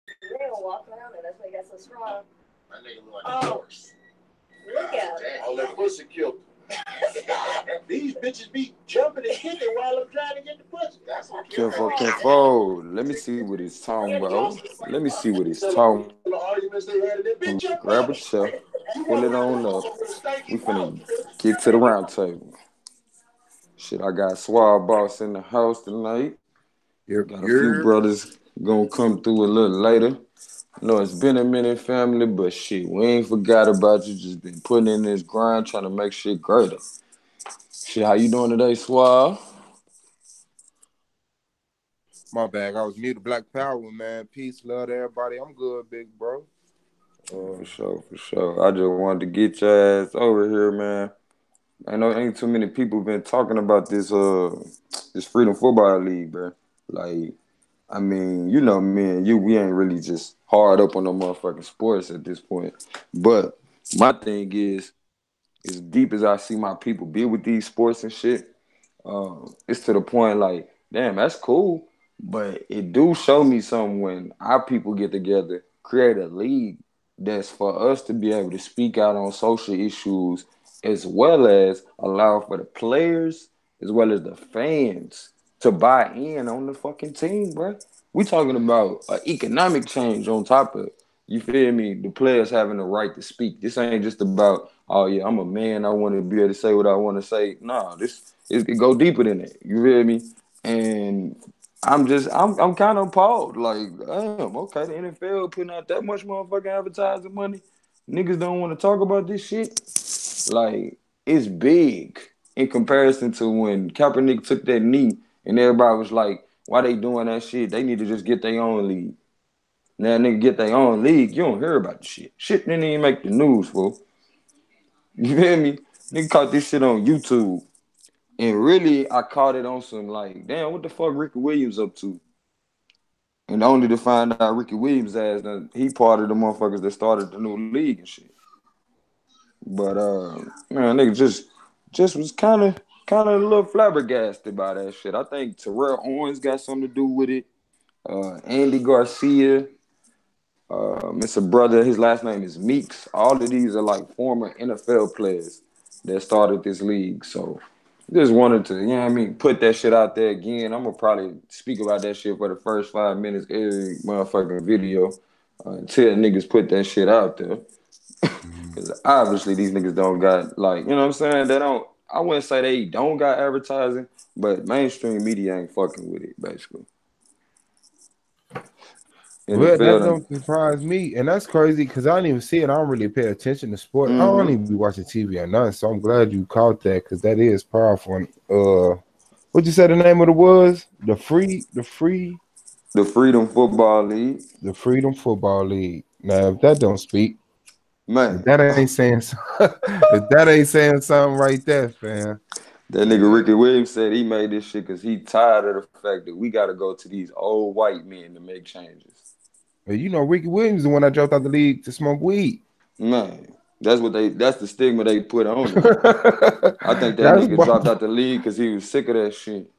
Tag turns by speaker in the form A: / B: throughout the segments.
A: They don't walk around it. That's why he got so strong. My nigga look like a horse. Look at him. All that pussy killed. These bitches be jumping and kicking while I'm trying to get the pussy. That's what
B: Careful. Let me see what he's talking about. Let me see what he's talking about. Grab a chair, pull it on up. We finna get to the round table. Shit, I got Swab Boss in the house tonight. Got a few brothers gonna come through a little later. I know it's been a minute, family, but shit, we ain't forgot about you. Just been putting in this grind, trying to make shit greater. Shit, how you doing today, Swab?
C: My bag. I was muted. Black Power, man. Peace, love to everybody. I'm good, big bro.
B: For sure. I just wanted to get your ass over here, man. I know ain't too many people been talking about this Freedom Football League, bro. Like, I mean, you know me and you, we ain't really just hard up on no motherfucking sports at this point. But my thing is, as deep as I see my people be with these sports and shit, it's to the point like, damn, that's cool. But it do show me something when our people get together, create a league that's for us to be able to speak out on social issues as well as allow for the players as well as the fans to buy in on the fucking team, bro. We talking about an economic change on top of it. You feel me? The players having the right to speak. This ain't just about, oh yeah, I'm a man, I want to be able to say what I want to say. Nah, it go deeper than that. You feel me? And I'm kind of appalled. Like, damn, okay, the NFL putting out that much motherfucking advertising money. Niggas don't want to talk about this shit. Like, it's big in comparison to when Kaepernick took that knee and everybody was like, why they doing that shit? They need to just get their own league. Now nigga get their own league, you don't hear about the shit. Shit didn't even make the news, fool. You feel me? Nigga caught this shit on YouTube. And really, I caught it on some like, damn, what the fuck Ricky Williams up to? And only to find out Ricky Williams ass, he part of the motherfuckers that started the new league and shit. But man, nigga just was kind of a little flabbergasted by that shit. I think Terrell Owens got something to do with it. Andy Garcia, it's a brother. His last name is Meeks. All of these are like former NFL players that started this league. So just wanted to, you know what I mean, put that shit out there again. I'm gonna probably speak about that shit for the first 5 minutes every motherfucking video until niggas put that shit out there. Because obviously these niggas don't got, like, you know what I'm saying? They don't, I wouldn't say they don't got advertising, but mainstream media ain't fucking with it, basically.
C: Well, that don't surprise me. And that's crazy because I don't even see it. I don't really pay attention to sport. I don't even be watching TV or nothing. So I'm glad you caught that because that is powerful. And, what you said the name of it was? The Freedom
B: Football League.
C: The Freedom Football League. Now, if that don't speak,
B: man,
C: if that ain't saying if that ain't saying something right there, fam.
B: That nigga Ricky Williams said he made this shit because he tired of the fact that we got to go to these old white men to make changes.
C: Well, you know, Ricky Williams is the one that dropped out the league to smoke weed.
B: Man, that's the stigma they put on him. I think that nigga dropped out the league because he was sick of that shit.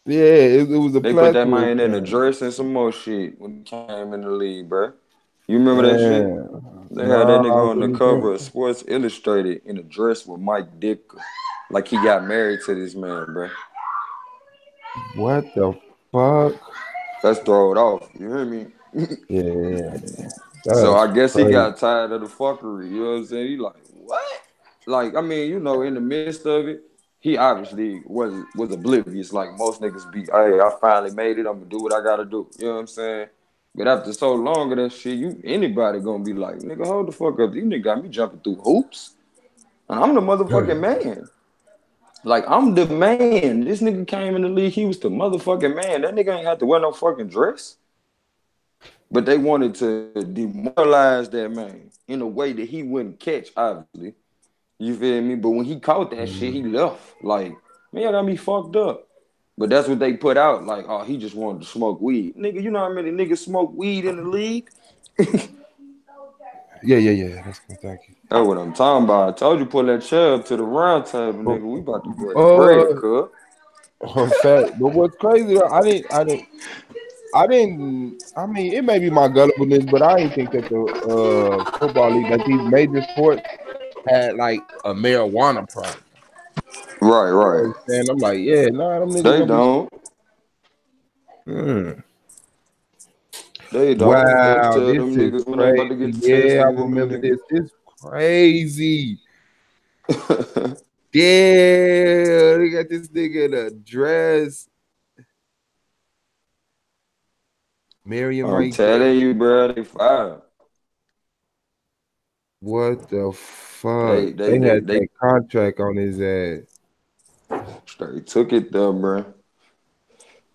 C: Yeah, it was a
B: They put that man in a dress and some more shit when he came in the league, bro. You remember that shit? They had that nigga on the cover of Sports Illustrated in a dress with Mike Dicker. Like he got married to this man, bro.
C: What the fuck?
B: Let's throw it off. You hear me?
C: Yeah.
B: So I guess he got tired of the fuckery. You know what I'm saying? He like, what? Like, I mean, you know, in the midst of it, he obviously was oblivious. Like most niggas be, hey, I finally made it. I'm gonna do what I gotta do. You know what I'm saying? But after so long of that shit, anybody gonna be like, nigga, hold the fuck up. You nigga got me jumping through hoops. And I'm the motherfucking man. Like, I'm the man. This nigga came in the league, he was the motherfucking man. That nigga ain't have to wear no fucking dress. But they wanted to demoralize that man in a way that he wouldn't catch, obviously. You feel me? But when he caught that shit, he left. Like, man, y'all got me fucked up. But that's what they put out. Like, oh, he just wanted to smoke weed. Nigga, you know how many niggas smoke weed in the league?
C: Yeah. That's good. Thank you.
B: That's what I'm talking about. I told you pull that chair up to the round table, nigga. We about to break bread, cuz.
C: Fact. But what's crazy though, I didn't I didn't. I mean, it may be my gullibleness, but I didn't think that the football league, like these major sports, had like a marijuana problem.
B: Right,
C: You know what
B: right.
C: I'm saying? I'm like, yeah, nah, them niggas
B: They
C: don't be.
B: don't. They don't. They
C: Wow,
B: tell
C: this
B: them
C: is
B: niggas when they about to
C: crazy.
B: get
C: Yeah,
B: tested
C: I
B: and
C: remember
B: them
C: this. It's crazy.
B: niggas.
C: Yeah, they got this nigga in a dress. Miriam
B: I'm
C: Mike J.
B: telling you, bro, they fire.
C: What the fuck?
B: They they
C: They
B: they
C: had
B: they
C: that contract on his ass.
B: straight took it though, bro.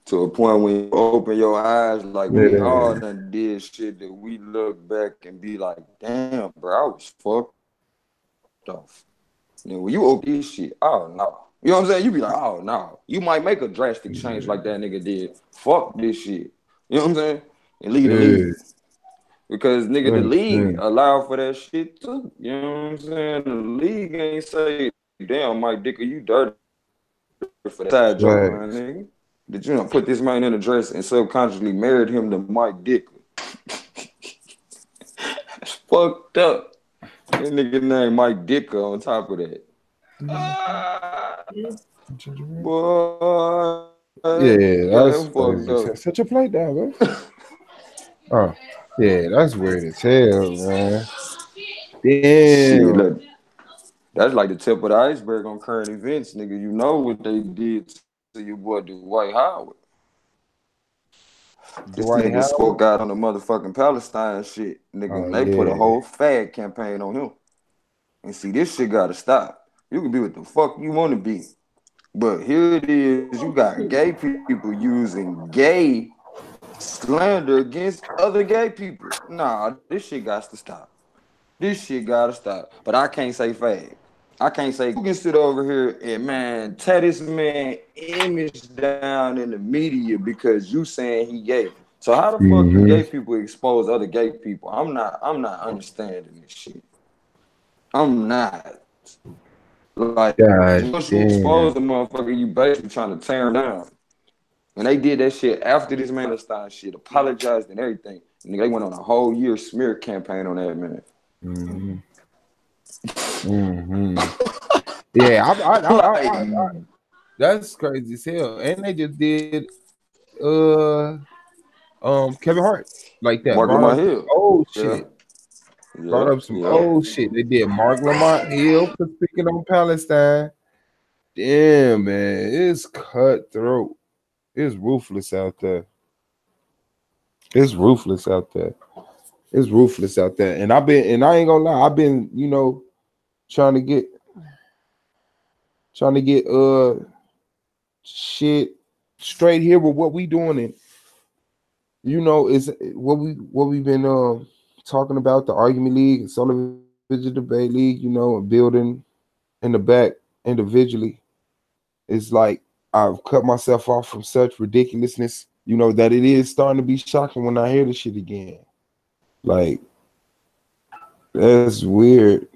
B: To a point when you open your eyes, like we all
C: Yeah.
B: done did shit that we look back and be like, damn, bro, I was fucked off. And when you open this shit, oh no. You know what I'm saying? You be like, oh no. You might make a drastic change like that nigga did. Fuck this shit. You know what I'm saying? And leave the
C: Yeah.
B: league. Because nigga, the league allow for that shit too. You know what I'm saying? The league ain't say, damn, Mike Dicker, you dirty for that side joke,
C: Right.
B: man, nigga. Did you not put this man in a dress and subconsciously married him to Mike Dicker? That's fucked up. That nigga named Mike Dicker on top of that. Boy.
C: Yeah, that's
B: fucked
C: crazy.
B: up.
C: Set your plate down, bro. Oh, yeah, that's weird as hell, man.
B: Shit,
C: Damn.
B: look. That's like the tip of the iceberg on current events, nigga. You know what they did to your boy Dwight Howard. This
C: Dwight
B: nigga
C: Howard?
B: spoke out on the motherfucking Palestine shit, nigga.
C: Oh,
B: And they put a whole fad campaign on him. And see, this shit gotta stop. You can be what the fuck you want to be. But here it is, you got gay people using gay slander against other gay people. Nah, this shit got to stop. This shit gotta stop. But I can't say fag. I can't say you can sit over here and man tear this man image down in the media because you saying he gay. So how the fuck do gay people expose other gay people? I'm not understanding this shit. I'm not. Like once you expose the motherfucker, you basically trying to tear him down. And they did that shit after this Palestine shit, apologized and everything. And they went on a whole year smear campaign on that man.
C: Yeah, I, that's crazy as hell. And they just did Kevin Hart like that.
B: Marc Lamont Hill.
C: Oh shit.
B: Yeah.
C: Brought up some old shit. They did Marc Lamont Hill for speaking on Palestine. Damn, man, it's cutthroat. It's ruthless out there. It's ruthless out there. It's ruthless out there. And I ain't gonna lie, I've been, trying to get shit straight here with what we doing. And is what we've been talking about, the argument league and Sullivan debate league, and building in the back individually. It's like I've cut myself off from such ridiculousness, that it is starting to be shocking when I hear this shit again. Like, that's weird.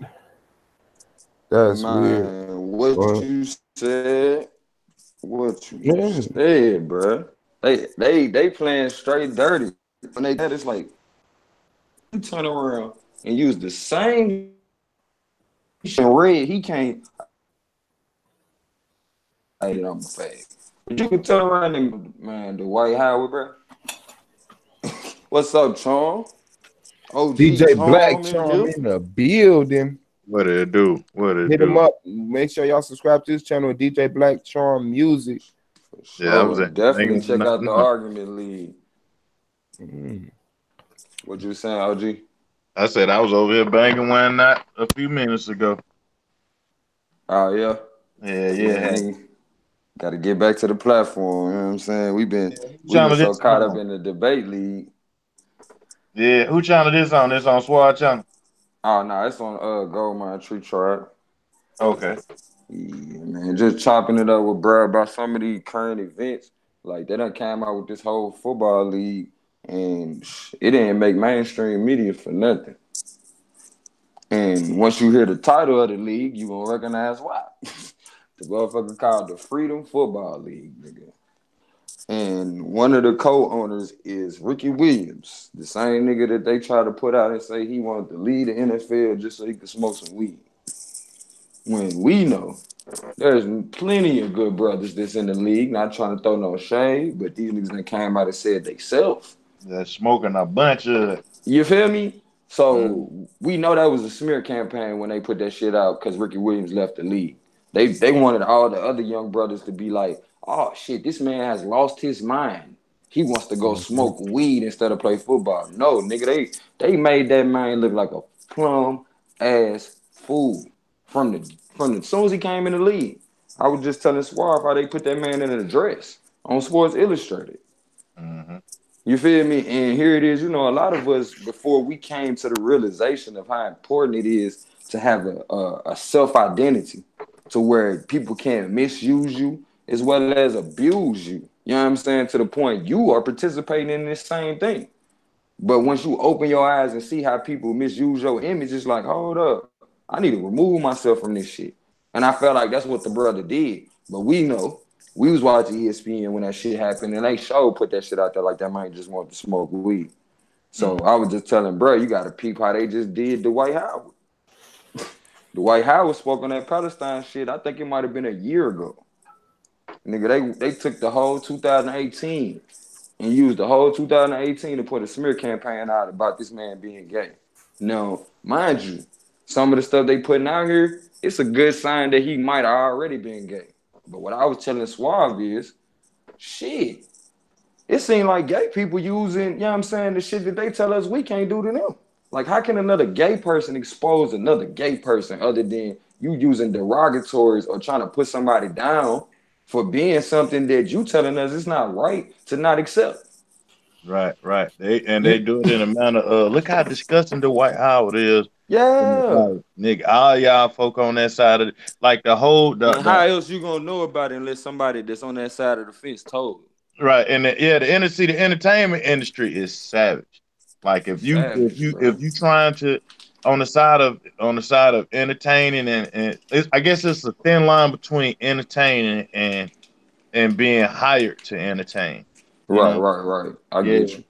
C: That's weird.
B: What you said, bro. They playing straight dirty. When they did, it's like you turn around and use the same red. He can't. I'm a fag. But you can turn around and man, the Dwight Howard, bro. What's up, Charm? OG
C: DJ
B: Charm
C: Black Charm in the building.
D: What did it do?
C: Hit him up. Make sure y'all subscribe to this channel, DJ Black Charm Music.
B: Sure. Yeah, I was definitely check out the argument league. What you saying, OG?
D: I said I was over here banging one night a few minutes ago.
B: Oh yeah.
D: Yeah.
B: Got to get back to the platform. You know what I'm saying? We've been so caught up in the debate league.
D: Yeah, who channel this on? This on Swad channel?
B: Oh no, it's on Goldmine Tree Tribe.
D: Okay.
B: Yeah, man, just chopping it up with bro about some of these current events. Like they done came out with this whole football league, and it didn't make mainstream media for nothing. And once you hear the title of the league, you gonna recognize why. The motherfucker called the Freedom Football League, nigga. And one of the co-owners is Ricky Williams, the same nigga that they try to put out and say he wanted to lead the NFL just so he could smoke some weed. When we know there's plenty of good brothers that's in the league, not trying to throw no shade, but these niggas that came out and said they self.
D: They're smoking a bunch of it.
B: You feel me? So we know that was a smear campaign when they put that shit out because Ricky Williams left the league. They wanted all the other young brothers to be like, oh shit, this man has lost his mind. He wants to go smoke weed instead of play football. No, nigga, they made that man look like a plum ass fool from the as soon as he came in the league. I was just telling Suave how they put that man in a dress on Sports Illustrated.
D: Mm-hmm.
B: You feel me? And here it is. You know, a lot of us, before we came to the realization of how important it is to have a self-identity to where people can't misuse you as well as abuse you. You know what I'm saying? To the point you are participating in this same thing. But once you open your eyes and see how people misuse your image, it's like, hold up. I need to remove myself from this shit. And I felt like that's what the brother did. But we know. We was watching ESPN when that shit happened, and they put that shit out there like that man just wanted to smoke weed. So I was just telling bro, you got to peep how they just did Dwight Howard. Dwight Howard spoke on that Palestine shit. I think it might have been a year ago. Nigga, they took the whole 2018 and used the whole 2018 to put a smear campaign out about this man being gay. Now, mind you, some of the stuff they putting out here, it's a good sign that he might have already been gay. But what I was telling Suave is, shit, it seemed like gay people using, you know what I'm saying, the shit that they tell us we can't do to them. Like, how can another gay person expose another gay person other than you using derogatories or trying to put somebody down for being something that you telling us it's not right to not accept?
D: Right. They do it in a manner of, look how disgusting Dwight Howard is.
B: Yeah.
D: Nigga, all y'all folk on that side of like the whole.
B: How else you gonna know about it unless somebody that's on that side of the fence told?
D: Right, and the entertainment industry is savage. Like if you trying to on the side of entertaining and I guess it's a thin line between entertaining and being hired to entertain.
B: Right. I get you.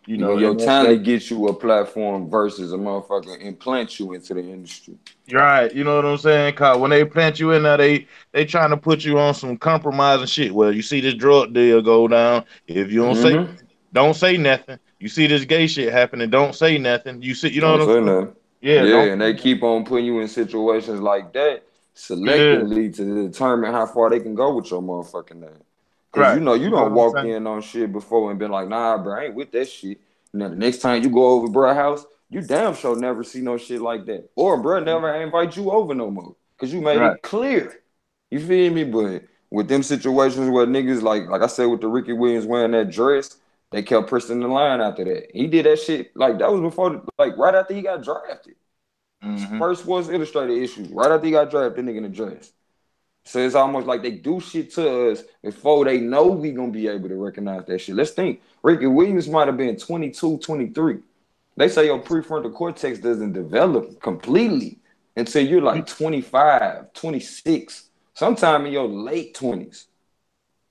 B: You know, your talent gets you a platform versus a motherfucker implant you into the industry.
D: Right, you know what I'm saying? Cause when they plant you in there, they trying to put you on some compromising shit. Well, you see this drug deal go down. If you don't say nothing. You see this gay shit happening, don't say nothing. You see, you know what I'm saying?
B: Yeah, and they keep on putting you in situations like that selectively to determine how far they can go with your motherfucking name. Because you know, you don't walk in on shit before and been like, nah, bro, I ain't with that shit. Now, the next time you go over bruh house, you damn sure never see no shit like that. Or bruh never invite you over no more. Because you made it clear. You feel me? But with them situations where niggas, like I said with the Ricky Williams wearing that dress, they kept pressing the line after that. He did that shit, like that was before, like right after he got drafted. First Sports Illustrated issue, right after he got drafted, nigga in the dress. So it's almost like they do shit to us before they know we gonna be able to recognize that shit. Let's think. Ricky Williams might have been 22, 23. They say your prefrontal cortex doesn't develop completely until you're like 25, 26, sometime in your late 20s.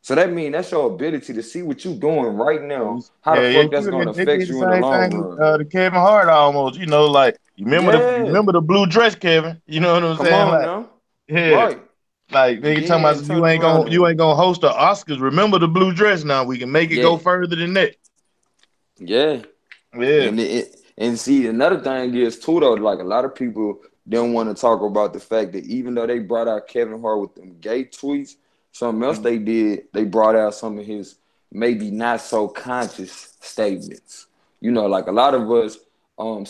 B: So that means that's your ability to see what you're doing right now. How the fuck that's gonna affect you in the long run.
D: The Kevin Hart almost, you know, like you remember the blue dress, Kevin. You know what I'm saying?
B: Come on
D: like,
B: now.
D: Yeah.
B: Right.
D: Like they talking about you ain't gonna host the Oscars. Remember the blue dress now. We can make it go further than that.
B: Yeah. And see, another thing is too though, like a lot of people don't want to talk about the fact that even though they brought out Kevin Hart with them gay tweets, something else they did, they brought out some of his maybe not so conscious statements. You know, like a lot of us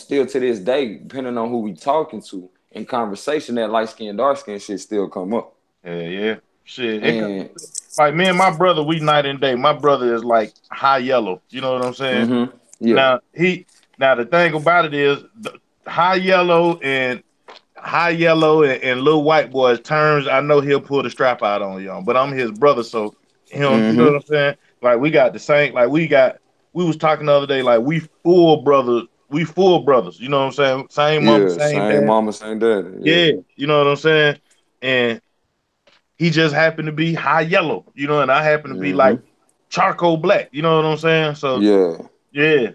B: still to this day, depending on who we talking to, in conversation, that light skin, dark skin shit still come up.
D: Yeah. Shit. Like me and my brother, we night and day. My brother is like high yellow. You know what I'm saying? Yeah. Now the thing about it is high yellow and little white boys terms. I know he'll pull the strap out on y'all, but I'm his brother, so you know what I'm saying? Like we got the same. Like we was talking the other day. Like we full brothers. You know what I'm saying? Same mama, same dad.
B: Mama, same dad.
D: Yeah, you know what I'm saying? And he just happened to be high yellow, you know, and I happen to be like charcoal black. You know what I'm saying? So yeah.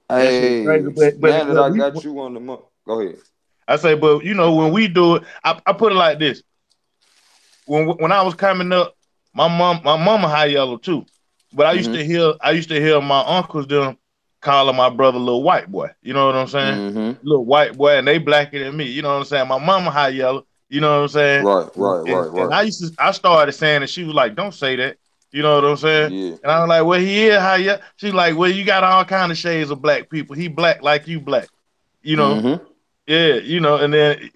B: Hey,
D: but
B: man, that I got you on the go ahead.
D: I say, but you know, when we do it, I put it like this. When I was coming up, my mama high yellow too. But I used to hear my uncles them calling my brother little white boy. You know what I'm saying? Little white boy, and they blacker than me. You know what I'm saying? My mama high yellow. You know what I'm saying?
B: Right.
D: And I started saying it. She was like, "Don't say that." You know what I'm saying?
B: Yeah.
D: And I was like, "Well, he is high yellow." She's like, "Well, you got all kind of shades of black people. He black like you black." You know? Yeah, you know, and then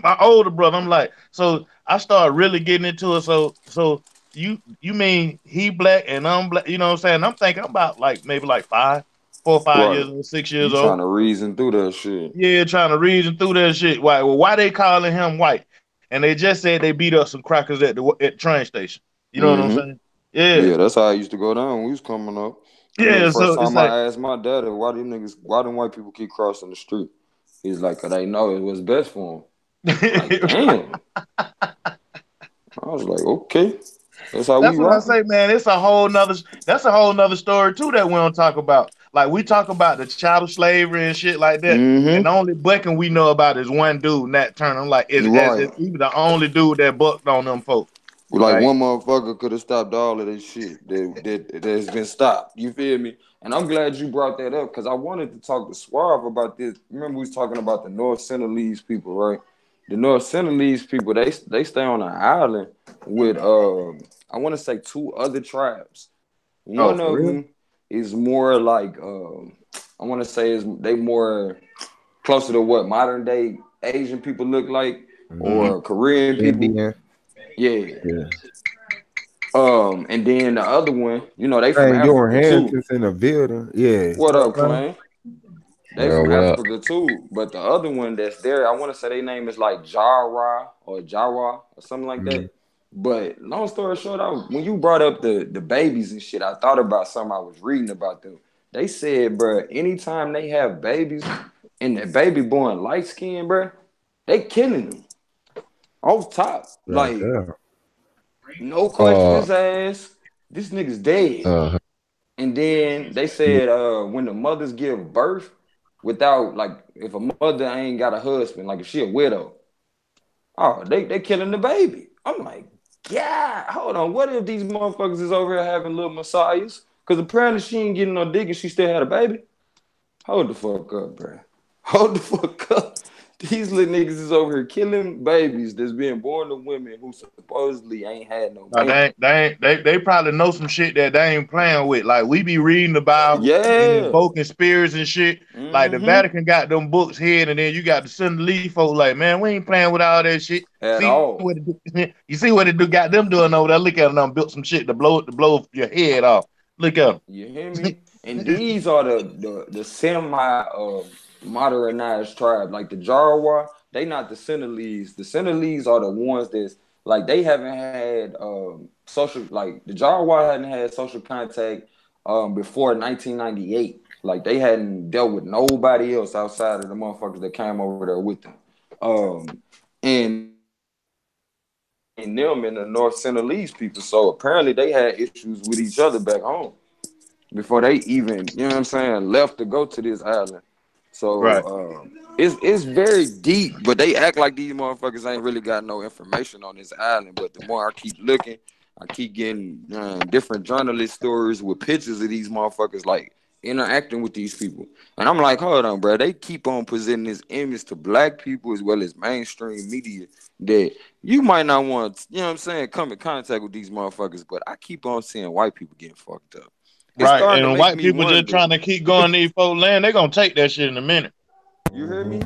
D: my older brother, I'm like, so I started really getting into it. So you mean he black and I'm black, you know what I'm saying? I'm thinking I'm about like maybe like 4 or 5 years old, 6 years old.
B: Trying to reason through that shit.
D: Yeah, trying to reason through that shit. Why they calling him white? And they just said they beat up some crackers at the train station. You know what I'm saying?
B: Yeah, that's how I used to go down when we was coming up.
D: Yeah,
B: the first
D: so
B: time
D: it's like,
B: I asked my dad, why them white people keep crossing the street? He's like, 'cause they know it was best for them. Like, damn. I was like, okay. That's how
D: that's
B: we
D: what
B: rock.
D: I say, man. That's a whole nother story too that we don't talk about. Like we talk about the chattel slavery and shit like that. And the only bucking we know about is one dude, Nat Turner. I'm like, is even the only dude that bucked on them folks.
B: Like one motherfucker could have stopped all of this shit that's been stopped. You feel me? And I'm glad you brought that up because I wanted to talk to Suave about this. Remember we was talking about the North Senegalese people, right? The North Senegalese people, they stay on an island with I want to say 2 other tribes. One of them is more like I want to say they more closer to what modern day Asian people look like or Korean people. Yeah. And then the other one, you know, they from Africa too.
C: In the building. Yeah.
B: What up, Clan? They from Africa too. But the other one that's there, I want to say their name is like Jara or something like that. But long story short, when you brought up the babies and shit, I thought about something I was reading about them. They said, bro, anytime they have babies and the baby born light skin, bro, they killing them. Off top. Like, no questions asked. This nigga's dead. And then they said when the mothers give birth without, like, if a mother ain't got a husband, like if she a widow, they killing the baby. I'm like, yeah, hold on. What if these motherfuckers is over here having little messiahs? Because apparently she ain't getting no dick and she still had a baby. Hold the fuck up, bro. Hold the fuck up. These little niggas is over here killing babies that's being born to women who supposedly ain't had no
D: baby. They probably know some shit that they ain't playing with. Like we be reading the Bible and invoking spirits and shit. Like the Vatican got them books here, and then you got the Senegalese folk like, man, we ain't playing with all that shit.
B: At all.
D: You see what it got them doing over there? Look at them built some shit to blow your head off. Look at them.
B: You hear me? And these are the semi modernized tribe, like the Jarawa. They not the Senegalese. The Senegalese are the ones that's like they haven't had social, like the Jarawa hadn't had social contact before 1998. Like they hadn't dealt with nobody else outside of the motherfuckers that came over there with them. And them and the North Senegalese people. So apparently they had issues with each other back home before they even, you know what I'm saying, left to go to this island. So it's very deep, but they act like these motherfuckers ain't really got no information on this island. But the more I keep looking, I keep getting different journalist stories with pictures of these motherfuckers like interacting with these people. And I'm like, hold on, bro. They keep on presenting this image to black people as well as mainstream media that you might not want, you know what I'm saying, come in contact with these motherfuckers. But I keep on seeing white people getting fucked up.
D: Right, and white people just trying to keep going to these folks' land. They're going to take that shit in a minute.
B: You hear me?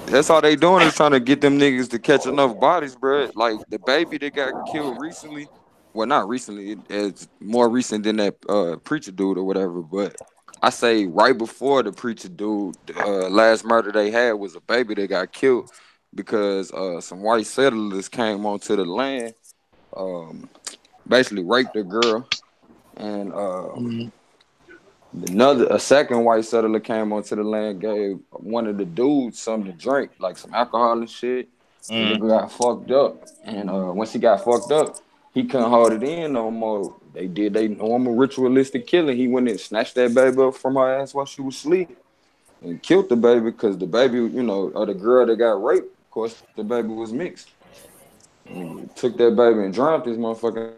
B: That's all they doing is trying to get them niggas to catch enough bodies, bro. Like the baby that got killed recently. Well, not recently. It's more recent than that preacher dude or whatever. But I say right before the preacher dude, last murder they had was a baby that got killed because some white settlers came onto the land, basically raped a girl. And a second white settler came onto the land, gave one of the dudes something to drink, like some alcohol and shit. The nigga got fucked up. And once he got fucked up, he couldn't hold it in no more. they did their normal ritualistic killing. He went and snatched that baby up from her ass while she was asleep and killed the baby because the baby, or the girl that got raped, of course, the baby was mixed. And took that baby and drowned this motherfucker.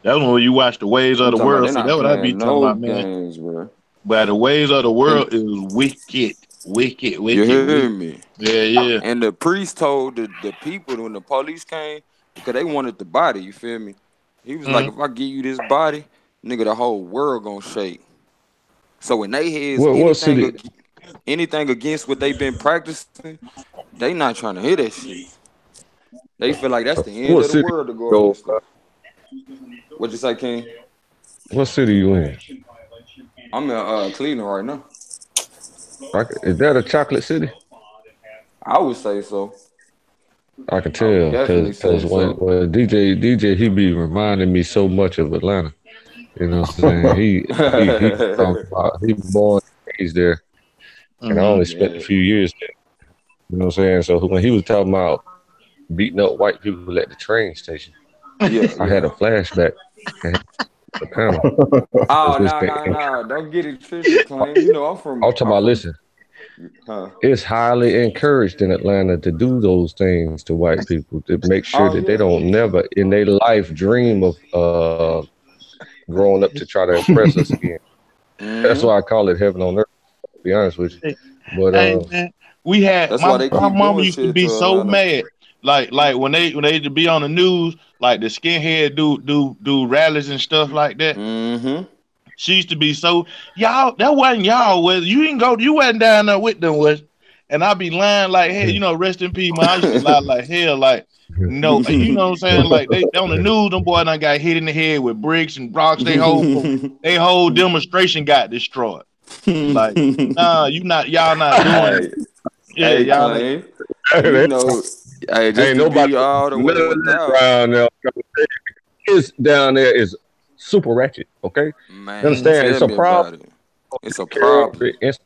D: That was when you watch The Ways of the World. See, that's what I be talking about, man.
B: Games, bro.
D: But The Ways of the World is wicked. You
B: hear me?
D: Yeah.
B: And the priest told the people when the police came, because they wanted the body, you feel me? He was like, if I give you this body, nigga, the whole world gonna shake. So in they heads, anything against what they've been practicing, they not trying to hear that shit. They feel like that's the end of the world to go against them. What'd you say, King?
E: What city you in?
B: I'm in Cleveland right now.
E: Is that a chocolate city?
B: I would say so.
E: I can tell because when DJ he be reminding me so much of Atlanta. You know what I'm saying? He born and raised there, and I only spent a few years there. You know what I'm saying? So when he was talking about beating up white people at the train station, I had a flashback.
B: Oh, no. Don't get it twisted, Clay. You know, I'm
E: talking about, listen. It's highly encouraged in Atlanta to do those things to white people to make sure that they don't never in their life dream of growing up to try to impress us again. That's why I call it heaven on earth, to be honest with you. But
D: man, we had my mama used to be so mad. Like when they used to be on the news, like the skinhead do rallies and stuff like that.
B: Mm-hmm.
D: She used to be so y'all. That wasn't y'all. Was you didn't go? You wasn't down there with them, was? And I be lying like hell. Rest in peace, man. I used to lie like hell, like no. You know what I'm saying? Like they on the news, them boys done got hit in the head with bricks and rocks. They whole demonstration got destroyed. Like nah, y'all not doing it. Yeah, y'all ain't.
B: Hey, just nobody all the way
E: around there. Kids down there is super ratchet. Okay,
B: man.
E: You understand? It's a problem.
B: It's a problem. It's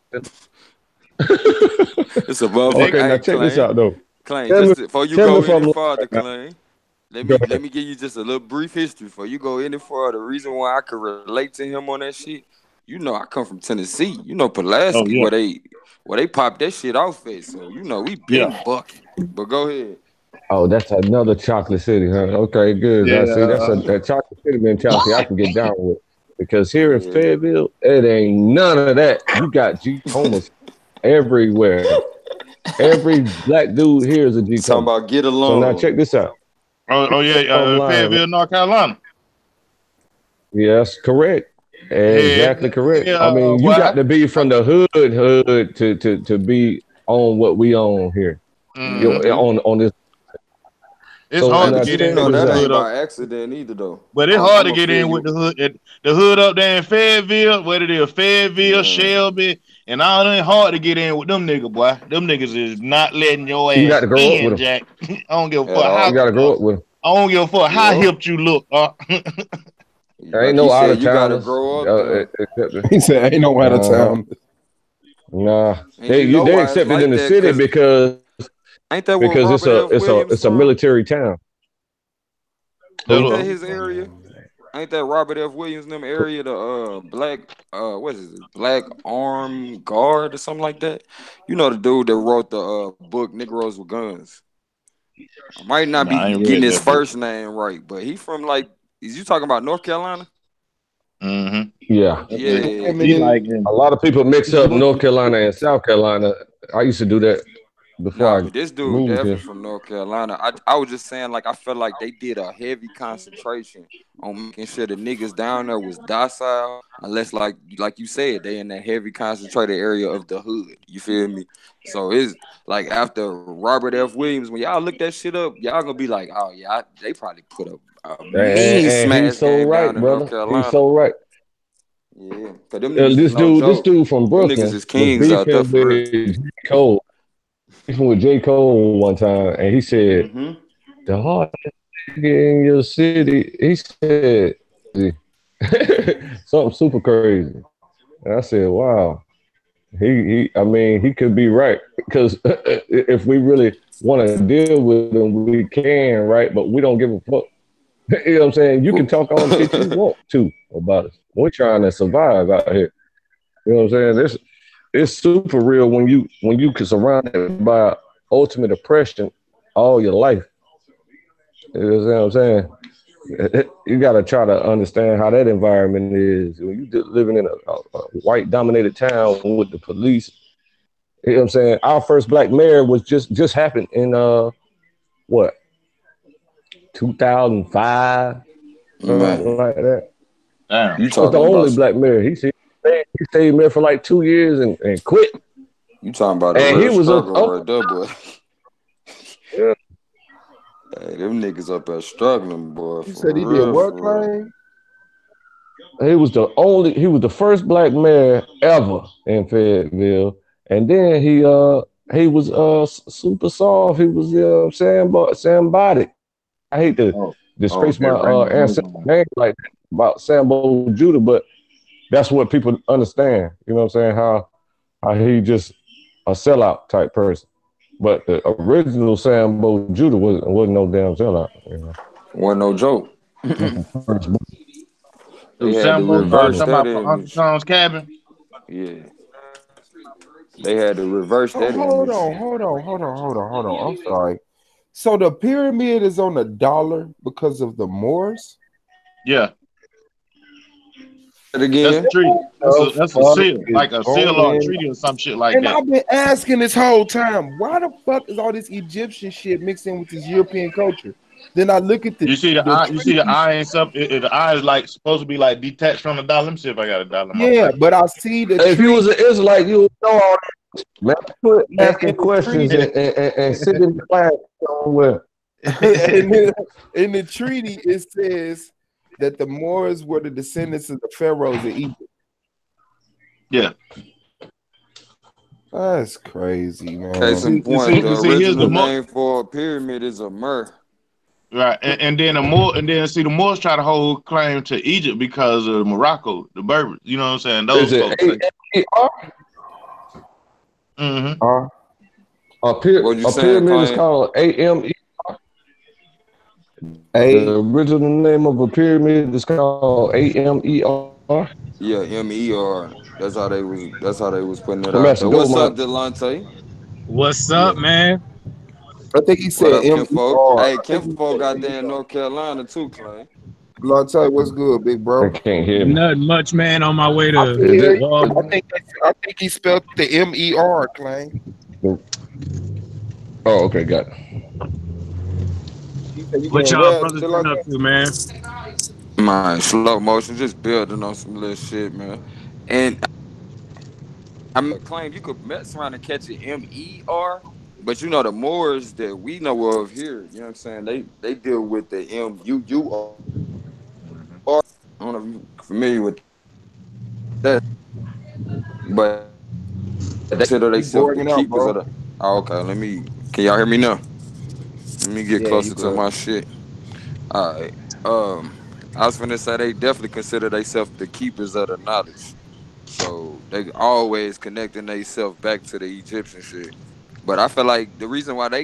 B: a problem.
E: Okay, now check this out though.
B: Clay, just before you go any further, Clay, let me give you just a little brief history before you go any further. The reason why I could relate to him on that shit, I come from Tennessee. Pulaski, where they pop that shit off at. So we been bucking. But go ahead.
E: Oh, that's another chocolate city, huh? Okay, good.
D: Yeah,
E: see, that's a chocolate city mentality I can get down with. Because here in Fayetteville, it ain't none of that. You got G-homers everywhere. Every black dude here is a G-homer.
B: Talking about get along.
E: So now check this out.
D: Oh yeah, Fayetteville, North Carolina.
E: Yes, correct. Exactly correct. I mean, you got to be from the hood to be on what we own here. On this.
D: It's hard to get in with the hood
B: by accident either though.
D: But it's hard to get in with the hood. The hood up there in Fayetteville, whether it is Fayettille, Shelby, and all that, hard to get in with them niggas, boy. Them niggas is not letting your ass
E: got to grow up with
D: Jack. I don't give a fuck how
E: you gotta grow up with them.
D: I don't give a fuck how hipped you look.
E: There ain't no out of town.
C: He said, "Ain't no out of town."
E: Nah, they accepted in the city because it's a military town.
B: Ain't that his area? Ain't that Robert F. Williams' them area? The Black Arm Guard or something like that. The dude that wrote the book Negroes with Guns. I might not be getting his first name right, but he from is you talking about North Carolina?
E: Mm-hmm. Yeah.
B: A
E: lot of people mix up North Carolina and South Carolina. I used to do that before.
B: But this dude definitely from North Carolina. I was just saying, I felt like they did a heavy concentration on making sure the niggas down there was docile, unless like you said, they in that heavy concentrated area of the hood. You feel me? So it's like after Robert F. Williams, when y'all look that shit up, y'all gonna be like, oh yeah, they probably put a mean smash
E: he's so right,
B: down in
E: brother.
B: North Carolina.
E: He's so right.
B: Yeah,
E: this dude from Brooklyn
B: niggas is kings out there for
E: J. Cole. Beefing with J. Cole one time, and he said, "The hardest nigga in your city," he said, something super crazy. And I said, "Wow." He could be right, because if we really want to deal with them, we can, right? But we don't give a fuck. You know what I'm saying? You can talk all the shit you want to about it. We're trying to survive out here. You know what I'm saying? It's super real when you can surrounded by ultimate oppression all your life. You know what I'm saying? You got to try to understand how that environment is. When you living in a white dominated town with the police, you know what I'm saying? Our first black mayor was just happened in what, 2005, something like that.
D: Damn.
E: He was the only black mayor. He stayed mayor for like 2 years and quit.
B: You talking about a real struggle right there, boy.
E: Yeah.
B: Hey, them niggas up there struggling, boy.
C: You said he did what, Clay?
E: He was the first black mayor ever in Fayetteville. And then he was super soft. He was Sambodic. I hate to disgrace my ancestral name like that about Sambo Judah, but that's what people understand. You know what I'm saying? How he just a sellout type person. But the original Sambo Judah wasn't no damn sellout. You know?
B: Wasn't no joke.
D: They had to reverse that image. Uncle Tom's Cabin.
B: Yeah. They had to reverse that image.
C: Hold on. I'm sorry. So the pyramid is on $1 because of the Moors?
D: Yeah.
B: Again.
D: That's a treaty. That's a seal. Like a seal or a treaty or some shit like that.
C: And I've been asking this whole time, why the fuck is all this Egyptian shit mixed in with this European culture? Then I look at the
D: You see the eye and stuff. The eye is like supposed to be like detached from the dollar. Let me see if I got a dollar.
C: Yeah, but I see the
E: if you was an Israelite, you would know all that. Man, quit asking questions and sit in the class somewhere.
C: In the treaty, it says that the Moors were the descendants of the pharaohs of Egypt.
D: Yeah.
C: That's crazy, man.
B: Case in point, the original name for a pyramid is a Mer.
D: Right, and then the Moors try to hold claim to Egypt because of Morocco, the Berbers. You know what I'm saying? Those folks.
E: A pyramid is called AMER. The original name of a pyramid is called AMER.
B: Yeah, MER. That's how they was putting it out. So what's up, Delonte?
F: What's up, man?
C: I think he said
B: Kinfolk. Hey, Kinfolk got there in North Carolina too, Clay.
C: Delonte, what's good, big bro?
E: I can't hear me.
F: Nothing much, man. On my way to
C: I think he spelled the MER, Clay.
E: Oh, okay, got it.
F: What y'all brothers been up to, man?
B: Man, slow motion, just building on some little shit, man. And I claim you could mess around and catch an MER, but you know the Moors that we know of here, you know what I'm saying? They deal with the MUUR. I don't know if you're familiar with that, but they consider themselves the keepers of the. Oh, okay, can y'all hear me now? Let me get closer to my shit. All right. I was finna say they definitely consider themselves the keepers of the knowledge. So they always connecting themselves back to the Egyptian shit. But I feel like the reason why the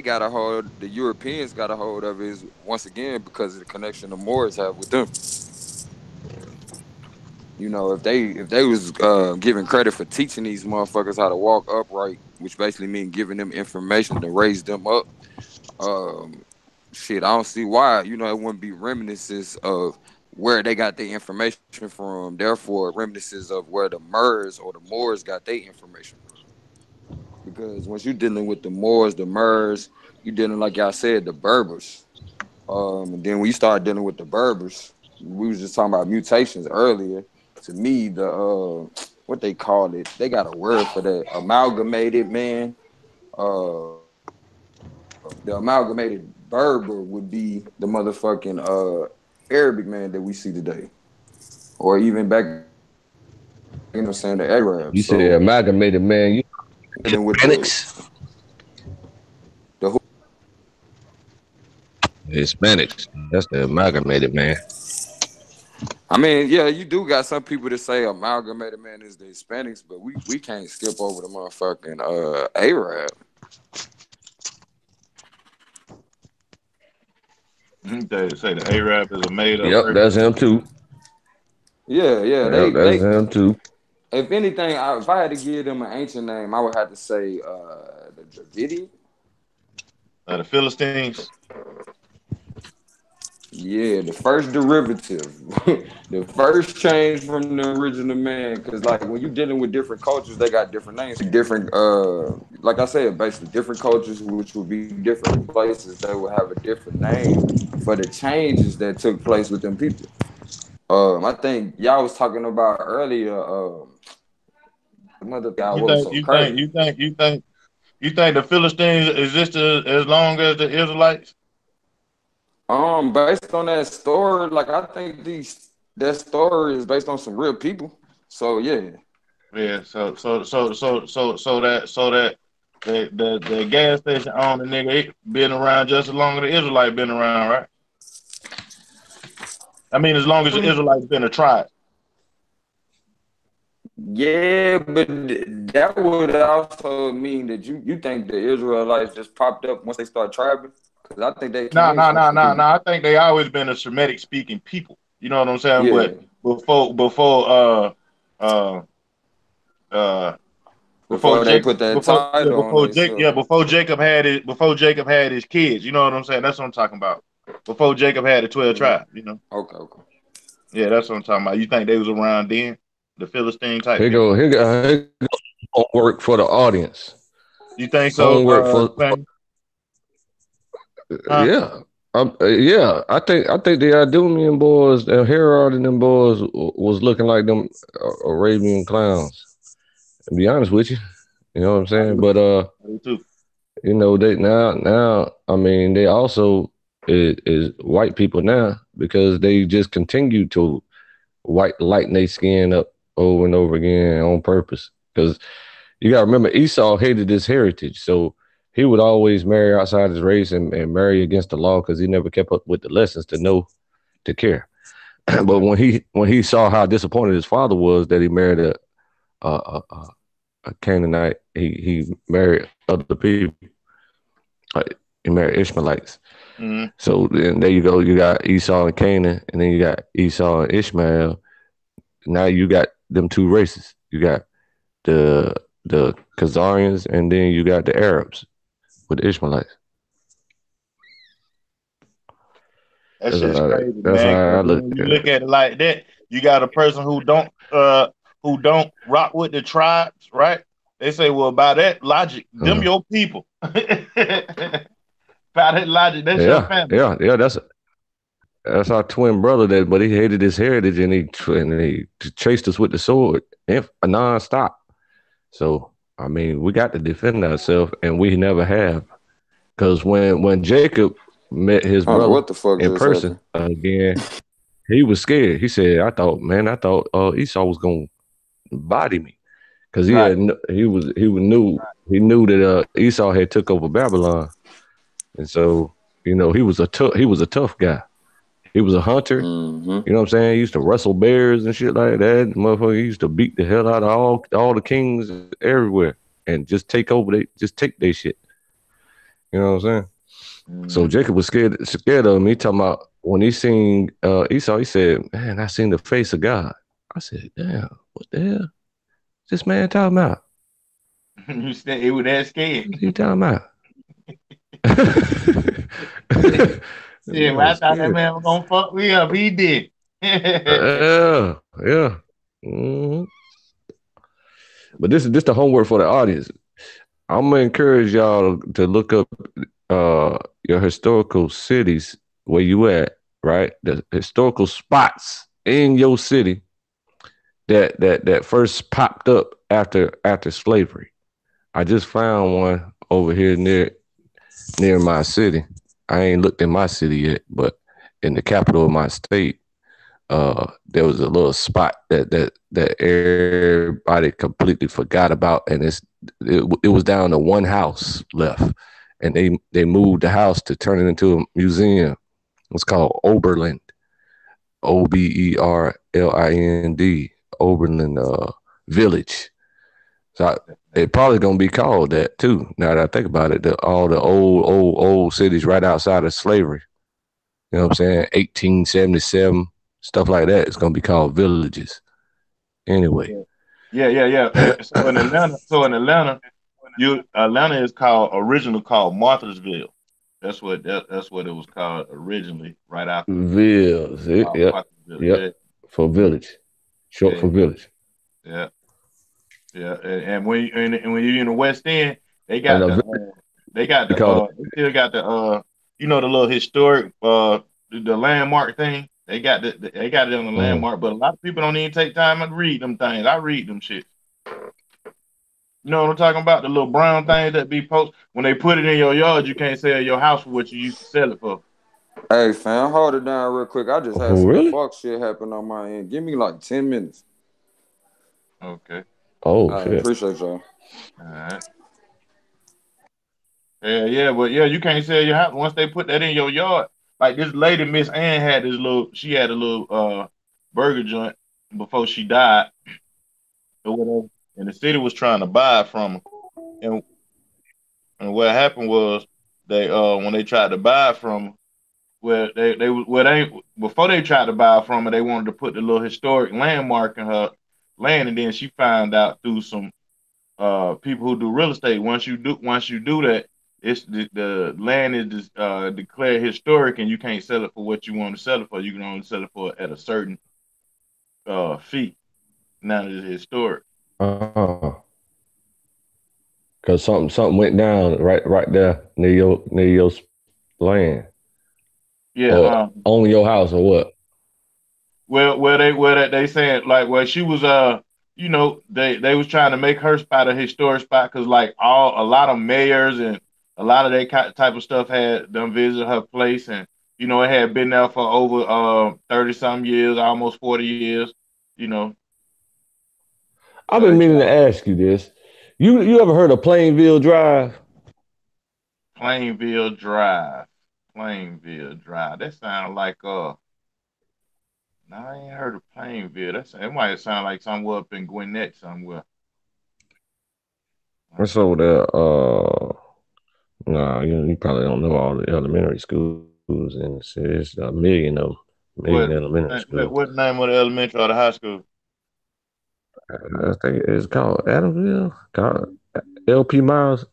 B: Europeans got a hold of it is once again because of the connection the Moors have with them. You know, if they was giving credit for teaching these motherfuckers how to walk upright, which basically means giving them information to raise them up, shit, I don't see why, you know, it wouldn't be reminiscences of where they got their information from, therefore reminiscences of where the Mers or the Moors got their information from. Because once you're dealing with the Moors, the Mers, you're dealing, like y'all said, the Berbers. And then when you start dealing with the Berbers, we was just talking about mutations earlier. To me, the what they call it, they got a word for that. Amalgamated man. The amalgamated Berber would be the motherfucking Arabic man that we see today, or even back, you know, saying the Arabs.
E: You say amalgamated man. You
B: Hispanics. The
E: Hispanics. That's the amalgamated man.
B: I mean, yeah, you do got some people that say amalgamated man is the Hispanics, but we can't skip over the motherfucking Arab.
D: They say the Arab is a made up.
E: Yep, that's him too.
B: Yeah.
E: That's him too.
B: If anything, if I had to give them an ancient name, I would have to say the Dravidian.
D: The Philistines.
B: Yeah, the first derivative, the first change from the original man. Because like when you're dealing with different cultures, they got different names, different. Like I said, basically different cultures, which would be different places, they would have a different name for the changes that took place with them people. I think y'all was talking about earlier. Another guy was so crazy.
D: You think the Philistines existed as long as the Israelites?
B: Based on that story, like I think that story is based on some real people. So yeah.
D: Yeah. So that the gas station owner nigga been around just as long as the Israelite been around, right? I mean, as long as the Israelites been a tribe.
B: Yeah, but that would also mean that you think the Israelites just popped up once they start tribing. Because I think they
D: No. I think they always been a Semitic speaking people. You know what I'm saying?
B: Yeah.
D: But before
B: they put that title on themselves.
D: Before Jacob had his kids. You know what I'm saying? That's what I'm talking about. Before Jacob had the 12 tribes. You know.
B: Okay.
D: Yeah, that's what I'm talking about. You think they was around then? The Philistine type.
E: Here go homework for the audience.
D: You think so?
E: Yeah. I think the Idumean boys and Herod and them boys was looking like them Arabian clowns. To be honest with you, you know what I'm saying. But you know they now I mean they also is white people now because they just continue to lighten their skin up over and over again on purpose. Because you got to remember Esau hated his heritage, so he would always marry outside his race and marry against the law because he never kept up with the lessons to care. But when he saw how disappointed his father was that he married a Canaanite, he married other people. He married Ishmaelites. Mm-hmm. So then there you go. You got Esau and Canaan, and then you got Esau and Ishmael. Now you got them two races. You got the Khazarians, and then you got the Arabs with the Ishmaelites.
D: That's just crazy, man. When you look at it like that, you got a person who don't rock with the tribes, right? They say, well, by that logic, them your people. By that logic, that's your family.
E: Yeah, that's our twin brother. But he hated his heritage and he chased us with the sword nonstop. So I mean, we got to defend ourselves, and we never have. Because when Jacob met his brother in person again, he was scared. He said, I thought Esau was gonna body me, because he knew that Esau had took over Babylon, and so he was a tough guy. He was a hunter. Mm-hmm. You know what I'm saying? He used to wrestle bears and shit like that. Motherfucker, he used to beat the hell out of all the kings everywhere and just take their shit. You know what I'm saying? Mm-hmm. So Jacob was scared of him. He talking about when he seen Esau, he said, man, I seen the face of God. I said, damn, what the hell? This man talking about?
D: He was that scared.
E: What he talking about?
D: Yeah, well, I thought that man was gonna fuck me up. He did.
E: Yeah. Mm-hmm. But this is the homework for the audience. I'm gonna encourage y'all to look up your historical cities where you at, right? The historical spots in your city that first popped up after slavery. I just found one over here near my city. I ain't looked in my city yet, but in the capital of my state, there was a little spot that everybody completely forgot about, and it was down to one house left, and they moved the house to turn it into a museum. It's called Oberland, Oberlind, Oberland Village. So it probably gonna be called that too. Now that I think about it, all the old cities right outside of slavery, You know what I'm saying? 1877, stuff like that. It's gonna be called villages. Anyway.
D: Yeah. So in Atlanta, Atlanta is called Marthasville. That's what it was called originally, right after
E: Villes. Yep. For village. Short for village.
D: Yeah. And when you're in the West End, they still got the the little historic the landmark thing. They got it on the landmark, but a lot of people don't even take time to read them things. I read them shit. You know what I'm talking about? The little brown things that be posted. When they put it in your yard, you can't sell your house for what you used to sell it for.
B: Hey, fam, hold it down real quick. I just had some fuck shit happen on my end. Give me like 10 minutes.
D: Okay.
B: I appreciate y'all.
D: All right. Yeah, you can't sell your house once they put that in your yard. Like this lady, Miss Ann, had a little burger joint before she died or whatever, and the city was trying to buy it from her. And what happened was they when they tried to buy it from her, before they tried to buy it from her, they wanted to put the little historic landmark in her land, and then she found out through some people who do real estate. Once you do that, it's the land is declared historic, and you can't sell it for what you want to sell it for. You can only sell it for at a certain fee. Now it's historic.
E: Because something went down right there near your land.
D: Yeah.
E: On your house or what?
D: Well, they saying like, well, she was they was trying to make her spot a historic spot because like a lot of mayors and a lot of that type of stuff had done visit her place, and it had been there for over 30 some years, almost 40 years.
E: I've been meaning to ask you this. You ever heard of Plainville Drive?
D: Plainville Drive. That sounds like no, I ain't heard of Plainville. It might sound like somewhere up in Gwinnett somewhere.
E: What's over there? Nah, you probably don't know all the elementary schools in the city. It's a million of them. Elementary schools.
D: What name of the elementary or the high school?
E: I think it's called Adamsville. Called LP Miles.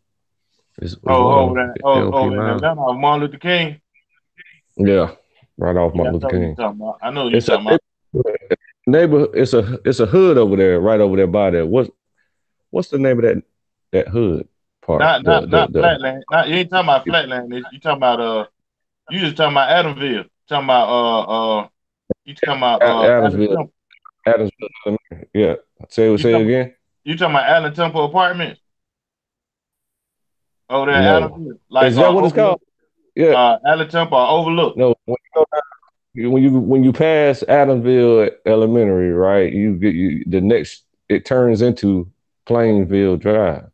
D: In Atlanta, Martin Luther King.
E: Yeah, right off Martin Luther King.
D: I know you're talking about.
E: Neighborhood. It's a hood over there, right over there by there. What's the name of that hood part?
D: Not Flatland. You ain't talking about Flatland. You talking about you just talking about Adamsville.
E: Adamsville. Adamsville. Yeah. Say it again.
D: You talking about Allen Temple Apartments? Oh, that
E: no.
D: Adamsville. Like,
E: is that what it's called? Yeah.
D: Allen Temple Overlook.
E: No. When you pass Adamsville Elementary, right? It turns into Plainville Drive.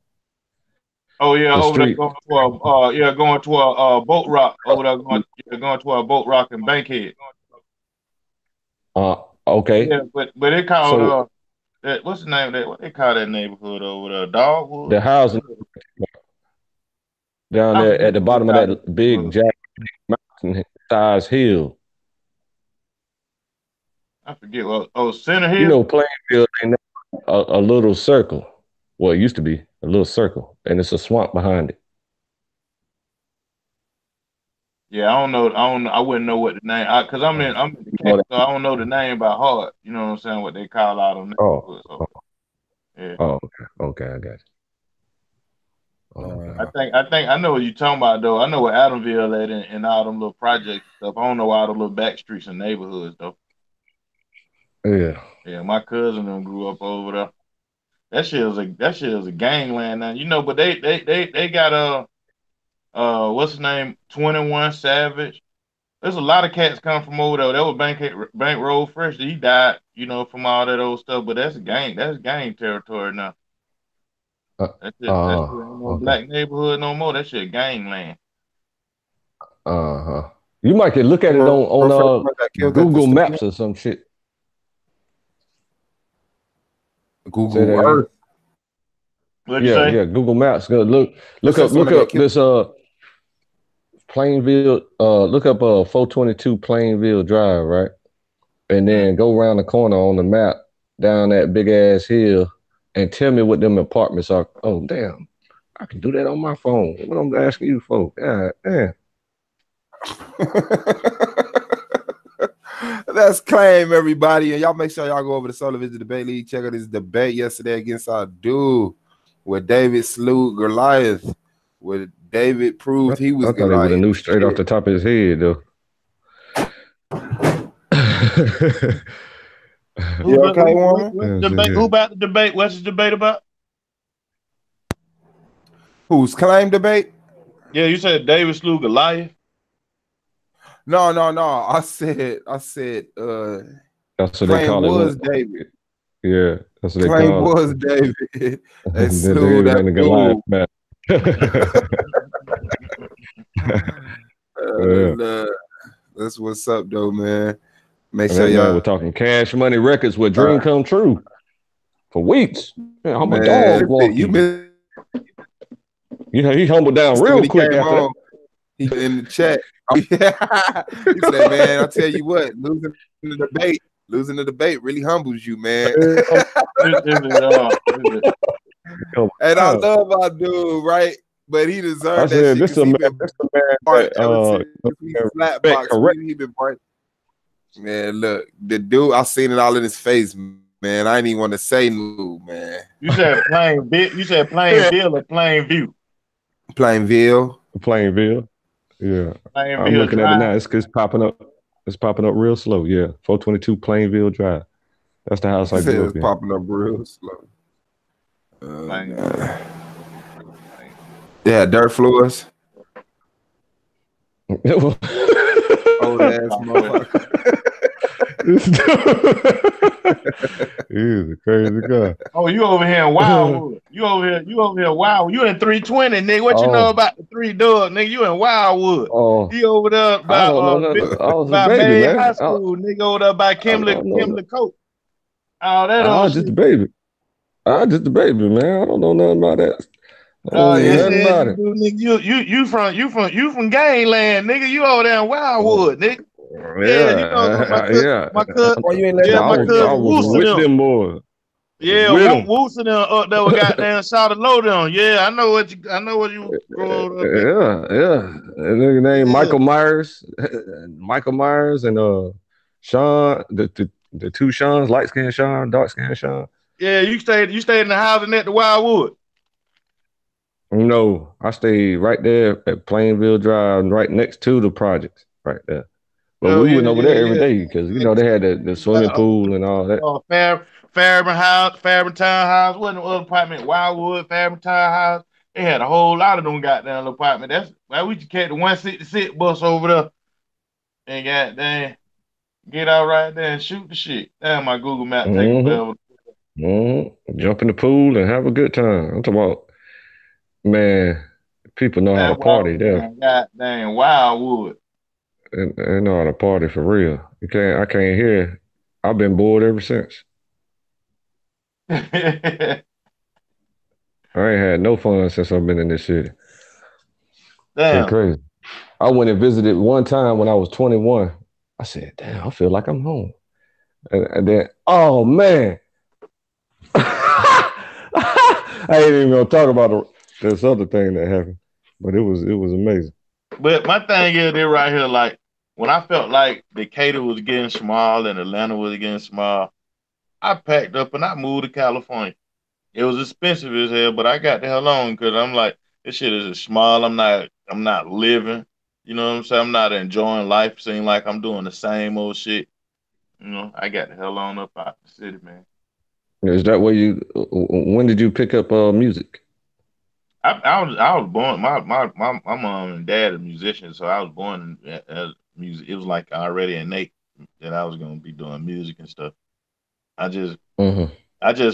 D: Oh yeah, over there going to a Boat Rock. Over there going to a Boat Rock and Bankhead.
E: Okay.
D: Yeah, but it called what's the name of that? What they call that neighborhood over there? Dogwood.
E: The housing down there at the bottom of that big Jack Mountain size hill.
D: I forget what. Center Hill.
E: Plainfield ain't a little circle. Well, it used to be a little circle, and it's a swamp behind it.
D: Yeah, I don't know. I wouldn't know what the name. Because I'm in the camp, so I don't know the name by heart. You know what I'm saying? What they call out on that. Yeah.
E: Oh, okay, I got you.
D: I think I know what you're talking about though. I know what Adamsville at and all them little projects and stuff. I don't know all the little back streets and neighborhoods though.
E: Yeah.
D: Yeah, my cousin them grew up over there. That shit was a gangland now, but they got what's his name? 21 Savage. There's a lot of cats come from over there. That was Bank Road Fresh. He died, from all that old stuff. But that's gang territory now. That shit ain't no black neighborhood no more. That shit gangland.
E: You might could look at it on Google Maps or some shit.
C: Google Earth.
D: What'd you say?
E: Yeah, Google Maps. Look up this Plainville. Look up 422 Plainville Drive, right? And then go around the corner on the map down that big ass hill, and tell me what them apartments are. Oh damn, I can do that on my phone. What I'm asking you for? God damn.
C: Let's claim everybody, and y'all make sure y'all go over to Solar Vision Debate League. Check out this debate yesterday against our dude, where David slew Goliath. Where David proved he was
E: I thought
C: Goliath.
E: he would have knew straight off the top of his head, though.
C: You okay, woman?
D: Who about the debate? What's the debate about?
C: Who's claim debate?
D: Yeah, you said David slew Goliath.
C: No. I said.
E: That's what they call
C: was
E: it.
C: David.
E: Yeah, that's what they
C: claim
E: call
C: was
E: it.
C: David. They slew that
E: the Goliath match.
C: That's what's up, though, man. Make
E: and
C: sure y'all.
E: We're talking Cash Money Records with Dream Come True for weeks. Man, I'm a dog walking. You know, he humbled down real quick after that.
C: He in the chat. He said, "Man, I tell you what, losing the debate really humbles you, man." And I love our dude, right? But he deserved that shit.
E: This is a man
C: he been part. Man, look, the dude, I seen it all in his face, man. I didn't even want to say no, man.
D: You said Plainville or Plainview?
C: Plainville.
E: Yeah.
D: Plainville
E: I'm looking
D: Drive.
E: at it now. It's popping up. It's popping up real slow. Yeah. 422 Plainville Drive. That's the house I grew up in.
C: It's popping up real slow. Yeah, dirt floors. Old ass motherfucker.
E: He's a crazy guy.
D: Oh, you over here in Wildwood. You over here Wildwood. You in 320, nigga. What you know about the 3 Dogs, nigga? You in Wildwood. He over there by Maine High School, nigga, over there by Kimberly Coat. Oh, that
E: I just a baby. Man. I don't know nothing about that.
D: You from Gangland, nigga. You over there in Wildwood, nigga. Yeah, you know my cousin.
E: Why you ain't let my cousin with them boys?
D: Yeah, Woods and them up there with goddamn shot of low down. Yeah, I know what you growing up.
E: Yeah. And nigga named Michael Myers and Sean, the two Seans, light skinned Sean, dark skinned Sean.
D: Yeah, you stayed in the housing at the Wildwood.
E: No, I stayed right there at Plainville Drive, right next to the projects, right there. But we went over there every day because you know they had the swimming pool and all that.
D: Fairburn Town House, wasn't no other apartment. Wildwood, Fairburn Town House. They had a whole lot of them goddamn apartment. That's why we just catch the 166 bus over there and goddamn get out right there and shoot the shit. Damn, my Google Map take forever.
E: Jump in the pool and have a good time. I'm talking about, man, people know how to party there.
D: Goddamn Wildwood.
E: They know how to party for real. I can't hear. I've been bored ever since. I ain't had no fun since I've been in this city.
D: Damn.
E: It's crazy. I went and visited one time when I was 21. I said, damn, I feel like I'm home. And then, oh, man. I ain't even going to talk about this other thing that happened. But it was amazing.
D: But my thing is, they're right here, like, when I felt like Decatur was getting small and Atlanta was getting small, I packed up and I moved to California. It was expensive as hell, but I got the hell on because I'm like, this shit is small. I'm not living. You know what I'm saying? I'm not enjoying life. Seem like I'm doing the same old shit. You know, I got the hell on up out the city, man.
E: Is that where when did you pick up music?
D: I was born. My mom and dad are musicians, so I was born as music. It was like already innate that I was gonna be doing music and stuff. I just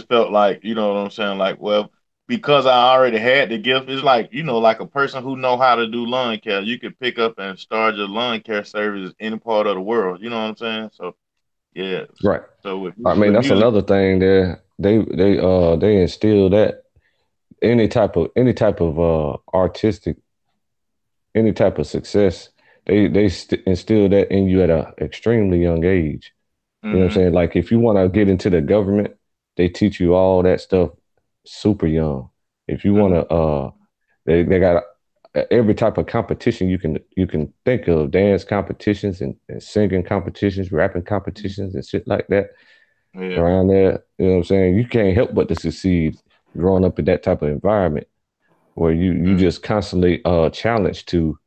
D: felt like, you know what I'm saying, like, well, because I already had the gift. It's like, you know, like a person who know how to do lawn care. You could pick up and start your lawn care service any part of the world. You know what I'm saying? So yeah,
E: right.
D: So
E: that's music, another thing there. They instill that any type of artistic any type of success, they instill that in you at an extremely young age. You know what I'm saying? Like if you want to get into the government, they teach you all that stuff super young. If you want to, they got every type of competition you can think of, dance competitions and singing competitions, rapping competitions and shit like that. Yeah. Around there, you know what I'm saying? You can't help but to succeed growing up in that type of environment where you just constantly challenged to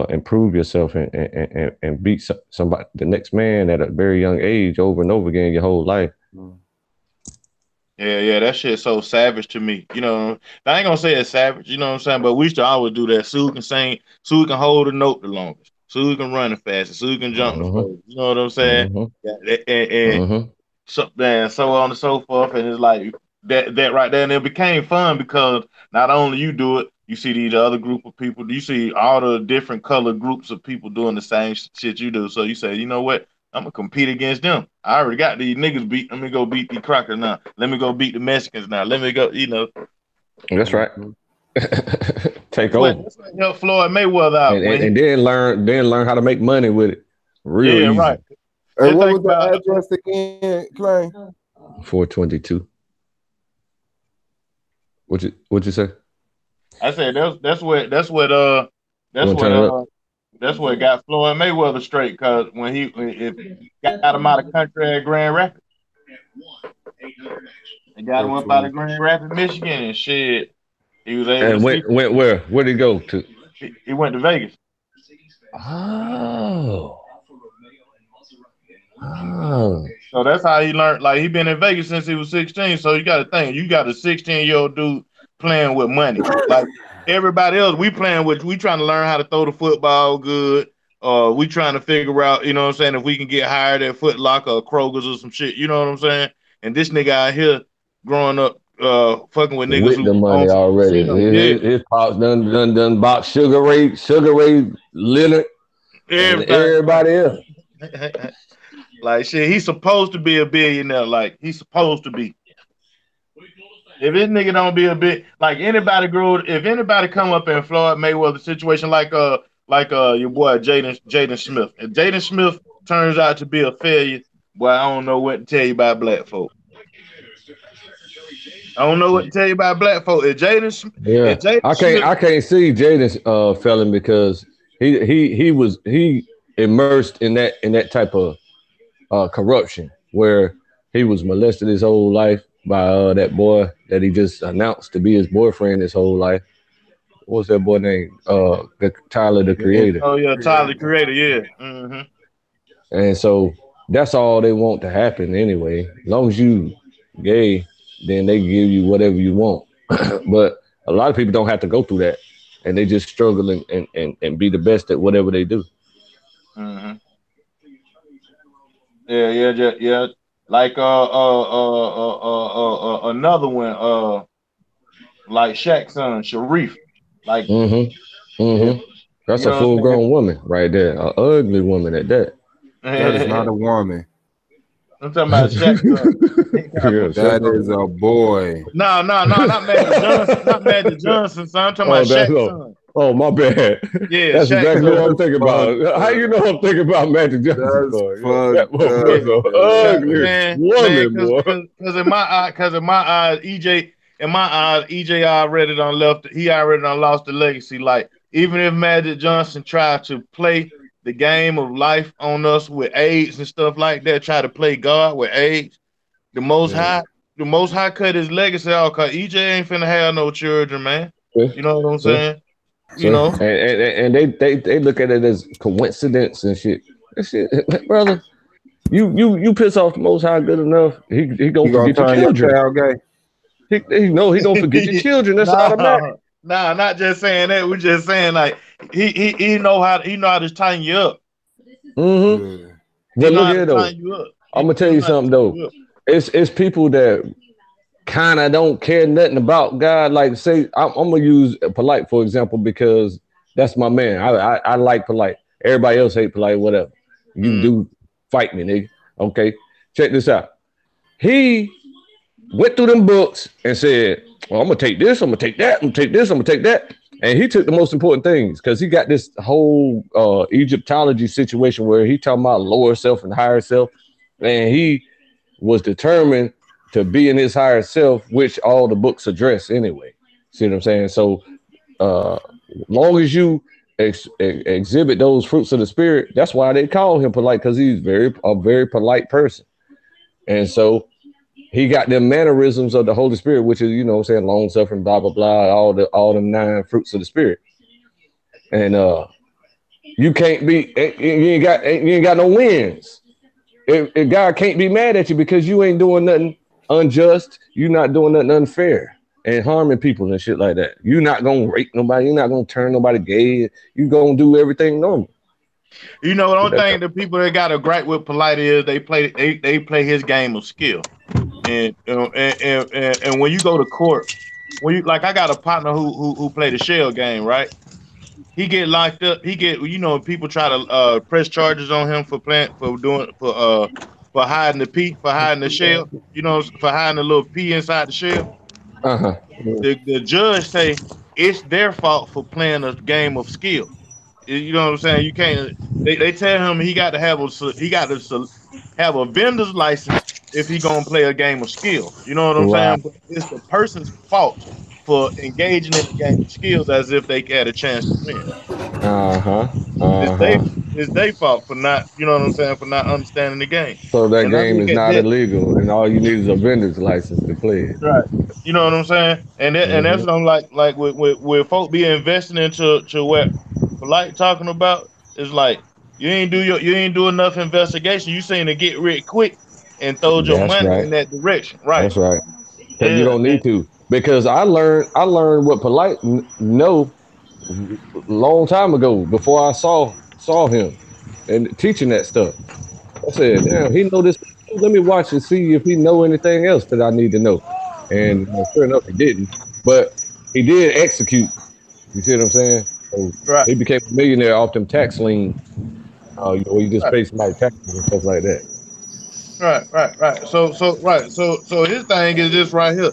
E: improve yourself and beat somebody, the next man at a very young age over and over again your whole life.
D: Yeah, that shit's so savage to me. You know, I ain't gonna say it's savage, you know what I'm saying? But we used to always do that. So we can sing, so we can hold a note the longest, so we can run the fastest, so we can jump the furthest. You know what I'm saying? And so on and so forth. And it's like that right there. And it became fun because not only you do it, you see these other group of people, you see all the different colored groups of people doing the same shit you do. So you say, you know what? I'm gonna compete against them. I already got these niggas beat. Let me go beat the crackers now. Let me go beat the Mexicans now. Let me go, you know.
E: That's right. Take over.
D: That's what helped Floyd Mayweather out.
E: And then learn how to make money with it. Real easy.
D: Right.
C: And what was the address again, Clay?
E: 422. What'd you say?
D: I said that's what got Floyd Mayweather straight, because when he got him out of country at Grand Rapids. They got him up out of Grand Rapids, Michigan, and shit. He was able
E: to went where? Where'd he go to?
D: He went to Vegas.
E: Oh.
D: So that's how he learned. Like, he been in Vegas since he was 16. So you got to think, you got a 16-year-old dude playing with money. Like everybody else, we trying to learn how to throw the football good. We trying to figure out, you know what I'm saying, if we can get hired at Foot Locker or Kroger's or some shit. You know what I'm saying? And this nigga out here growing up, fucking with niggas
E: with the money already. His pops done box Sugar Ray Leonard, and everybody else.
D: Like shit, he's supposed to be a billionaire. Like he's supposed to be. If this nigga don't be a bit like anybody if anybody come up in Floyd Mayweather situation like your boy Jaden Smith. If Jaden Smith turns out to be a failure, boy, I don't know what to tell you about black folk. I don't know what to tell you about black folk. If Jaden Smith,
E: I can't see Jaden failing because he immersed in that type of corruption where he was molested his whole life by that boy that he just announced to be his boyfriend his whole life. What was that boy name? Tyler, the Creator.
D: Oh yeah, Tyler, the Creator. Yeah. Mm-hmm.
E: And so that's all they want to happen anyway. As long as you gay, then they give you whatever you want. But a lot of people don't have to go through that, and they just struggle and be the best at whatever they do.
D: Mm-hmm. Yeah. Like another one, like Shaq's son, Sharif. Like,
E: That's a full-grown woman right there, an ugly woman at that.
C: That is not a woman.
D: I'm talking about Shaq's son.
C: That is a boy.
D: No, not Magic Johnson. Not Magic Johnson, son. I'm talking about Shaq's son.
E: Oh, my bad.
D: Yeah,
E: that's exactly what I'm thinking about. How you know I'm thinking about Magic Johnson? That ugly woman, boy.
D: Because in my eyes, EJ already done left. He already done lost the legacy. Like, even if Magic Johnson tried to play the game of life on us with AIDS and stuff like that, try to play God with AIDS, the Most High cut his legacy out, because EJ ain't finna have no children, man. You know what I'm saying? You know,
E: and they look at it as coincidence and shit. That shit, brother. You piss off the Most High good enough, he gonna forget your children. He gonna forget your children. That's automatic.
D: Nah, not just saying that. We're just saying like he know how to tighten you up.
E: Mm-hmm. But look here though, I'm gonna tell you something though. It's people that kind of don't care nothing about God. Like, say, I'm gonna use Polite for example because that's my man. I like Polite. Everybody else hate Polite. Whatever. You do fight me, nigga. Okay, check this out. He went through them books and said, well, I'm gonna take this, I'm gonna take that, I'm gonna take this, I'm gonna take that. And he took the most important things because he got this whole Egyptology situation where he talking about lower self and higher self. And he was determined to be in his higher self, which all the books address anyway. See what I'm saying? So long as you exhibit those fruits of the spirit, that's why they call him polite, because he's a very polite person. And so he got them mannerisms of the Holy Spirit, which is, you know what I'm saying, long suffering, blah, blah, blah, all them 9 fruits of the spirit. And you can't be, you ain't got no wins. If God can't be mad at you because you ain't doing nothing unjust, you're not doing nothing unfair and harming people and shit like that. You're not gonna rape nobody, you're not gonna turn nobody gay, you're gonna do everything normal.
D: You know, the only thing the people that got a gripe with polite is they play his game of skill. And when you go to court, like I got a partner who played the shell game, right? He get locked up. People try to press charges on him for hiding the P, for hiding the shell, for hiding the little P inside the shell. The judge say it's their fault for playing a game of skill. You know what I'm saying? You can't. They tell him he got to have a vendor's license if he gonna play a game of skill. You know what I'm saying? But it's the person's fault for engaging in the game of skills as if they had a chance to win. It's their fault for not, you know what I'm saying, for not understanding the game.
E: So that game is not illegal, and all you need is a vendor's license to play it.
D: Right. You know what I'm saying? And that's what I'm like with folk be investing into what Polite talking about. Is like you ain't do enough investigation. You seem to get rid quick and throw your money in that direction. Right.
E: That's right. Because you don't need to. Because I learned what Polite know a long time ago before I saw him and teaching that stuff. I said, damn, he know this. Let me watch and see if he know anything else that I need to know. And sure enough, he didn't. But he did execute. You see what I'm saying? So he became a millionaire off them tax liens. You just pay somebody taxes and stuff like that.
D: Right. So his thing is this right here.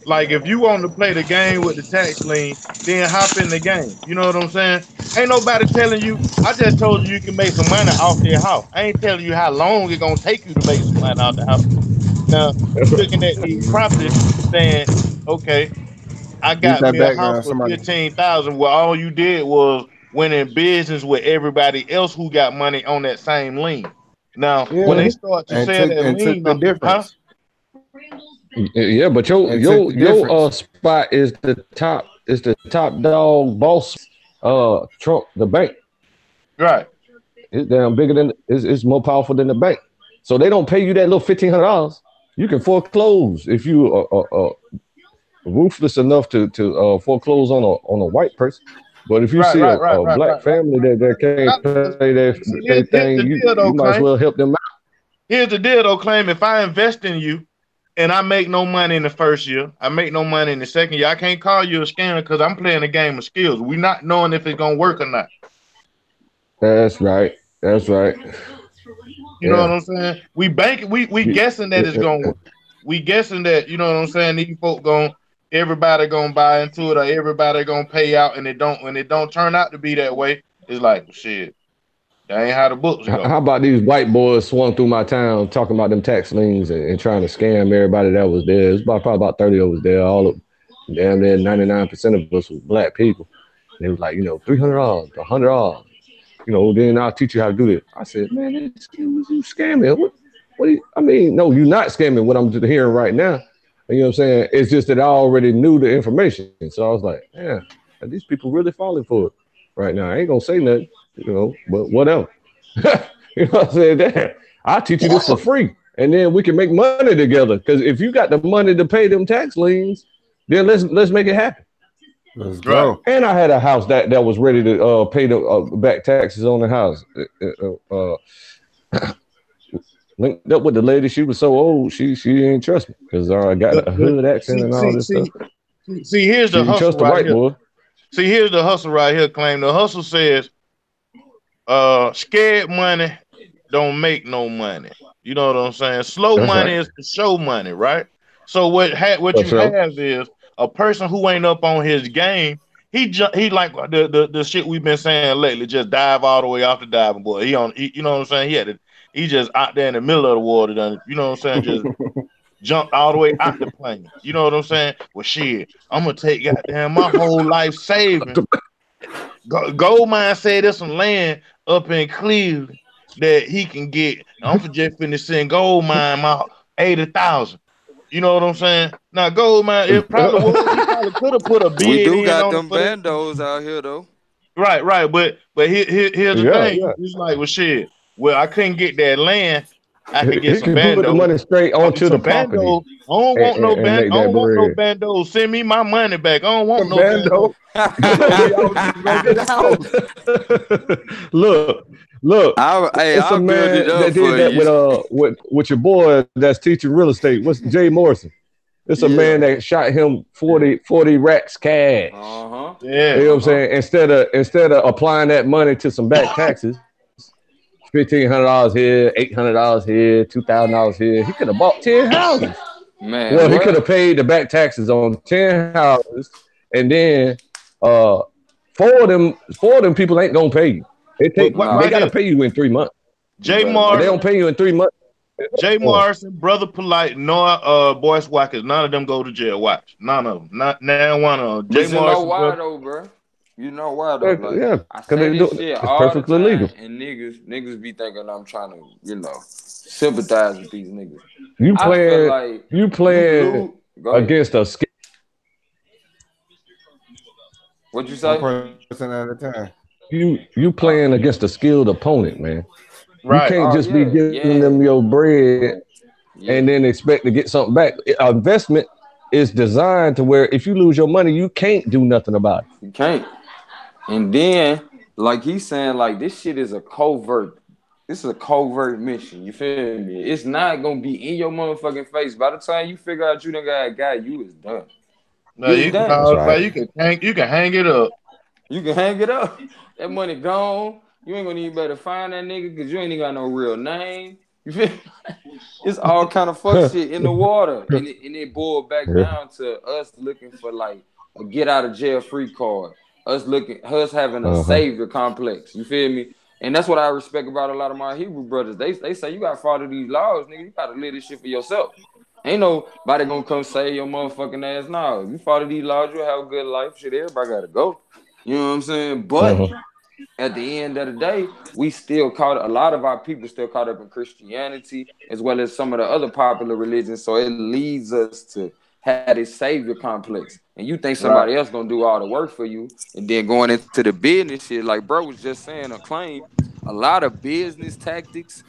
D: Like, if you want to play the game with the tax lien, then hop in the game. You know what I'm saying? Ain't nobody telling you. I just told you can make some money off their house. I ain't telling you how long it's going to take you to make some money off the house. Now, looking at these properties, saying, okay, I got me a house for $15,000 where all you did was went in business with everybody else who got money on that same lien. Now, when they start to sell that lien,
C: the difference.
E: Yeah, but your spot is the top dog boss. Trump, the bank.
D: Right.
E: It's damn bigger than. It's more powerful than the bank. So they don't pay you that little $1,500. You can foreclose if you are ruthless enough to foreclose on a white person. But if you see a black family that can't pay their thing, you might as well help them out.
D: Here's the deal, though, Claim. If I invest in you and I make no money in the first year, I make no money in the second year, I can't call you a scammer because I'm playing a game of skills. We're not knowing if it's going to work or not.
E: That's right.
D: You know what I'm saying? We guessing that it's going to work. We guessing that, you know what I'm saying, these folk everybody going to buy into it or everybody going to pay out, and when it don't turn out to be that way, it's like, shit. That ain't how the books go.
E: How about these white boys swung through my town talking about them tax liens and trying to scam everybody that was there? It's probably about 30 of us there. All of damn near 99% of us was black people. They was like, $300, $100. Then I'll teach you how to do this. I said, man, you scamming. What I mean, no, you're not scamming what I'm hearing right now. You know what I'm saying? It's just that I already knew the information. So I was like, yeah, these people really falling for it right now. I ain't gonna say nothing. But whatever. You know what I'm saying? Damn, I'll teach you this for free. And then we can make money together. Because if you got the money to pay them tax liens, then let's make it happen.
C: Let's go.
E: And I had a house that was ready to pay the back taxes on the house. Linked up with the lady. She was so old, she didn't trust me because I got a hood accent and all this stuff.
D: See, here's the hustle right here. Boy. See, here's the hustle right here. Claim the hustle says, scared money don't make no money. You know what I'm saying? Slow money is for show money, right? So what you have is a person who ain't up on his game. he like the shit we've been saying lately. Just dive all the way off the diving board. You know what I'm saying? He just out there in the middle of the water. Done, you know what I'm saying? Just jumped all the way out the plane. You know what I'm saying? Well, shit, I'm gonna take goddamn my whole life saving. Goldmine said there's some land up in Cleveland that he can get. I'm for just finna send Goldmine my 80,000. You know what I'm saying? Now Goldmine, it probably was. He probably could have put a bid.
B: We do
D: in
B: got
D: on
B: them bandos out here though.
D: Right. But here's the thing. It's like, well, shit. Well, I couldn't get that land. I could get some bandos.
E: Put the money straight onto the property.
D: I don't want no band. I don't want no bandos. Send me my money back. I don't want no bando.
E: Look. It's a man that did that with your boy that's teaching real estate. What's Jay Morrison? It's a man that shot him 40 racks cash.
B: Uh-huh.
D: Yeah.
E: You know what I'm saying? Instead of applying that money to some back taxes, $1,500 here, $800 here, $2,000 here, he could have bought 10 houses.
B: Man,
E: well, he could have paid the back taxes on 10 houses, and then 4 of them people ain't gonna pay you. They gotta pay you in 3 months.
D: Jay Morrison,
E: they don't pay you in 3 months.
D: Jay Morrison, Brother Polite, Noah, Boyce Watkins, none of them go to jail. Watch, none of them. Not now. One of them. Jay Morrison.
B: You know why though, bro? You know why though? Like,
E: yeah, because they do it's perfectly legal.
B: And niggas be thinking I'm trying to, sympathize with these niggas.
E: You playing against a.
B: What'd you say?
C: 1% at a time.
E: You playing against a skilled opponent, man.
D: Right.
E: You can't just be giving them your bread and then expect to get something back. Investment is designed to where if you lose your money, you can't do nothing about it.
B: You can't. And then, like he's saying, like this shit is a covert. This is a covert mission. You feel me? It's not gonna be in your motherfucking face. By the time you figure out you done got a guy, you is done.
D: No, you can hang it up.
B: You can hang it up. That money gone. You ain't gonna even better find that nigga because you ain't even got no real name. You feel? It's all kind of fuck shit in the water, and it boiled back down to us looking for like a get out of jail free card. Us having a savior complex. You feel me? And that's what I respect about a lot of my Hebrew brothers. They say you gotta follow these laws, nigga. You gotta live this shit for yourself. Ain't nobody gonna come save your motherfucking ass. No, you follow these laws, you'll have a good life. Shit, everybody gotta go. You know what I'm saying? But at the end of the day, a lot of our people still caught up in Christianity as well as some of the other popular religions. So it leads us to have this savior complex. And you think somebody else gonna do all the work for you, and then going into the business shit, like bro was just saying, a lot of business tactics.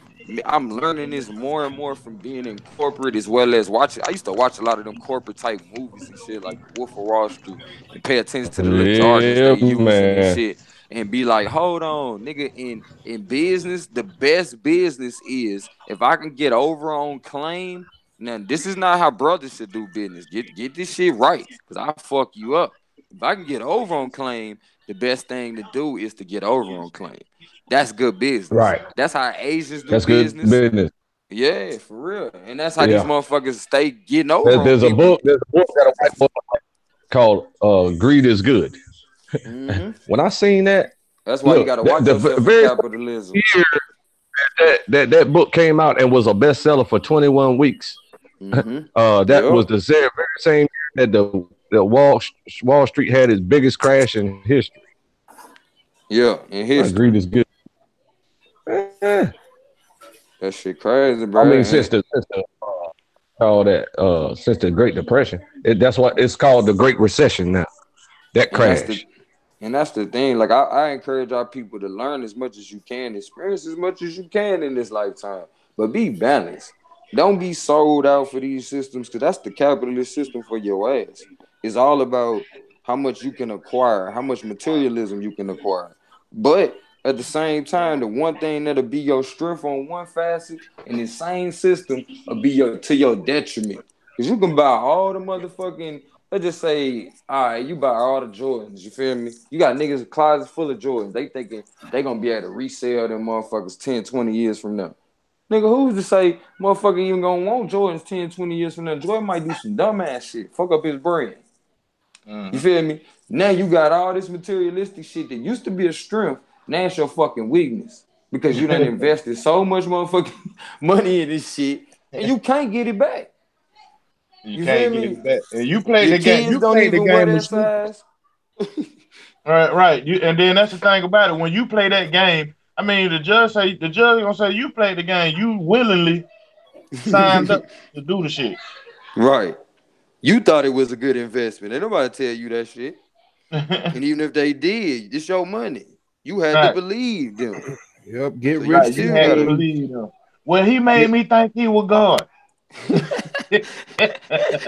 B: I'm learning this more and more from being in corporate as well as watching. I used to watch a lot of them corporate type movies and shit like Wolf of Wall Street and pay attention to the little jargon they use and shit. And be like, hold on, nigga, in business, the best business is if I can get over on claim. Now, this is not how brothers should do business. Get this shit right, because I fuck you up. If I can get over on claim, the best thing to do is to get over on claim. That's good business.
E: Right.
B: That's how Asians do
E: business. Good business.
B: Yeah, for real. And that's how these motherfuckers stay getting over on
E: There's a book that I write called Greed is Good. Mm-hmm. When I seen that,
B: that's why you gotta watch yourself for capitalism.
E: That book came out and was a bestseller for 21 weeks. Mm-hmm. That was the very same year that the Wall Street had its biggest crash in history.
B: Yeah, in history.
E: Greed is good.
B: That shit crazy, bro.
E: I mean, since the Great Depression, that's what it's called, the Great Recession now. That crash.
B: And that's the thing. Like I encourage our people to learn as much as you can, experience as much as you can in this lifetime, but be balanced. Don't be sold out for these systems, because that's the capitalist system for your ass. It's all about how much you can acquire, how much materialism you can acquire. But at the same time, the one thing that'll be your strength on one facet in the same system will be to your detriment. Because you can buy all the motherfucking, let's just say, all right, you buy all the Jordans, you feel me? You got niggas closets full of Jordans. They thinking they gonna be able to resell them motherfuckers 10, 20 years from now. Nigga, who's to say motherfucker even gonna want Jordans 10, 20 years from now? Jordan might do some dumbass shit, fuck up his brand. You feel me? Now you got all this materialistic shit that used to be a strength. Now it's your fucking weakness because you done invested so much motherfucking money in this shit and you can't get it back.
D: You can't get it back. And you played the game. You played the game of size. Right. And then that's the thing about it. When you play that game, I mean, the judge gonna say you played the game. You willingly signed up to do the shit.
B: Right. You thought it was a good investment. Ain't nobody tell you that shit. And even if they did, it's your money. You had to believe them.
C: Yep, get rich.
D: You had to believe them. Well, he made me think he was God.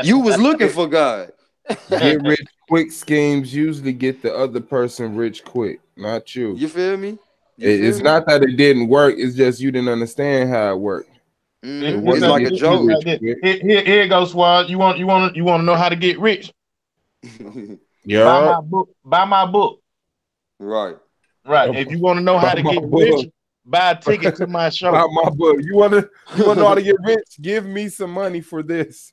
B: You was looking for God.
C: Get rich quick schemes usually get the other person rich quick, not you.
B: You feel me?
C: It's not that it didn't work. It's just you didn't understand how it worked.
B: It's like a joke.
D: Here goes, Swad. You want to know how to get rich?
C: Yeah.
D: Buy my book.
B: Right.
D: If you want to know how to get rich, buy a ticket to my show.
C: Buy my book. You want to know how to get rich? Give me some money for this.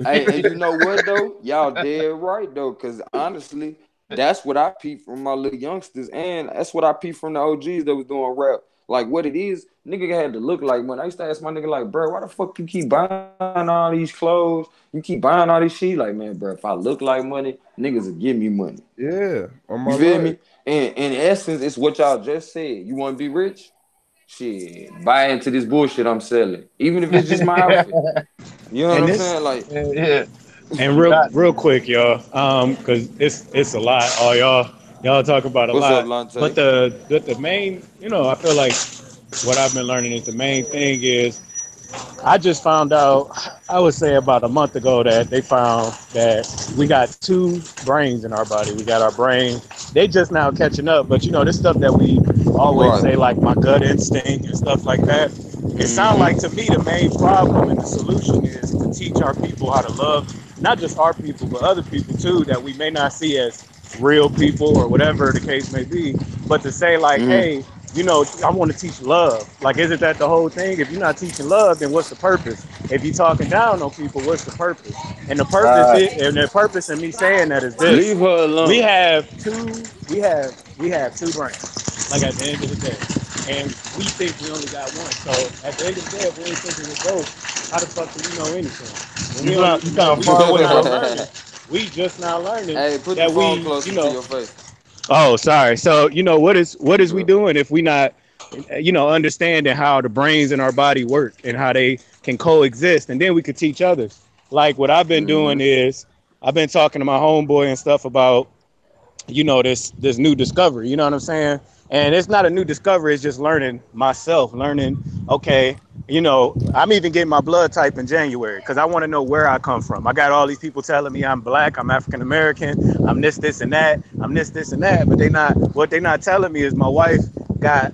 B: Hey, and you know what though? Y'all dead right though, because honestly, that's what I peeped from my little youngsters, and that's what I peeped from the OGs that was doing rap. Like what it is, nigga had to look like money. I used to ask my nigga like, bro, why the fuck you keep buying all these clothes? You keep buying all this shit? Like, man, bro, if I look like money, niggas will give me money.
C: Yeah.
B: You feel me? And in essence, it's what y'all just said. You want to be rich? Shit, buy into this bullshit I'm selling. Even if it's just my outfit. You know what I'm saying? Like,
D: yeah.
F: And real quick, y'all, because it's a lot. All y'all talk about a lot.
B: What's up,
F: but the main, I feel like what I've been learning is the main thing is I just found out, I would say about a month ago, that they found that we got two brains in our body. We got our brain. They just now catching up, but this stuff that we always say, like my gut instinct and stuff like that. It sounds like to me the main problem and the solution is to teach our people how to love, not just our people, but other people too, that we may not see as real people or whatever the case may be, but to say like, hey, I want to teach love. Like, isn't that the whole thing? If you're not teaching love, then what's the purpose? If you're talking down on people, what's the purpose? And the purpose in me saying that is this:
B: leave her alone.
F: We have two brains. Like at the end of the day, and we think we only got one. So at the end of the day, if we ain't thinking we're both, how the fuck do we know anything?
D: You kind of far away from learning.
F: We just now learning.
B: Hey, put the phone closer to your face.
F: Oh, sorry. So, what is we doing if we not, understanding how the brains in our body work and how they can coexist, and then we could teach others. Like what I've been doing is I've been talking to my homeboy and stuff about, this new discovery, you know what I'm saying? And it's not a new discovery. It's just learning myself, okay, I'm even getting my blood type in January because I want to know where I come from. I got all these people telling me I'm black, I'm African American, I'm this, and that, I'm this, and that. But what they're not telling me is my wife got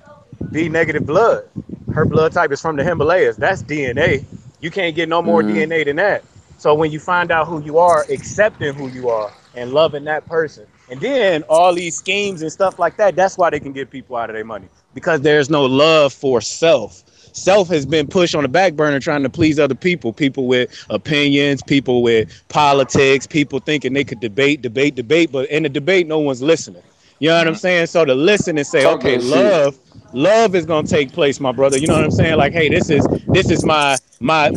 F: B negative blood. Her blood type is from the Himalayas. That's DNA. You can't get no more DNA than that. So when you find out who you are, accepting who you are and loving that person, and then all these schemes and stuff like that, that's why they can get people out of their money, because there's no love for self. Self has been pushed on the back burner trying to please other people with opinions, people with politics, people thinking they could debate, but in the debate, no one's listening. You know what I'm saying? So to listen and say, okay, love is going to take place, my brother. You know what I'm saying? Like, hey, this is my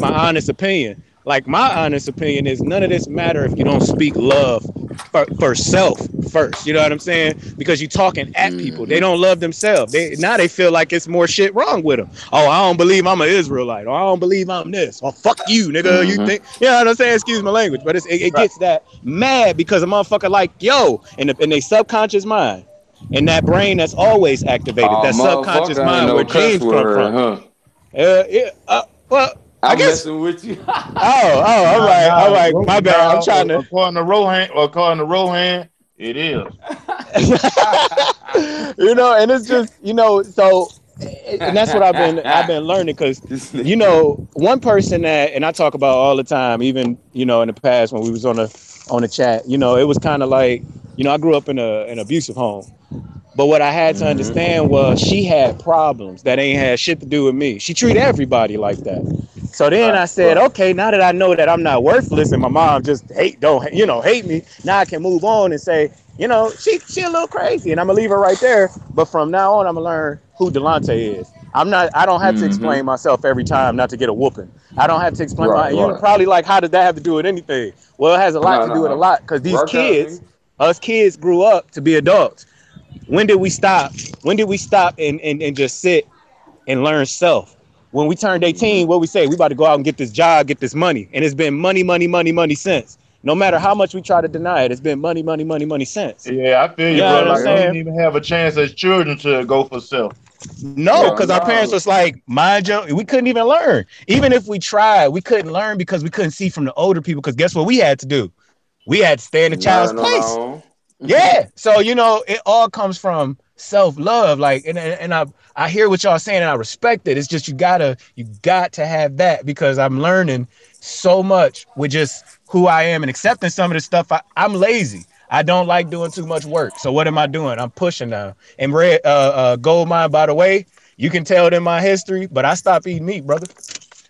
F: honest opinion. Like, my honest opinion is none of this matter if you don't speak love for self first. You know what I'm saying? Because you're talking at people. They don't love themselves. Now they feel like it's more shit wrong with them. Oh, I don't believe I'm an Israelite. Or I don't believe I'm this. Or fuck you, nigga. You think? You know what I'm saying? Excuse my language. But it gets that mad because a motherfucker like, yo, in their subconscious mind. And that brain that's always activated. That subconscious mind where genes come from. Well, I guess
B: messing with you.
F: all right. My bad. I'm trying to.
D: According to Rohan, it is.
F: And it's just, so, and that's what I've been learning, because, one person that, and I talk about all the time, even, in the past when we was on the chat, it was kind of like, I grew up in an abusive home. But what I had to understand was she had problems that ain't had shit to do with me. She treated everybody like that. So then I said, okay, now that I know that I'm not worthless and my mom just hate me, now I can move on and say, she a little crazy and I'm gonna leave her right there. But from now on, I'm gonna learn who Delonte is. I don't have to explain myself every time not to get a whooping. I don't have to explain you're probably like, how did that have to do with anything? Well, it has a lot to do with a lot, because these kids, us kids grew up to be adults. When did we stop? When did we stop and just sit and learn self? When we turned 18, what we say? We about to go out and get this job, get this money. And it's been money since. No matter how much we try to deny it, it's been money since.
D: Yeah, I feel you, bro. Like, we didn't even have a chance as children to go for self.
F: No, because our parents was like, mind you, we couldn't even learn. Even if we tried, we couldn't learn because we couldn't see from the older people. Because guess what we had to do? We had to stay in the child's place. Yeah. So, it all comes from self-love. Like, and I hear what y'all saying and I respect it. It's just you got to have that, because I'm learning so much with just who I am and accepting some of the stuff. I'm lazy. I don't like doing too much work. So what am I doing? I'm pushing now. And gold mine, by the way, you can tell it in my history, but I stopped eating meat, brother.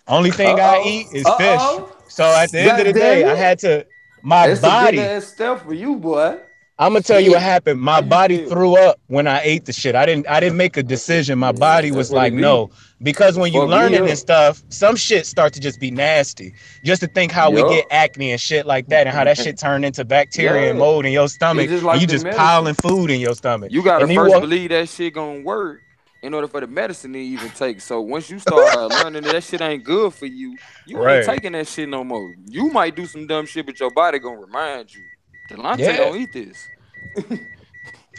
F: Only thing I eat is fish. So at the end of the day, I had to, my body.
B: It's a big ass step for you, boy.
F: I'm gonna tell you what happened. My body threw up when I ate the shit. I didn't make a decision. My body was like, no. Because when you learning and stuff, some shit start to just be nasty. Just to think how we get acne and shit like that, and how that shit turned into bacteria and mold in your stomach. Like, and you just piling food in your stomach.
B: You gotta first believe that shit gonna work in order for the medicine to even take. So once you start learning that shit ain't good for you, you ain't taking that shit no more. You might do some dumb shit, but your body gonna remind you. Delonte don't eat this.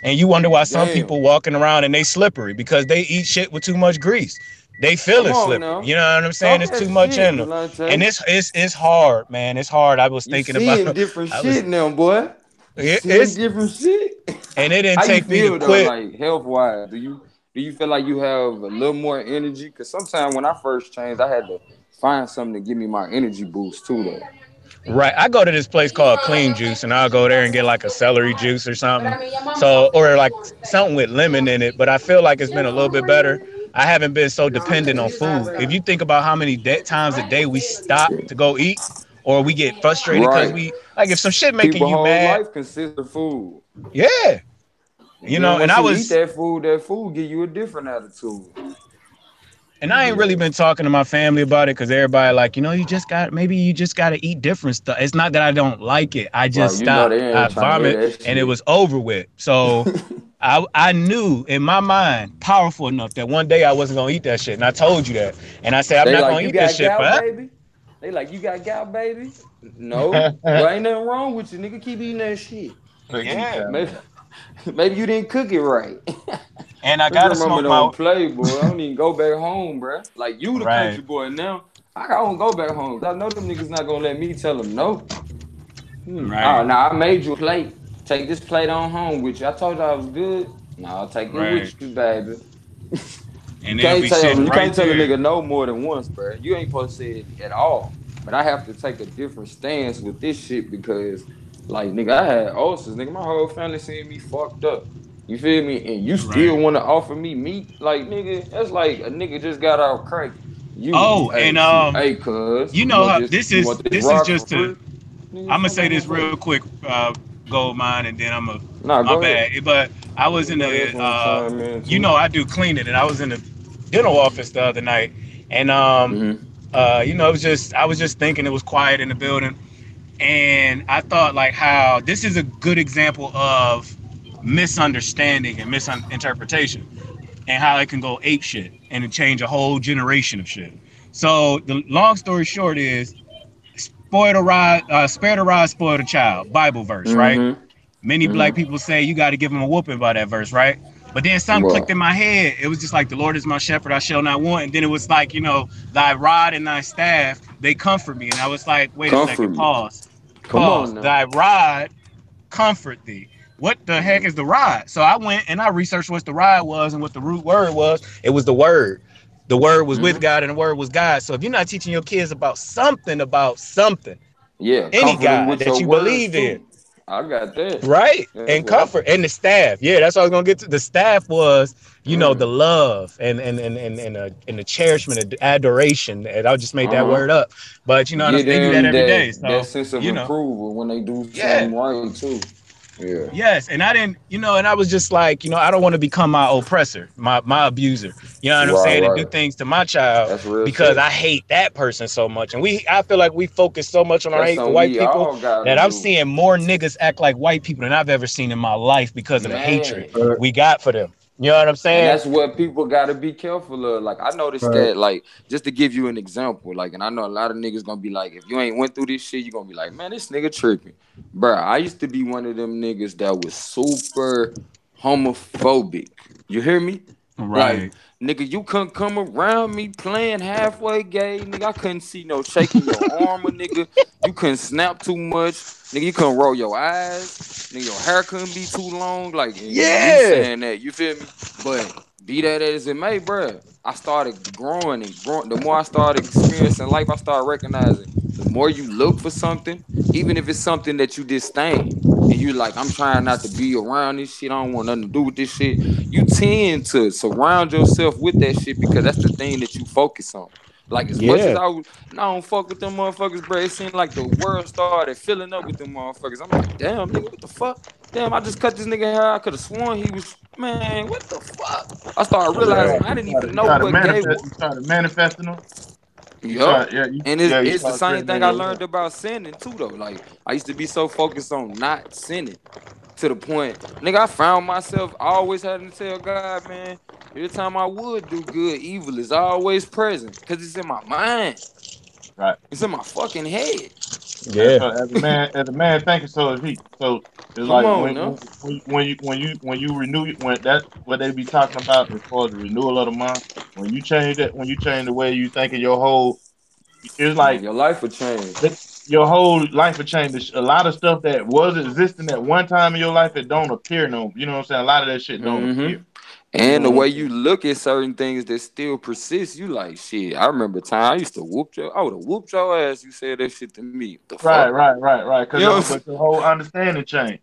F: And you wonder why some people walking around and they slippery, because they eat shit with too much grease. They feel it slippery. Now. You know what I'm saying? It's too much in them. And it's hard, man. It's hard. I was thinking about
B: different shit now, boy.
F: It's
B: different shit.
F: And it didn't take me to quit.
B: Like, health-wise, do you feel like you have a little more energy? Because sometimes when I first changed, I had to find something to give me my energy boost too, though.
F: Right. I go to this place called Clean Juice, and I'll go there and get like a celery juice or something. Or like something with lemon in it. But I feel like it's been a little bit better. I haven't been so dependent on food. If you think about how many times a day we stop to go eat, or we get frustrated because we, like, if some shit making you mad.
B: Life consists of food.
F: Yeah. And I was
B: eat that food give you a different attitude.
F: And I ain't really been talking to my family about it, because everybody like, you just got to eat different stuff. It's not that I don't like it. I just stopped. I vomit and it was over with. So I knew in my mind, powerful enough, that one day I wasn't going to eat that shit. And I told you that. And I said, I'm not going to eat that shit.
B: Baby? They like, you got gout, baby? No. There ain't nothing wrong with you, nigga. Keep eating that shit.
F: Yeah.
B: Maybe you didn't cook it right.
F: And I gotta smoke my
B: play, boy. I don't even go back home, bro. Like, you the country boy now. I don't go back home. I know them niggas not gonna let me tell them no.
F: Right.
B: Oh, now I made you a plate. Take this plate on home with you. I told you I was good. Now I'll take it with you, baby.
F: And
B: you can't tell a nigga no more than once, bro. You ain't supposed to say it at all. But I have to take a different stance with this shit, because, like, nigga, I had ulcers. Nigga, my whole family seeing me fucked up. You feel me? And you still want to offer me meat? Like, nigga, that's like a nigga just got out crack.
F: Hey,
B: cuz.
F: You know how this is just to. I'm gonna say this real quick, Gold Mine, and then I'm a. My bad. But I was in the. I do cleaning, and I was in the dental office the other night, and I was just thinking, it was quiet in the building, and I thought, like, how this is a good example of misunderstanding and misinterpretation, and how it can go ape shit and change a whole generation of shit. So the long story short is, spare the rod, spoil the child. Bible verse, right? Many black people say you got to give them a whooping by that verse, right? But then something clicked in my head. It was just like, the Lord is my shepherd, I shall not want. And then it was like, thy rod and thy staff, they comfort me. And I was like, wait a second, pause. Thy rod comfort thee. What the heck is the rod? So I went and I researched what the rod was and what the root word was. It was the word. The word was with God, and the word was God. So if you're not teaching your kids about something, any God that you believe in,
B: I got that.
F: Right. And comfort. And the staff. Yeah, that's what I was gonna get to. The staff was, you know, the love and the cherishment, the adoration. And I just made that word up. But you know, they do that every day. So
B: that sense of approval when they do something right too. Yeah.
F: Yes, and I didn't, you know, and I was just like, you know, I don't want to become my oppressor, my abuser. You know what I'm saying? And do things to my child because I hate that person so much. And I feel like we focus so much on our hate for white people that I'm seeing more niggas act like white people than I've ever seen in my life because of the hatred we got for them. You know what I'm saying?
B: And that's what people got to be careful of. Like, I noticed that, like, just to give you an example, like, and I know a lot of niggas gonna be like, if you ain't went through this shit, you gonna be like, man, this nigga tripping. Bruh, I used to be one of them niggas that was super homophobic. You hear me?
F: Right.
B: Like, nigga, you couldn't come around me playing halfway gay. Nigga, I couldn't see no shaking your arm, nigga. You couldn't snap too much. Nigga, you couldn't roll your eyes. Nigga, your hair couldn't be too long. Like, you saying that, you feel me? But be that as it may, bruh, I started growing. The more I started experiencing life, I started recognizing the more you look for something, even if it's something that you disdain, and you like, I'm trying not to be around this shit, I don't want nothing to do with this shit, you tend to surround yourself with that shit because that's the thing that you focus on. Like, as much as I don't fuck with them motherfuckers, bro, it seemed like the world started filling up with them motherfuckers. I'm like, damn, nigga, what the fuck? Damn, I just cut this nigga hair. I could have sworn he was, man, what the fuck? I started realizing I didn't even know what gay was.
D: You started manifesting them.
B: And it's the same thing I learned about sinning too, though. Like, I used to be so focused on not sinning to the point, nigga, I found myself always having to tell God, man, every time I would do good, evil is always present because it's in my mind.
D: Right.
B: It's in my fucking head.
D: Yeah. So as a man thinking, so is he. So it's like when you renew, when that's what they be talking about as far as the renewal of the mind. When you change the way you think of your whole, it's like
B: your life will change.
D: Your whole life will change. A lot of stuff that was existing at one time in your life, it don't appear no. You know what I'm saying? A lot of that shit don't appear.
B: And the way you look at certain things that still persist, you like, shit, I remember a time I used to whoop your ass. You said that shit to me.
D: Right. Because your whole understanding changed.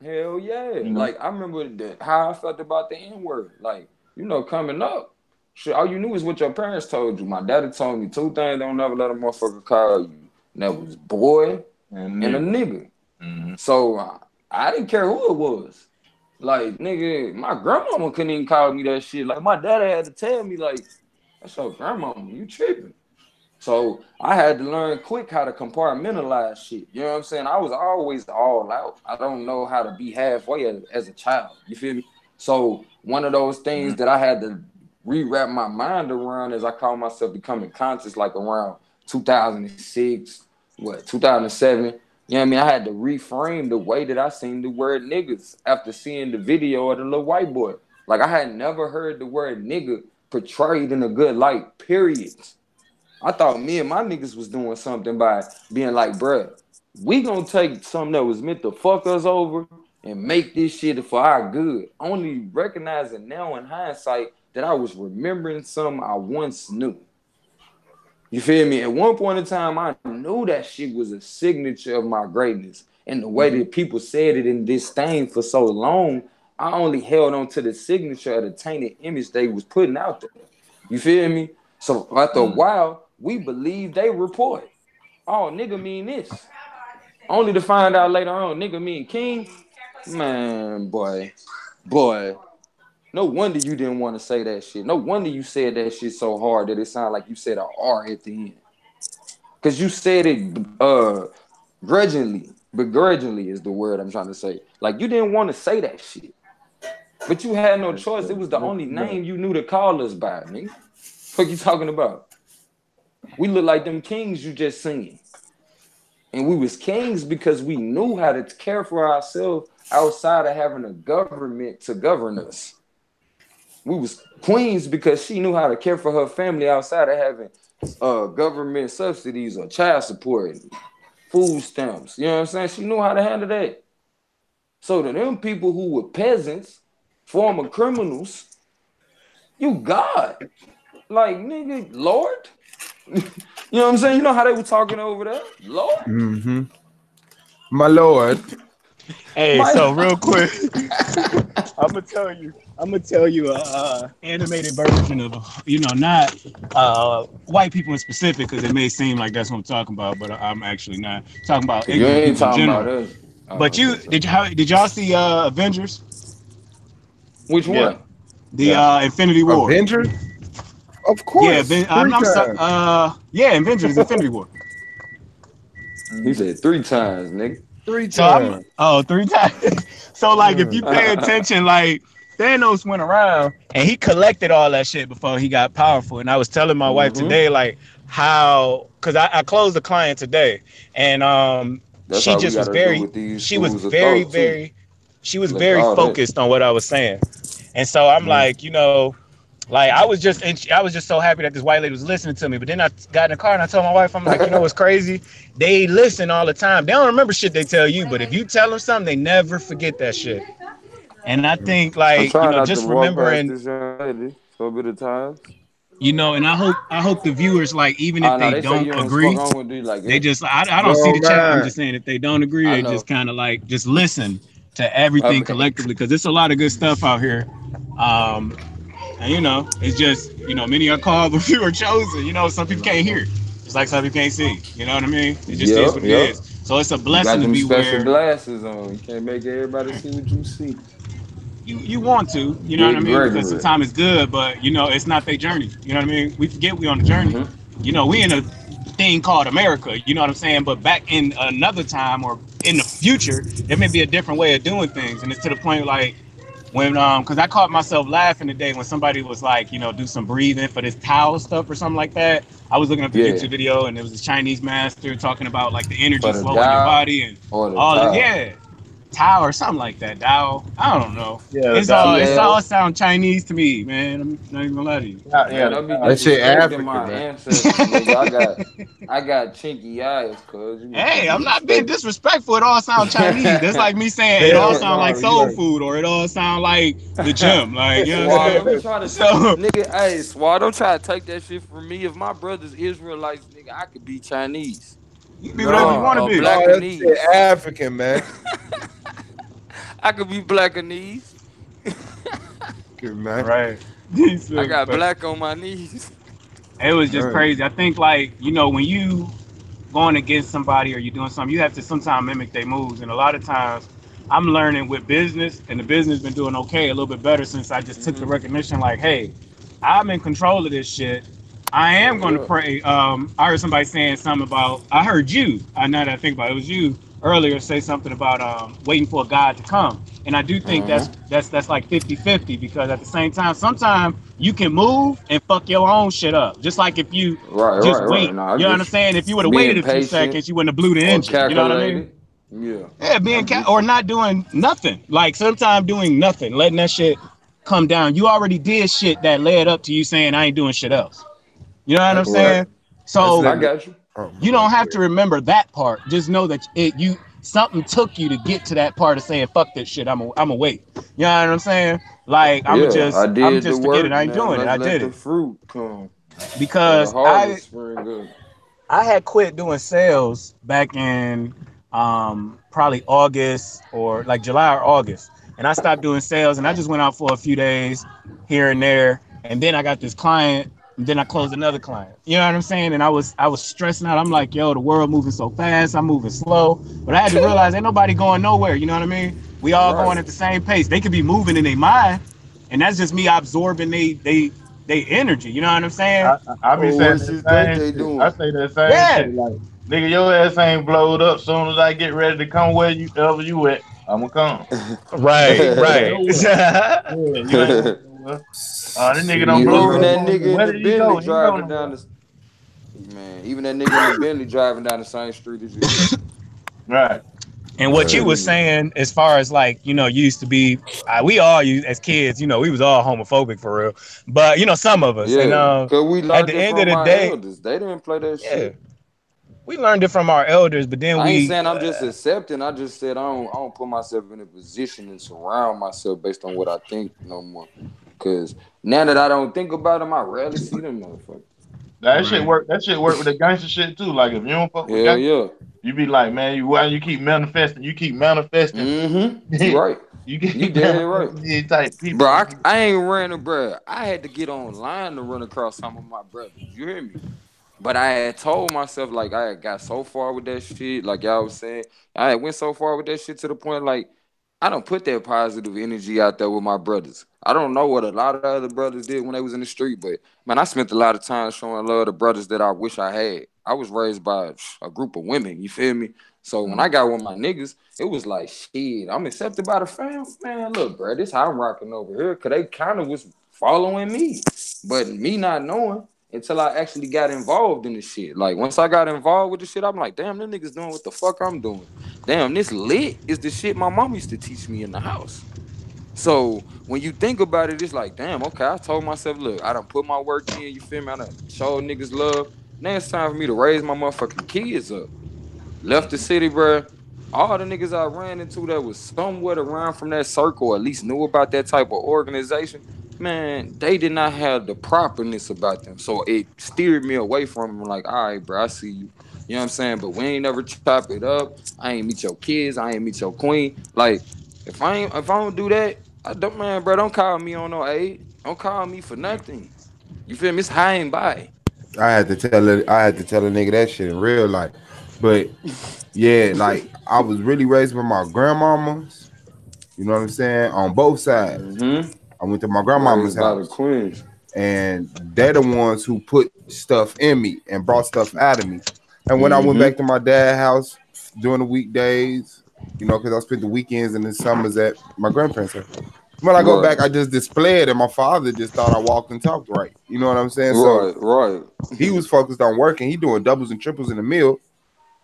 B: Hell yeah. Like, I remember how I felt about the N-word. Like, you know, coming up, shit, all you knew is what your parents told you. My daddy told me 2 things: don't never let a motherfucker call you. And that was boy and a nigga. So I didn't care who it was. Like, nigga, my grandmama couldn't even call me that shit. Like, my daddy had to tell me, like, that's your grandmama, you tripping. So I had to learn quick how to compartmentalize shit. You know what I'm saying? I was always all out. I don't know how to be halfway as a child. You feel me? So one of those things that I had to rewrap my mind around as I call myself becoming conscious, like around 2006, 2007. You know what I mean? I had to reframe the way that I seen the word niggas after seeing the video of the little white boy. Like, I had never heard the word nigga portrayed in a good light, period. I thought me and my niggas was doing something by being like, bruh, we gonna take something that was meant to fuck us over and make this shit for our good. Only recognizing now in hindsight that I was remembering something I once knew. You feel me? At one point in time, I knew that shit was a signature of my greatness. And the way that people said it in disdain for so long, I only held on to the signature of the tainted image they was putting out there. You feel me? So after a while, we believed they report. Oh, nigga mean this. Only to find out later on, nigga mean king. Man, boy. No wonder you didn't want to say that shit. No wonder you said that shit so hard that it sounded like you said an R at the end. Because you said it grudgingly. Begrudgingly is the word I'm trying to say. Like, you didn't want to say that shit. But you had no choice. It was the only name you knew to call us by, nigga. What you talking about? We look like them kings you just seen. And we was kings because we knew how to care for ourselves outside of having a government to govern us. We was queens because she knew how to care for her family outside of having government subsidies or child support, food stamps. You know what I'm saying? She knew how to handle that. So to them people who were peasants, former criminals, you God. Like, nigga, Lord? You know what I'm saying? You know how they were talking over there? Lord?
C: My Lord.
F: Hey, so real quick, I'm gonna tell you a animated version of not white people in specific, because it may seem like that's what I'm talking about, but I'm actually not talking about
B: You
F: ignorant
B: ain't
F: people in
B: talking
F: general.
B: about us.
F: But did y'all see Avengers?
B: Which one?
F: The Infinity War.
C: Avengers? Of course.
F: Avengers Infinity War.
B: He said 3 times, nigga.
C: 3 times.
F: 3 times. So like if you pay attention, like Thanos went around and he collected all that shit before he got powerful. And I was telling my wife today, like how, because I closed a client today, and she just was very focused on what I was saying. And so I'm like, like I was just so happy that this white lady was listening to me. But then I got in the car and I told my wife, I'm like, what's crazy? They listen all the time. They don't remember shit they tell you, but if you tell them something, they never forget that shit. And I think like just remembering
B: this young lady for a bit of time.
F: And I hope the viewers, like, even if they don't agree, they just I don't see the chat. I'm just saying if they don't agree, they just kind of like just listen to everything collectively, because there's a lot of good stuff out here. And it's just, many are called, but few are chosen. Some people can't hear, just like some people can't see. You know what I mean? It just is what it is. So it's a blessing to be
B: special glasses on. You can't make everybody see what you see.
F: You want to, you know what I mean? Because sometimes it's good, but it's not their journey. You know what I mean? We forget we on the journey. We in a thing called America. You know what I'm saying? But back in another time or in the future, there may be a different way of doing things, and it's to the point like. When because I caught myself laughing today when somebody was like, do some breathing for this towel stuff or something like that. I was looking up the YouTube video, and it was a Chinese master talking about like the energy flow in your body and all towel or something like that. Dao, I don't know. It's all sound Chinese to me, man. I'm not even gonna lie to you.
C: That shit African,
B: my
C: man.
B: ancestors, I got chinky eyes, cuz.
F: Hey, I'm not being disrespectful. It all sound Chinese. That's like me saying it all sound like soul food, or it all sound like the gym. Like,
B: nigga, hey, Swat, don't try to take that shit from me. If my brother's Israelites, nigga, I could be Chinese.
F: You can be whatever you want to be.
C: That's African, man.
B: I could be Blackanese.
F: Right.
B: I got black on my knees.
F: It was just crazy. I think like, when you going against somebody or you're doing something, you have to sometimes mimic their moves. And a lot of times I'm learning with business, and the business been doing okay, a little bit better since I just took the recognition like, hey, I'm in control of this shit. I am going to pray. I heard somebody saying something about, I heard you, now that I think about it, it was you earlier say something about waiting for God to come. And I do think that's like 50-50, because at the same time, sometimes you can move and fuck your own shit up. Just like if you wait. Nah, you know what I'm saying? If you would have waited a few seconds, you wouldn't have blew the engine. You know what I mean? Yeah, or not doing nothing. Like sometimes doing nothing, letting that shit come down. You already did shit that led up to you saying I ain't doing shit else. You know what I'm saying? So
B: I got you.
F: You don't have to remember that part. Just know that something took you to get to that part of saying fuck this shit. I'ma wait. You know what I'm saying? Like I'm just forget it. I ain't doing it. I did it.
B: Fruit come.
F: Because I had quit doing sales back in probably August or like July or August, and I stopped doing sales, and I just went out for a few days here and there, and then I got this client. And then I closed another client. You know what I'm saying? And I was stressing out. I'm like, yo, the world moving so fast. I'm moving slow. But I had to realize ain't nobody going nowhere. You know what I mean? We all going at the same pace. They could be moving in their mind, and that's just me absorbing they energy. You know what I'm saying?
D: I be saying the same shit. I say that same shit. Like, nigga, your ass ain't blowed up. Soon as I get ready to come wherever you at, I'ma come.
F: Right.
D: This nigga don't blow
B: up. That nigga in the Bentley driving down the... Man, even that nigga in the Bentley driving down the same street as you.
D: Right.
F: And what you was saying, as far as like, you used to be, we all used as kids, we was all homophobic for real. But some of us, and
B: at the end of the day, elders. They didn't play that shit.
F: We learned it from our elders, but then
B: I ain't saying I'm just accepting. I just said I don't put myself in a position and surround myself based on what I think no more. Cause now that I don't think about them, I rarely see them motherfuckers.
D: That shit work with the gangster shit too. Like if you don't fuck with gangster, You be like, man, why you keep manifesting? You keep manifesting.
B: Mm-hmm. Right.
D: You
B: dead right.
D: Type people.
B: Bro, I ain't running, bro. I had to get online to run across some of my brothers. You hear me? But I had told myself, like, I had got so far with that shit, like y'all was saying, I had went so far with that shit to the point, like, I don't put that positive energy out there with my brothers. I don't know what a lot of other brothers did when they was in the street, but, man, I spent a lot of time showing love to brothers that I wish I had. I was raised by a group of women, you feel me? So when I got with my niggas, it was like, shit, I'm accepted by the fam. Man, look, bro, this how I'm rocking over here, because they kind of was following me. But me not knowing, until I actually got involved in the shit. Like, once I got involved with the shit, I'm like, damn, them niggas doing what the fuck I'm doing. Damn, this lit is the shit my mom used to teach me in the house. So when you think about it, it's like, damn, okay, I told myself, look, I done put my work in, you feel me? I done showed niggas love. Now it's time for me to raise my motherfucking kids up. Left the city, bro. All the niggas I ran into that was somewhat around from that circle, at least knew about that type of organization, man, they did not have the properness about them. So it steered me away from them. Like, all right, bro, I see you. You know what I'm saying? But we ain't never chop it up. I ain't meet your kids. I ain't meet your queen. Like, if I don't do that, I don't, man, bro, don't call me on no aid. Don't call me for nothing. You feel me? It's high and by.
C: I had to tell a nigga that shit in real life. But yeah, like I was really raised by my grandmamas. You know what I'm saying? On both sides.
B: Mm-hmm.
C: I went to my grandmama's house.
B: Queens.
C: And they're the ones who put stuff in me and brought stuff out of me. And when I went back to my dad's house during the weekdays, you know, because I spent the weekends and the summers at my grandparents' house. When I go back, I just display it, and my father just thought I walked and talked right. You know what I'm saying?
B: Right.
C: He was focused on working. He doing doubles and triples in the mill.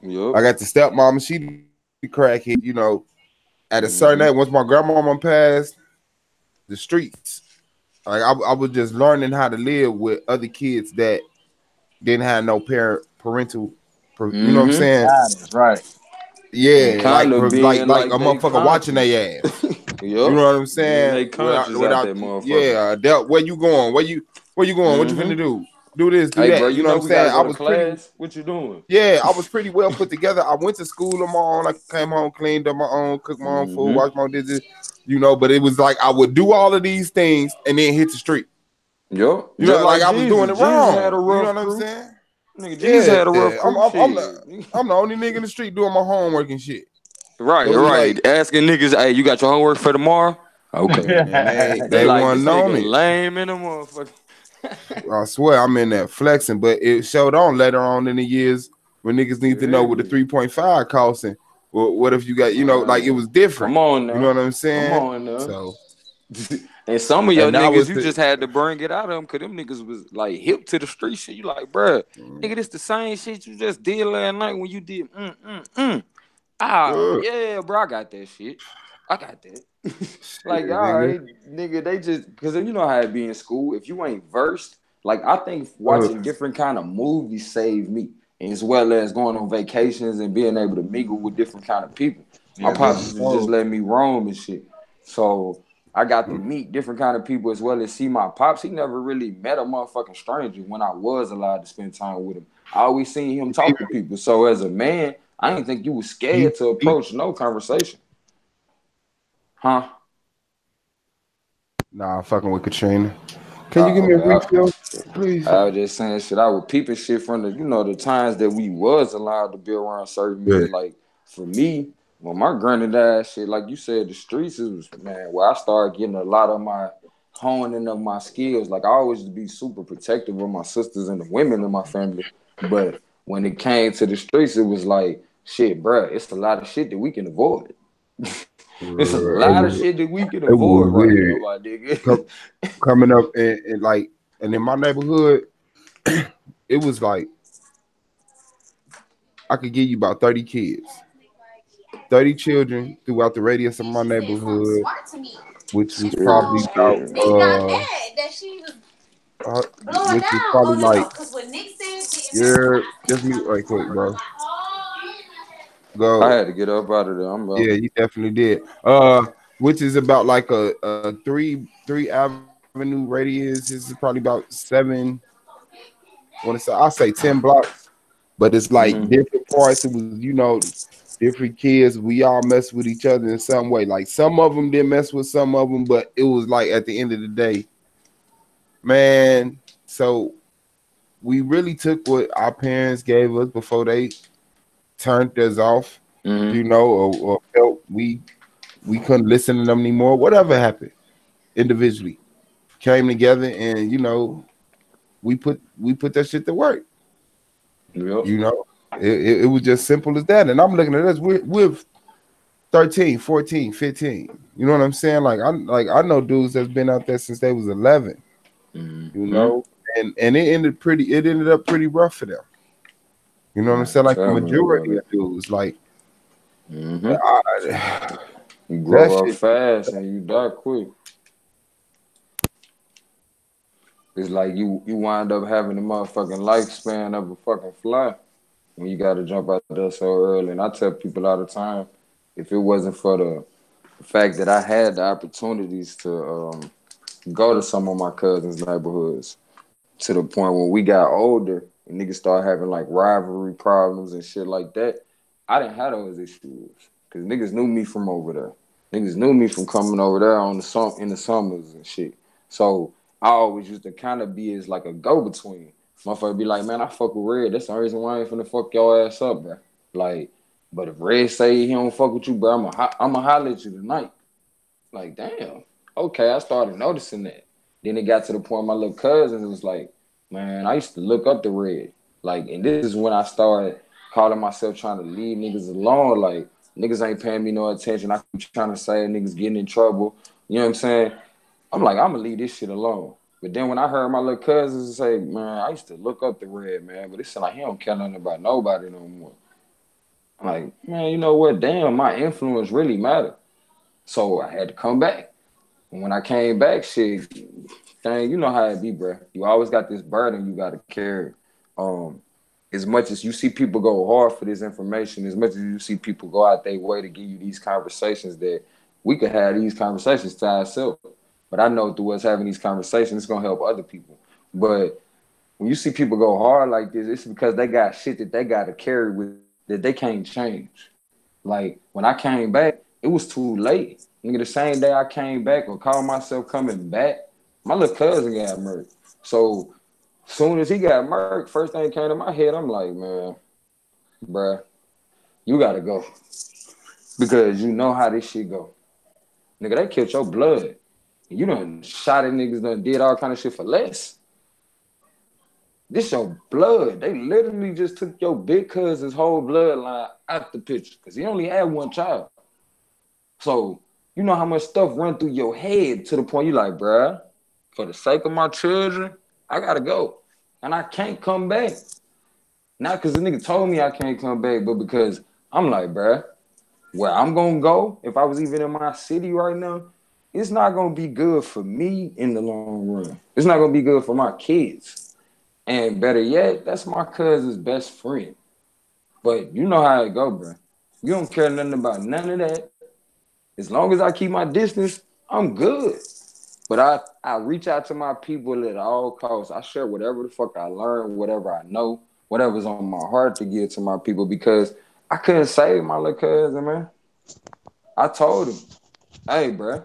B: Yep.
C: I got the stepmom, she crackhead, you know. At a certain age, once my grandmama passed, the streets. Like I was just learning how to live with other kids that didn't have no parental, you know what I'm saying?
D: Right.
C: Yeah, like a motherfucker watching their ass.
B: Yep.
C: You know what I'm saying?
B: Without that motherfucker.
C: Yeah, where you going? Where you going? What you finna do? Do this, do that.
B: Bro,
C: you know what I'm saying? I was
B: class. What you doing?
C: Yeah, I was pretty well put together. I went to school on my own. I came home, cleaned up my own, cooked my own food, washed my own dishes. You know, but it was like I would do all of these things and then hit the street.
B: Yo,
C: you know, like I was doing it wrong. You know what I'm saying?
B: Nigga, Jesus had a rough
C: I'm the only nigga in the street doing my homework and shit.
B: Right. Like, asking niggas, hey, you got your homework for tomorrow? Okay.
C: Man, they
B: like,
C: want to know me.
B: Lame in the motherfucker.
C: I swear I'm in that flexing, but it showed on later on in the years when niggas need to know what the 3.5 costing. Well, what if you got, you know, like it was different.
B: Come on now.
C: You know what I'm saying?
B: Come on now.
C: So,
B: and some of your niggas, you just had to bring it out of them because them niggas was like hip to the street shit. You like, bruh, nigga, this the same shit you just did last night when you did yeah, bro, I got that shit. I got that. Like, all right, nigga, they just, because you know how it be in school. If you ain't versed, like, I think watching different kind of movies saved me, as well as going on vacations and being able to mingle with different kind of people. My pops just let me roam and shit. So I got to meet different kind of people as well as see my pops. He never really met a motherfucking stranger when I was allowed to spend time with him. I always seen him talk to people. So as a man, I didn't think you was scared to approach no conversation. Huh?
C: Nah, I'm fucking with Katrina. Can you give me a refill, please?
B: I was just saying shit. I was peeping shit from the, you know, the times that we was allowed to be around certain men. Like, for me, when my granddad died, shit, like you said, the streets is, man, where I started getting a lot of my honing of my skills. Like, I always be super protective of my sisters and the women in my family. But when it came to the streets, it was like, shit, bruh, it's a lot of shit that we can avoid. It's a lot of shit that we can avoid right now, my nigga.
C: Coming up and like, and in my neighborhood, it was like, I could give you about 30 kids. 30 children throughout the radius of my neighborhood, which was probably about, which is probably like, just mute right quick, bro. Go.
B: I had to get up out of there.
C: Yeah, you definitely did. Which is about like a three avenue radius. This is probably about 7. I'll say 10 blocks. but it's like different parts. It was, you know, different kids. We all mess with each other in some way. Like some of them didn't mess with some of them, but it was like at the end of the day, man. So we really took what our parents gave us before they turned us off, you know, or felt we couldn't listen to them anymore. Whatever happened, individually came together, and you know, we put that shit to work.
B: Yep.
C: You know, it was just simple as that. And I'm looking at us, we're 13, 14, 15. You know what I'm saying? Like I know dudes that's been out there since they was 11. You know, and it ended up pretty rough for them. You know what I'm saying? Like the majority of dudes, like
B: you grow up fast and you die quick. It's like you wind up having the motherfucking lifespan of a fucking fly when you got to jump out there so early. And I tell people all the time, if it wasn't for the fact that I had the opportunities to go to some of my cousins' neighborhoods, to the point when we got older and niggas started having like rivalry problems and shit like that, I didn't have those issues because niggas knew me from over there. Niggas knew me from coming over there in the summers and shit. So I always used to kind of be as like a go-between. Motherfucker be like, man, I fuck with Red. That's the reason why I ain't finna fuck your ass up, bro. Like, but if Red say he don't fuck with you, bro, I'ma holler at you tonight. Like, damn. Okay, I started noticing that. Then it got to the point my little cousins was like, man, I used to look up to Red. Like, and this is when I started calling myself trying to leave niggas alone. Like, niggas ain't paying me no attention. I keep trying to say niggas getting in trouble. You know what I'm saying? I'm like, I'm gonna leave this shit alone. But then when I heard my little cousins say, man, I used to look up to Red, man, but it sound like he don't care nothing about nobody no more. I'm like, man, you know what? Damn, my influence really matter. So I had to come back. And when I came back, shit, dang, you know how it be, bro. You always got this burden you got to carry. As much as you see people go hard for this information, as much as you see people go out their way to give you these conversations, that we could have these conversations to ourselves. But I know through us having these conversations, it's going to help other people. But when you see people go hard like this, it's because they got shit that they got to carry with that they can't change. Like, when I came back, it was too late. Nigga, the same day I came back or called myself coming back, my little cousin got murdered. So, soon as he got murdered, first thing came to my head, I'm like, man, bruh, you got to go. Because you know how this shit go. Nigga, they killed your blood. You done shot at niggas, done did all kind of shit for less. This your blood. They literally just took your big cousin's whole bloodline out the picture because he only had one child. So you know how much stuff run through your head to the point you like, bruh, for the sake of my children, I gotta go. And I can't come back. Not because the nigga told me I can't come back, but because I'm like, bruh, where I'm gonna go, if I was even in my city right now, it's not going to be good for me in the long run. It's not going to be good for my kids. And better yet, that's my cousin's best friend. But you know how it go, bro. You don't care nothing about none of that. As long as I keep my distance, I'm good. But I reach out to my people at all costs. I share whatever the fuck I learn, whatever I know, whatever's on my heart to give to my people because I couldn't save my little cousin, man. I told him, hey, bro,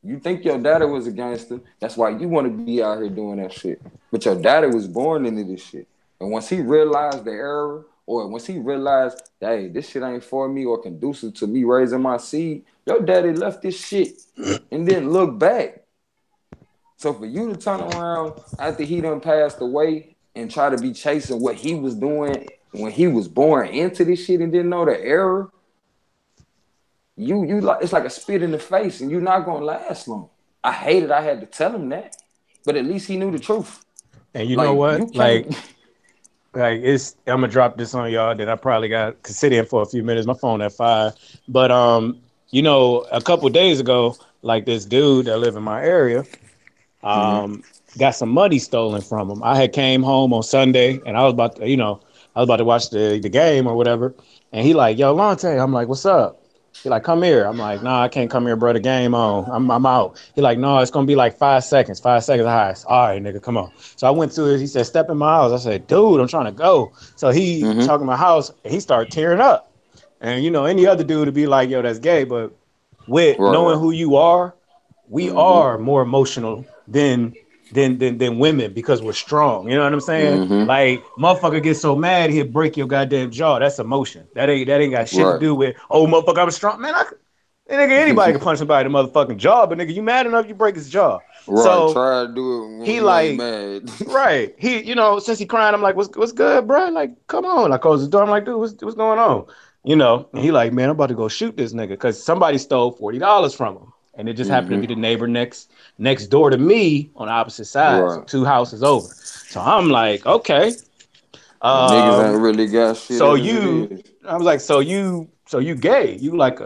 B: you think your daddy was a gangster. That's why you want to be out here doing that shit. But your daddy was born into this shit. And once he realized the error, or once he realized, hey, this shit ain't for me or conducive to me raising my seed, your daddy left this shit and didn't look back. So for you to turn around after he done passed away and try to be chasing what he was doing when he was born into this shit and didn't know the error, you like, it's like a spit in the face and you're not gonna last long. I hated I had to tell him that, but at least he knew the truth.
F: And you know what? Like it's, I'm gonna drop this on y'all that I probably got to sit in for a few minutes. My phone at 5. But you know, a couple of days ago, like this dude that live in my area, got some money stolen from him. I had came home on Sunday and I was about to, watch the game or whatever. And he like, yo, Lonte, I'm like, what's up? He like, come here. I'm like, nah, I can't come here, bro. The game on. I'm out. He like, no, it's gonna be like 5 seconds. 5 seconds highest. All right, nigga, come on. So I went to it. He said, step in my house. I said, dude, I'm trying to go. So he talking my house and he started tearing up. And you know, any other dude would be like, yo, that's gay. But with knowing who you are, we are more emotional than women because we're strong. You know what I'm saying? Like, motherfucker gets so mad he'll break your goddamn jaw. That's emotion. That ain't got shit to do with, oh, motherfucker, I'm strong. Man, nigga, anybody can punch somebody in the motherfucking jaw, but nigga, you mad enough, you break his jaw.
B: Right,
F: so
B: try to do it when
F: he
B: you
F: like
B: ain't mad.
F: Right. He, you know, since he crying, I'm like, what's good, bro? Like, come on. I close the door. I'm like, dude, what's going on? You know, and he like, man, I'm about to go shoot this nigga because somebody stole $40 from him. And it just happened to be the neighbor next door to me on the opposite side, so 2 houses over. So I'm like, okay.
B: Niggas ain't really got shit.
F: So I was like, so you gay? You like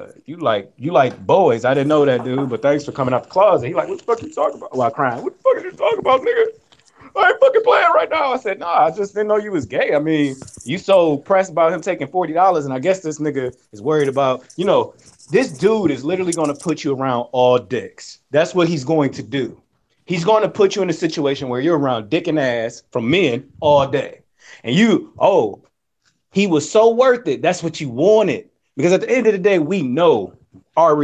F: boys? I didn't know that, dude. But thanks for coming out the closet. He like, what the fuck you talking about? While crying, what the fuck are you talking about, nigga? I ain't fucking playing right now. I said, nah, I just didn't know you was gay. I mean, you so pressed about him taking $40, and I guess this nigga is worried about, you know, this dude is literally going to put you around all dicks. That's what he's going to do. He's going to put you in a situation where you're around dick and ass from men all day. And he was so worth it. That's what you wanted. Because at the end of the day, we know our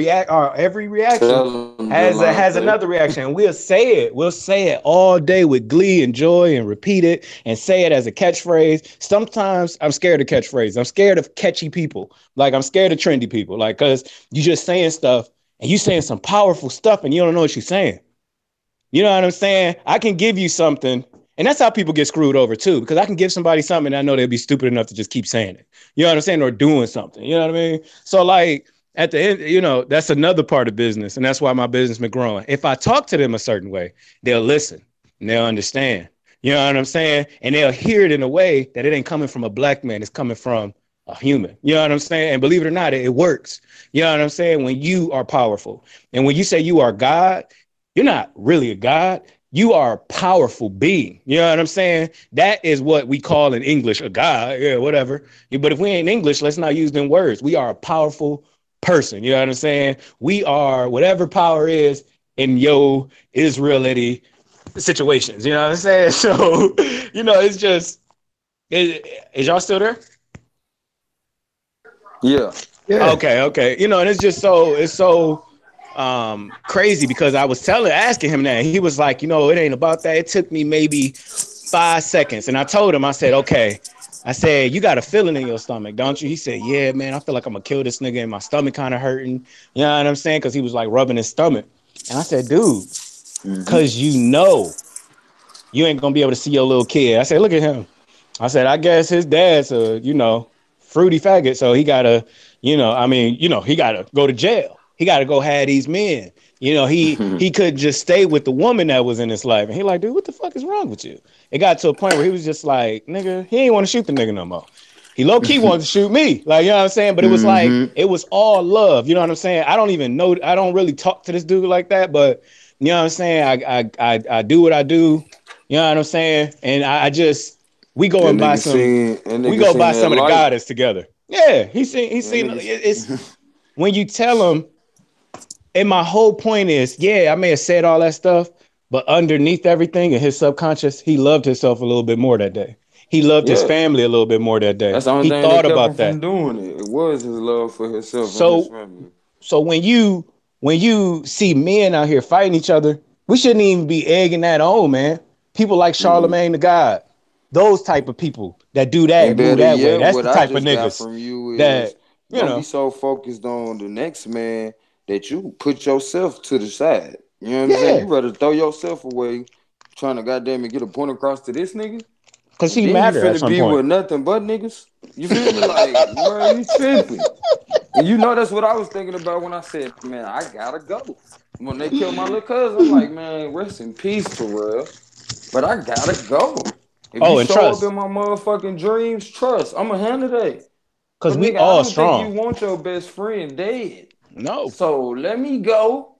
F: every reaction has another reaction. And we'll say it all day with glee and joy and repeat it and say it as a catchphrase. Sometimes I'm scared of catchphrases. I'm scared of catchy people. Like, I'm scared of trendy people. Like, because you just saying stuff and you saying some powerful stuff and you don't know what you're saying. You know what I'm saying? I can give you something. And that's how people get screwed over too, because I can give somebody something and I know they'll be stupid enough to just keep saying it. You know what I'm saying? Or doing something. You know what I mean? So like at the end, you know, that's another part of business. And that's why my business been growing. If I talk to them a certain way, they'll listen and they'll understand. You know what I'm saying? And they'll hear it in a way that it ain't coming from a black man. It's coming from a human. You know what I'm saying? And believe it or not, it works. You know what I'm saying? When you are powerful and when you say you are God, you're not really a God. You are a powerful being. You know what I'm saying? That is what we call in English a God. Yeah, whatever. But if we ain't English, let's not use them words. We are a powerful person. You know what I'm saying? We are whatever power is in your Israelite situations. You know what I'm saying? So, you know, it's just, is y'all still there?
B: Yeah.
F: Okay. You know, and it's so crazy because I was asking him that, and he was like, you know, it ain't about that. It took me maybe 5 seconds. And I told him, I said, okay. I said, you got a feeling in your stomach, don't you? He said, yeah, man, I feel like I'm gonna kill this nigga and my stomach kind of hurting. You know what I'm saying? Because he was like rubbing his stomach. And I said, dude, because you know you ain't gonna be able to see your little kid. I said, look at him. I said, I guess his dad's a, you know, fruity faggot. So he gotta, you know, I mean, you know, he gotta go to jail. He got to go have these men. You know, he could just stay with the woman that was in his life. And he like, dude, what the fuck is wrong with you? It got to a point where he was just like, nigga, he ain't want to shoot the nigga no more. He low-key wanted to shoot me. Like, you know what I'm saying? But it was like, it was all love. You know what I'm saying? I don't even know. I don't really talk to this dude like that. But, you know what I'm saying? I do what I do. You know what I'm saying? And I just, we go and buy some of the goddess together. Yeah, he seen it's when you tell him. And my whole point is, yeah, I may have said all that stuff, but underneath everything in his subconscious, he loved himself a little bit more that day. He loved his family a little bit more that day.
B: That's the only thing that kept him from doing it. It was his love for himself and his family.
F: So when you see men out here fighting each other, we shouldn't even be egging that on, man. People like Charlemagne the God, those type of people that do that and move that way. That's the type of niggas
B: from you
F: that, you know,
B: don't be so focused on the next man that you put yourself to the side. You know what I'm saying? You rather throw yourself away trying to goddamn it get a point across to this nigga.
F: Cause he matter at some point.
B: You finna be with nothing but niggas. You feel me? Like, bro, you tripping. And you know that's what I was thinking about when I said, man, I gotta go. When they killed my little cousin, I'm like, man, rest in peace for real. But I gotta go. If you show up in my motherfucking dreams, trust. I'ma handle that.
F: Cause we all strong.
B: I don't think you want your best friend dead.
F: No.
B: So let me go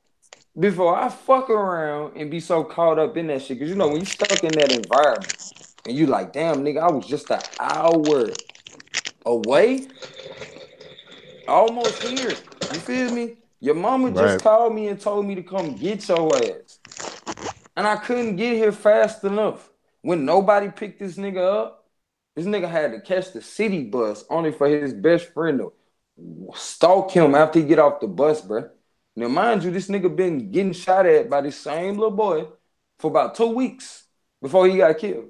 B: before I fuck around and be so caught up in that shit. Because, you know, when you stuck in that environment and you like, damn, nigga, I was just an hour away. Almost here. You feel me? Your mama just
F: Right.
B: called me and told me to come get your ass. And I couldn't get here fast enough. When nobody picked this nigga up, this nigga had to catch the city bus only for his best friend to stalk him after he get off the bus, bro. Now, mind you, this nigga been getting shot at by this same little boy for about 2 weeks before he got killed.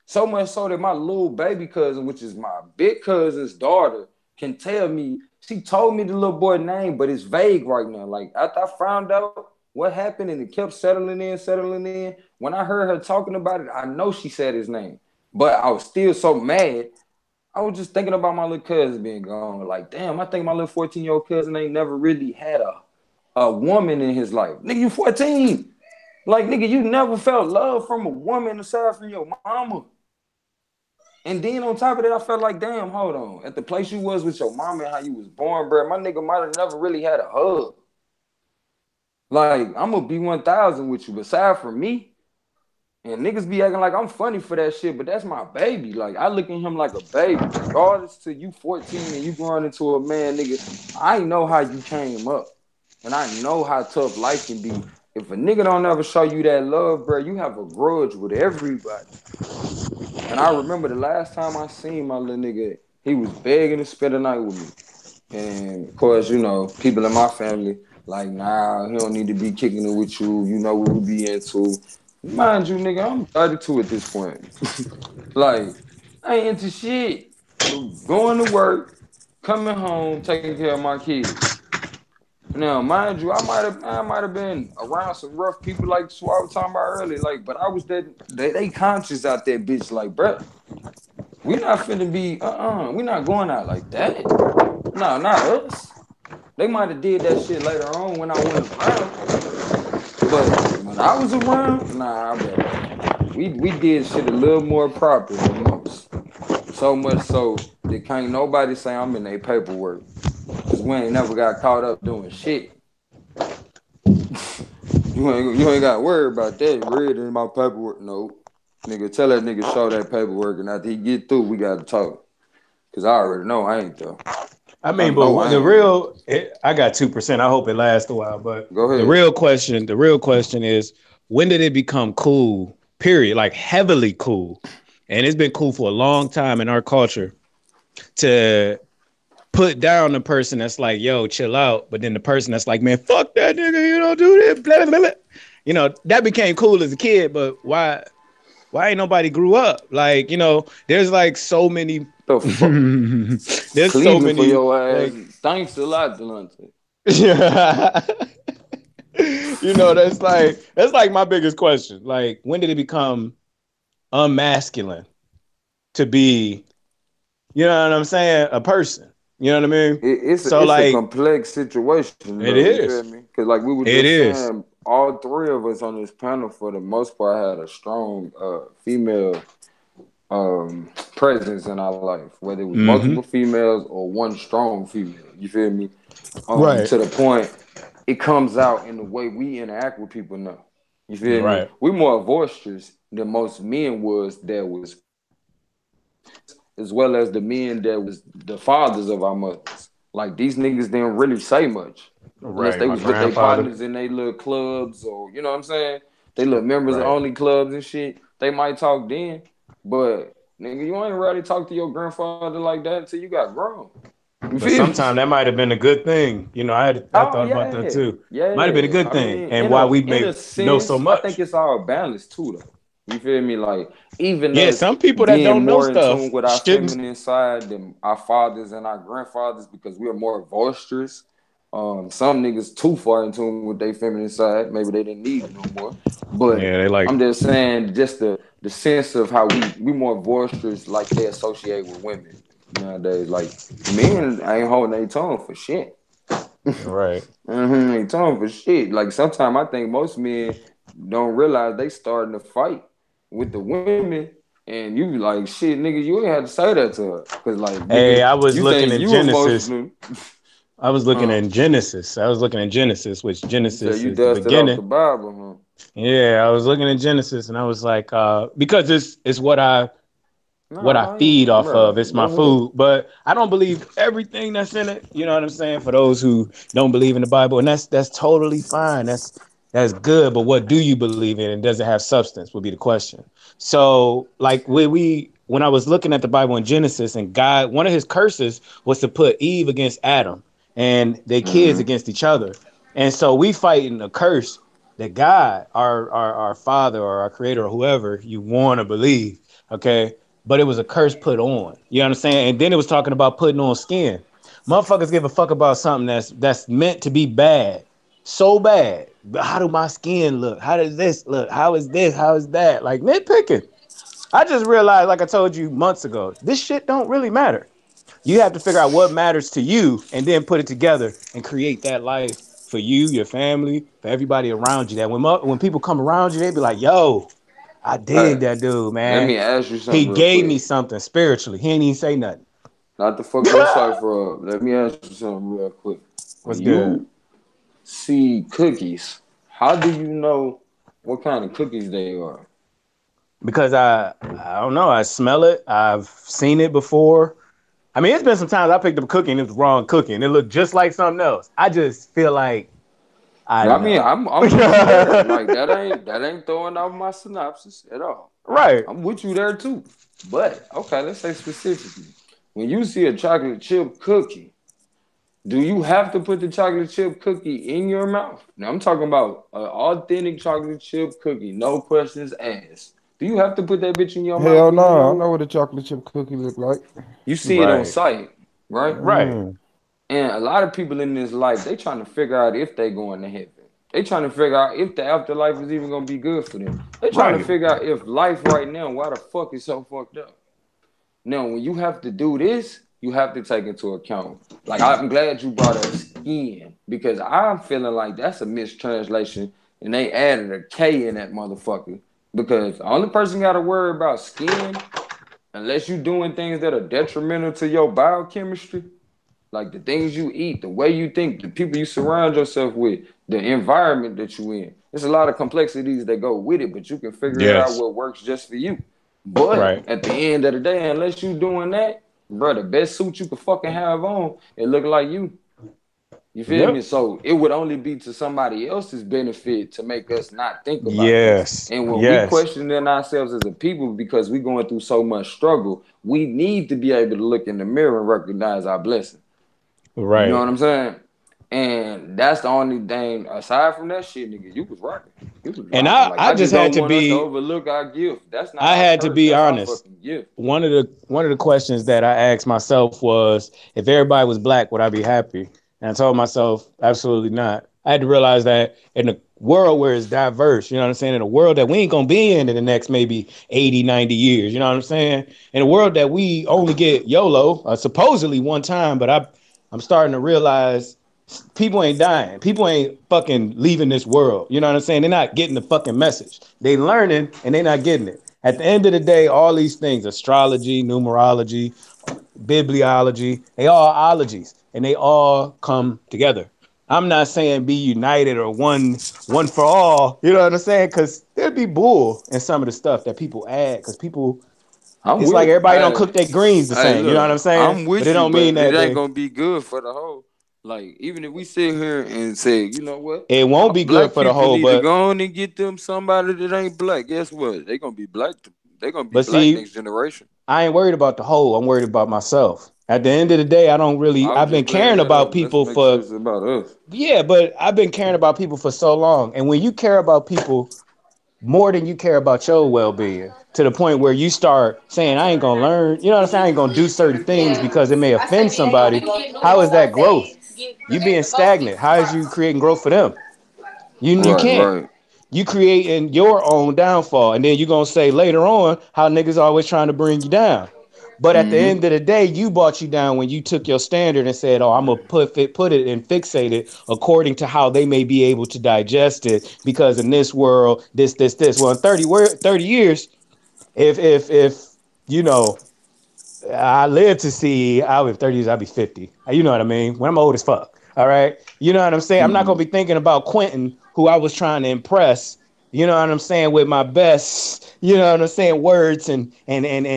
B: So much so that my little baby cousin, which is my big cousin's daughter, can tell me, she told me the little boy's name, but it's vague right now. Like, after I found out what happened and it kept settling in, when I heard her talking about it, I know she said his name. But I was still so mad. I was just thinking about my little cousin being gone. Like, damn, I think my little 14-year-old cousin ain't never really had a woman in his life. Nigga, you 14. Like, nigga, you never felt love from a woman aside from your mama. And then on top of that, I felt like, damn, hold on. At the place you was with your mama and how you was born, bro, my nigga might have never really had a hug. Like, I'm going to be 1,000 with you. Aside from me, and niggas be acting like I'm funny for that shit, but that's my baby. Like, I look at him like a baby. Regardless to you 14 and you growing into a man, nigga, I know how you came up. And I know how tough life can be. If a nigga don't ever show you that love, bro, you have a grudge with everybody. And I remember the last time I seen my little nigga, he was begging to spend the night with me. And, of course, you know, people in my family, like, nah, he don't need to be kicking it with you. You know what we be into. Mind you, nigga, I'm 32 at this point. Like, I ain't into shit. Going to work, coming home, taking care of my kids. Now, mind you, I might have been around some rough people like what I was talking about earlier. Like, but I was they conscious out there, bitch. Like, bro, we not finna be, we not going out like that. No, not us. They might have did that shit later on when I went around. But when I was around, nah, bro. We did shit a little more proper than most. So much so that can't nobody say I'm in their paperwork. Cause we ain't never got caught up doing shit. you ain't got to worry about that. Read in my paperwork. No. Nigga, tell that nigga show that paperwork, and after he get through, we got to talk. Cause I already know I ain't though.
F: I mean, but the real, I got 2%. I hope it lasts a while. But
B: go ahead.
F: The real question is, when did it become cool? Period. Like heavily cool, and it's been cool for a long time in our culture to put down the person that's like, yo, chill out. But then the person that's like, man, fuck that nigga, you don't do this, blah, blah, blah. You know, that became cool as a kid, but why ain't nobody grew up? Like, you know, there's like so many. There's so many.
B: For your ass. Like, thanks a lot, Delonte.
F: Yeah. You know, that's like my biggest question. Like, when did it become unmasculine to be, you know what I'm saying, a person? You know what I mean?
B: It's a complex situation.
F: It is.
B: Because like we were just saying, all three of us on this panel, for the most part, had a strong female presence in our life, whether it was multiple females or one strong female. You feel me?
F: Right.
B: To the point, it comes out in the way we interact with people now. You feel me? We're more boisterous than most men was, as well as the men that was the fathers of our mothers. Like, these niggas didn't really say much. Unless they was with their partners in their little clubs, or, you know what I'm saying? They little members only clubs and shit. They might talk then, but nigga, you ain't ready to talk to your grandfather like that until you got grown.
F: But sometimes that might have been a good thing. You know, I thought about that too.
B: Yeah,
F: might have been a good thing. And why we may know so much.
B: I think it's all balanced too, though. You feel me? Like, even
F: some people that don't know stuff
B: in tune with our feminine side than our fathers and our grandfathers, because we are more boisterous. Some niggas too far in tune with their feminine side. Maybe they didn't need it no more. But I'm just saying, just the sense of how we more boisterous, like they associate with women nowadays. Like, men ain't holding their tongue for shit.
F: Right.
B: Ain't tongue for shit. Like, sometimes I think most men don't realize they starting to fight with the women, and you like, shit, nigga, you ain't have to say that to her. Cause like,
F: hey, I was looking at Genesis. I was looking at Genesis. Which Genesis
B: you
F: is the beginning.
B: Off the Bible,
F: Yeah, I was looking at Genesis, and I was like, because it's what I what I feed off of. It's my food. But I don't believe everything that's in it. You know what I'm saying? For those who don't believe in the Bible, and that's totally fine. That's good. But what do you believe in? And does it have substance? Would be the question. So, like when I was looking at the Bible in Genesis, and God, one of his curses was to put Eve against Adam and their kids against each other. And so we fighting a curse that God, our Father or our Creator or whoever you want to believe, okay, but it was a curse put on. You know what I'm saying? And then it was talking about putting on skin. Motherfuckers give a fuck about something that's meant to be bad, so bad. But how do my skin look? How does this look? How is this? How is that? Like nitpicking. I just realized, like I told you months ago, this shit don't really matter. You have to figure out what matters to you and then put it together and create that life for you, your family, for everybody around you. That when people come around you, they be like, yo, I dig that dude, man.
B: Let me ask you something.
F: He gave me something spiritually. He ain't even say nothing.
B: Not to fuck your cipher up. Let me ask you something real quick.
F: What's
B: when
F: good?
B: You see cookies, how do you know what kind of cookies they are?
F: Because I don't know. I smell it. I've seen it before. I mean, it's been some times I picked up a cookie and it was wrong cookie and it looked just like something else. I just feel like I'm
B: like that ain't throwing off my synopsis at all.
F: Right.
B: I'm with you there too. But okay, let's say specifically, when you see a chocolate chip cookie, do you have to put the chocolate chip cookie in your mouth? Now I'm talking about an authentic chocolate chip cookie, no questions asked. Do you have to put that bitch in your mouth?
C: Hell no, I know what a chocolate chip cookie look like.
B: You see it on sight, right?
F: Right.
B: And a lot of people in this life, they trying to figure out if they going to heaven. They trying to figure out if the afterlife is even going to be good for them. They trying to figure out if life right now, why the fuck is so fucked up. Now, when you have to do this, you have to take into account. Like, I'm glad you brought up skin because I'm feeling like that's a mistranslation and they added a K in that motherfucker. Because the only person got to worry about skin, unless you're doing things that are detrimental to your biochemistry, like the things you eat, the way you think, the people you surround yourself with, the environment that you're in. There's a lot of complexities that go with it, but you can figure out what works just for you. But at the end of the day, unless you're doing that, bro, the best suit you could fucking have on, it look like you. You feel me? So it would only be to somebody else's benefit to make us not think about this. And when we questioning ourselves as a people because we going through so much struggle, we need to be able to look in the mirror and recognize our blessing.
F: Right.
B: You know what I'm saying? And that's the only thing. Aside from that shit, nigga, you was rocking.
F: And I just had to be
B: to overlook our gift. That's not.
F: I had to be honest. One of the questions that I asked myself was, if everybody was black, would I be happy? And I told myself, absolutely not. I had to realize that in a world where it's diverse, you know what I'm saying? In a world that we ain't going to be in the next maybe 80, 90 years, you know what I'm saying? In a world that we only get YOLO, supposedly one time, but I'm starting to realize people ain't dying. People ain't fucking leaving this world. You know what I'm saying? They're not getting the fucking message. They learning and they're not getting it. At the end of the day, all these things, astrology, numerology, bibliology, they all ologies and they all come together. I'm not saying be united or one for all, you know what I'm saying? Because there'd be bull in some of the stuff that people add because people, it's like everybody don't cook their greens the same, you know what I'm saying?
B: I'm with
F: but it don't mean that
B: it ain't going to be good for the whole. Like, even if we sit here and say, you know what?
F: It won't be good for the whole, but
B: go on and get them somebody that ain't black. Guess what? They going to be black. They going to be black next generation.
F: I ain't worried about the whole. I'm worried about myself. At the end of the day, I don't really. I've been caring about people for.
B: It's about us.
F: Yeah, but I've been caring about people for so long, and when you care about people more than you care about your well-being, to the point where you start saying, "I ain't gonna learn," you know what I'm saying? I ain't gonna do certain things because it may offend somebody. How is that growth? You being stagnant. How is you creating growth for them? You can't. Right. You creating your own downfall, and then you're gonna say later on how niggas always trying to bring you down. But at the end of the day, you brought you down when you took your standard and said, "Oh, I'm gonna put it and fixate it according to how they may be able to digest it." Because in this world, this. Well, in 30 years, if you know, I live to see. I'll be 30 years. I'll be 50. You know what I mean? When I'm old as fuck. All right. You know what I'm saying? I'm not gonna be thinking about Quentin, who I was trying to impress you know what I'm saying, with my best, you know what I'm saying, words and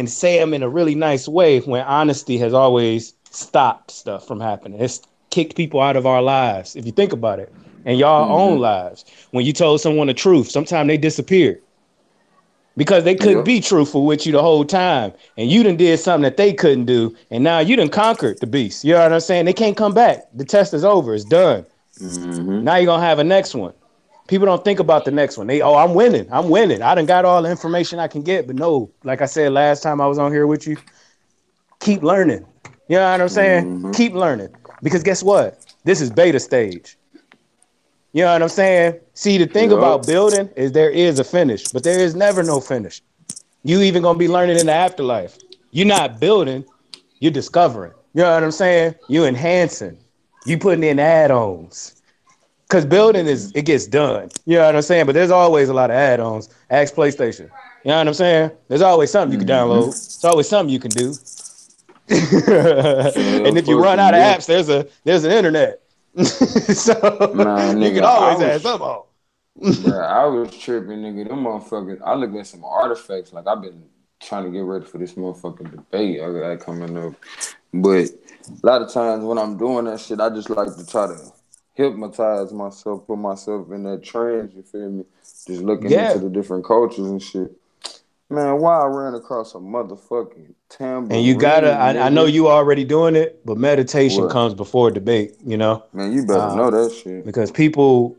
F: say them in a really nice way, when honesty has always stopped stuff from happening. It's kicked people out of our lives, if you think about it, and y'all own lives. When you told someone the truth, sometimes they disappeared because they couldn't be truthful with you the whole time, and you done did something that they couldn't do, and now you done conquered the beast. You know what I'm saying? They can't come back. The test is over. It's done. Now you're gonna have a next one. People don't think about the next one. I'm winning. I done got all the information I can get, but no, like I said last time I was on here with you, keep learning. You know what I'm saying? Keep learning, because guess what? This is beta stage. You know what I'm saying? See, the thing about building is there is a finish, but there is never no finish. You even gonna be learning in the afterlife. You're not building, you're discovering. You know what I'm saying? You enhancing. You putting in add-ons. Because building it gets done. You know what I'm saying? But there's always a lot of add-ons. Ask PlayStation. You know what I'm saying? There's always something you can download. There's always something you can do. And if you run out of apps, there's an internet. So you can always add something on.
B: Bro, I was tripping, nigga. Them motherfuckers. I looked at some artifacts. Like, I've been trying to get ready for this motherfucking debate I got coming up. But a lot of times when I'm doing that shit, I just like to try to hypnotize myself, put myself in that trance, you feel me? Just looking into the different cultures and shit. Man, why I ran across a motherfucking tambourine.
F: And you gotta, I know you already doing it, but meditation comes before debate, you know?
B: Man, you better know that shit.
F: Because people,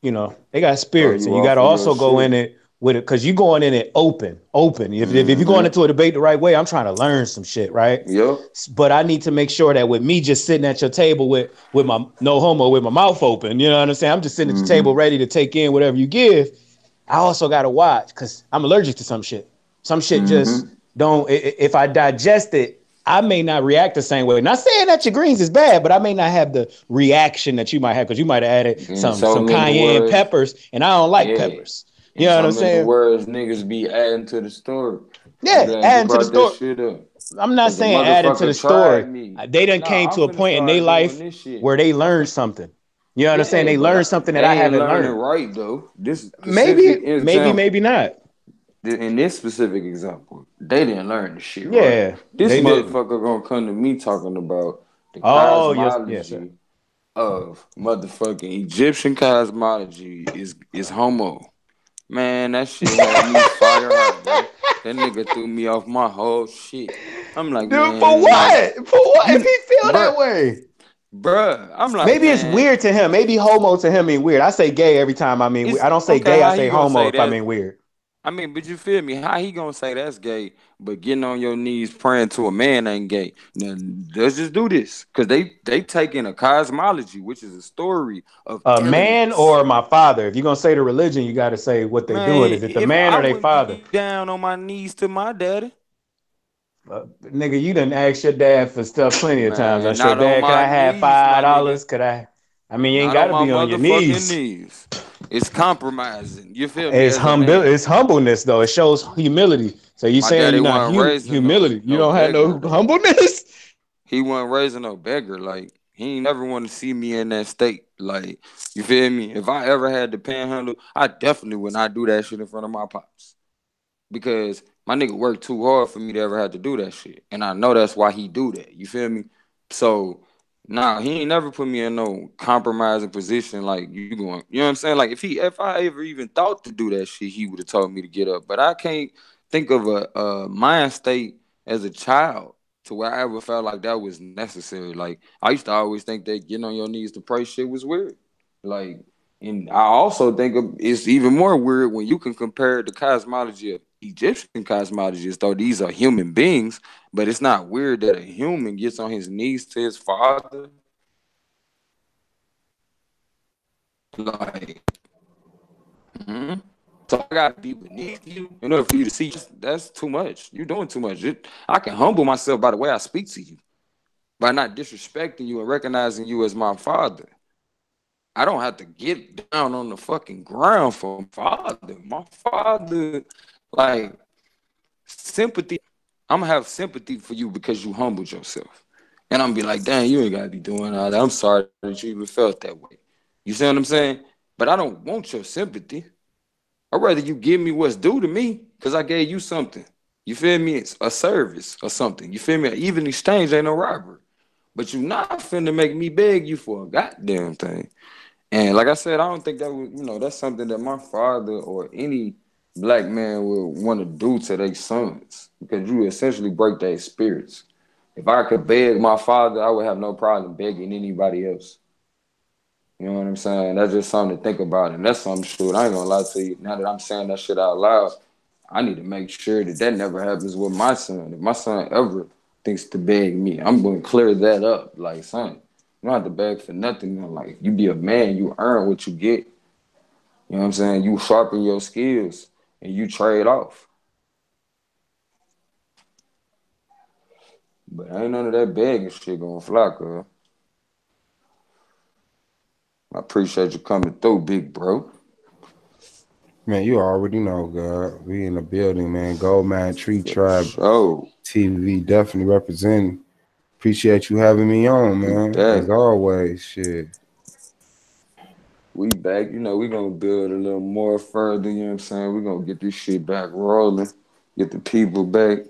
F: you know, they got spirits, and you gotta also go in it with it, because you going in it open. If you're going into a debate the right way, I'm trying to learn some shit, right?
B: Yep.
F: But I need to make sure that with me just sitting at your table with my no homo, with my mouth open, you know what I'm saying? I'm just sitting at your table ready to take in whatever you give. I also gotta watch, because I'm allergic to some shit. Some shit just don't, if I digest it, I may not react the same way. Not saying that your greens is bad, but I may not have the reaction that you might have, because you might have added some cayenne peppers, and I don't like peppers. You know what I'm saying?
B: Words niggas be adding to the story.
F: Yeah, adding to the story. I'm not saying adding to the story. They done came to a point in their life where they learned something. You know what I'm saying? They learned something that I haven't learned.
B: Right though. This
F: maybe not.
B: In this specific example, they didn't learn the shit. Right? This motherfucker gonna come to me talking about the cosmology of motherfucking Egyptian cosmology is homo. Man, that shit had me fire hot, bro. That nigga threw me off my whole shit. I'm like, dude, man,
F: for what? For what? If he feel that way,
B: bruh, I'm like,
F: maybe it's weird to him. Maybe homo to him mean weird. I say gay every time I mean. I don't say gay. I say homo if I mean weird.
B: I mean, but you feel me? How he gonna say that's gay, but getting on your knees praying to a man ain't gay? Now, let's just do this, because they taking a cosmology, which is a story of
F: a man or my father. If you're gonna say the religion, you got to say what they doing. Is it the man or their father?
B: Down on my knees to my daddy.
F: Nigga, you done asked your dad for stuff plenty of times. I said, Dad, can I have $5? Could I? I mean, you ain't got to be on your knees.
B: It's compromising. You feel me?
F: It's humbleness, though. It shows humility. So you saying you're not humility? You don't have no humbleness.
B: He wasn't raising no beggar. Like, he ain't never want to see me in that state. Like, you feel me? If I ever had to panhandle, I definitely would not do that shit in front of my pops, because my nigga worked too hard for me to ever have to do that shit, and I know that's why he do that. You feel me? So. Nah, he ain't never put me in no compromising position like you going. You know what I'm saying? Like, if I ever even thought to do that shit, he would have told me to get up. But I can't think of a mind state as a child to where I ever felt like that was necessary. Like, I used to always think that getting on your knees to pray shit was weird. Like, and I also think it's even more weird when you can compare the cosmology of Egyptian cosmologists, though these are human beings, but it's not weird that a human gets on his knees to his father. Like, so I gotta be beneath you in order for you to see. That's too much. You're doing too much. I can humble myself by the way I speak to you, by not disrespecting you and recognizing you as my father. I don't have to get down on the fucking ground for my father. My father, like, sympathy. I'm gonna have sympathy for you because you humbled yourself. And I'm gonna be like, dang, you ain't gotta be doing all that. I'm sorry that you even felt that way. You see what I'm saying? But I don't want your sympathy. I'd rather you give me what's due to me because I gave you something. You feel me? It's a service or something. You feel me? Even exchange ain't no robbery. But you not finna make me beg you for a goddamn thing. And like I said, I don't think that was, that's something that my father or any black man would want to do to their sons because you essentially break their spirits. If I could beg my father, I would have no problem begging anybody else. You know what I'm saying? That's just something to think about. And that's some shit. I ain't gonna lie to you. Now that I'm saying that shit out loud, I need to make sure that never happens with my son. If my son ever thinks to beg me, I'm going to clear that up. Like, son, you don't have to beg for nothing. Like, you be a man, you earn what you get. You know what I'm saying? You sharpen your skills and you trade off. But ain't none of that begging shit gonna fly, cuz. I appreciate you coming through, big bro.
C: Man, you already know, God. We in the building, man. Goldmine Tree Tribe TV definitely representing. Appreciate you having me on, man. As always, shit.
B: We back. We gonna build a little more further, you know what I'm saying? We gonna get this shit back rolling, get the people back.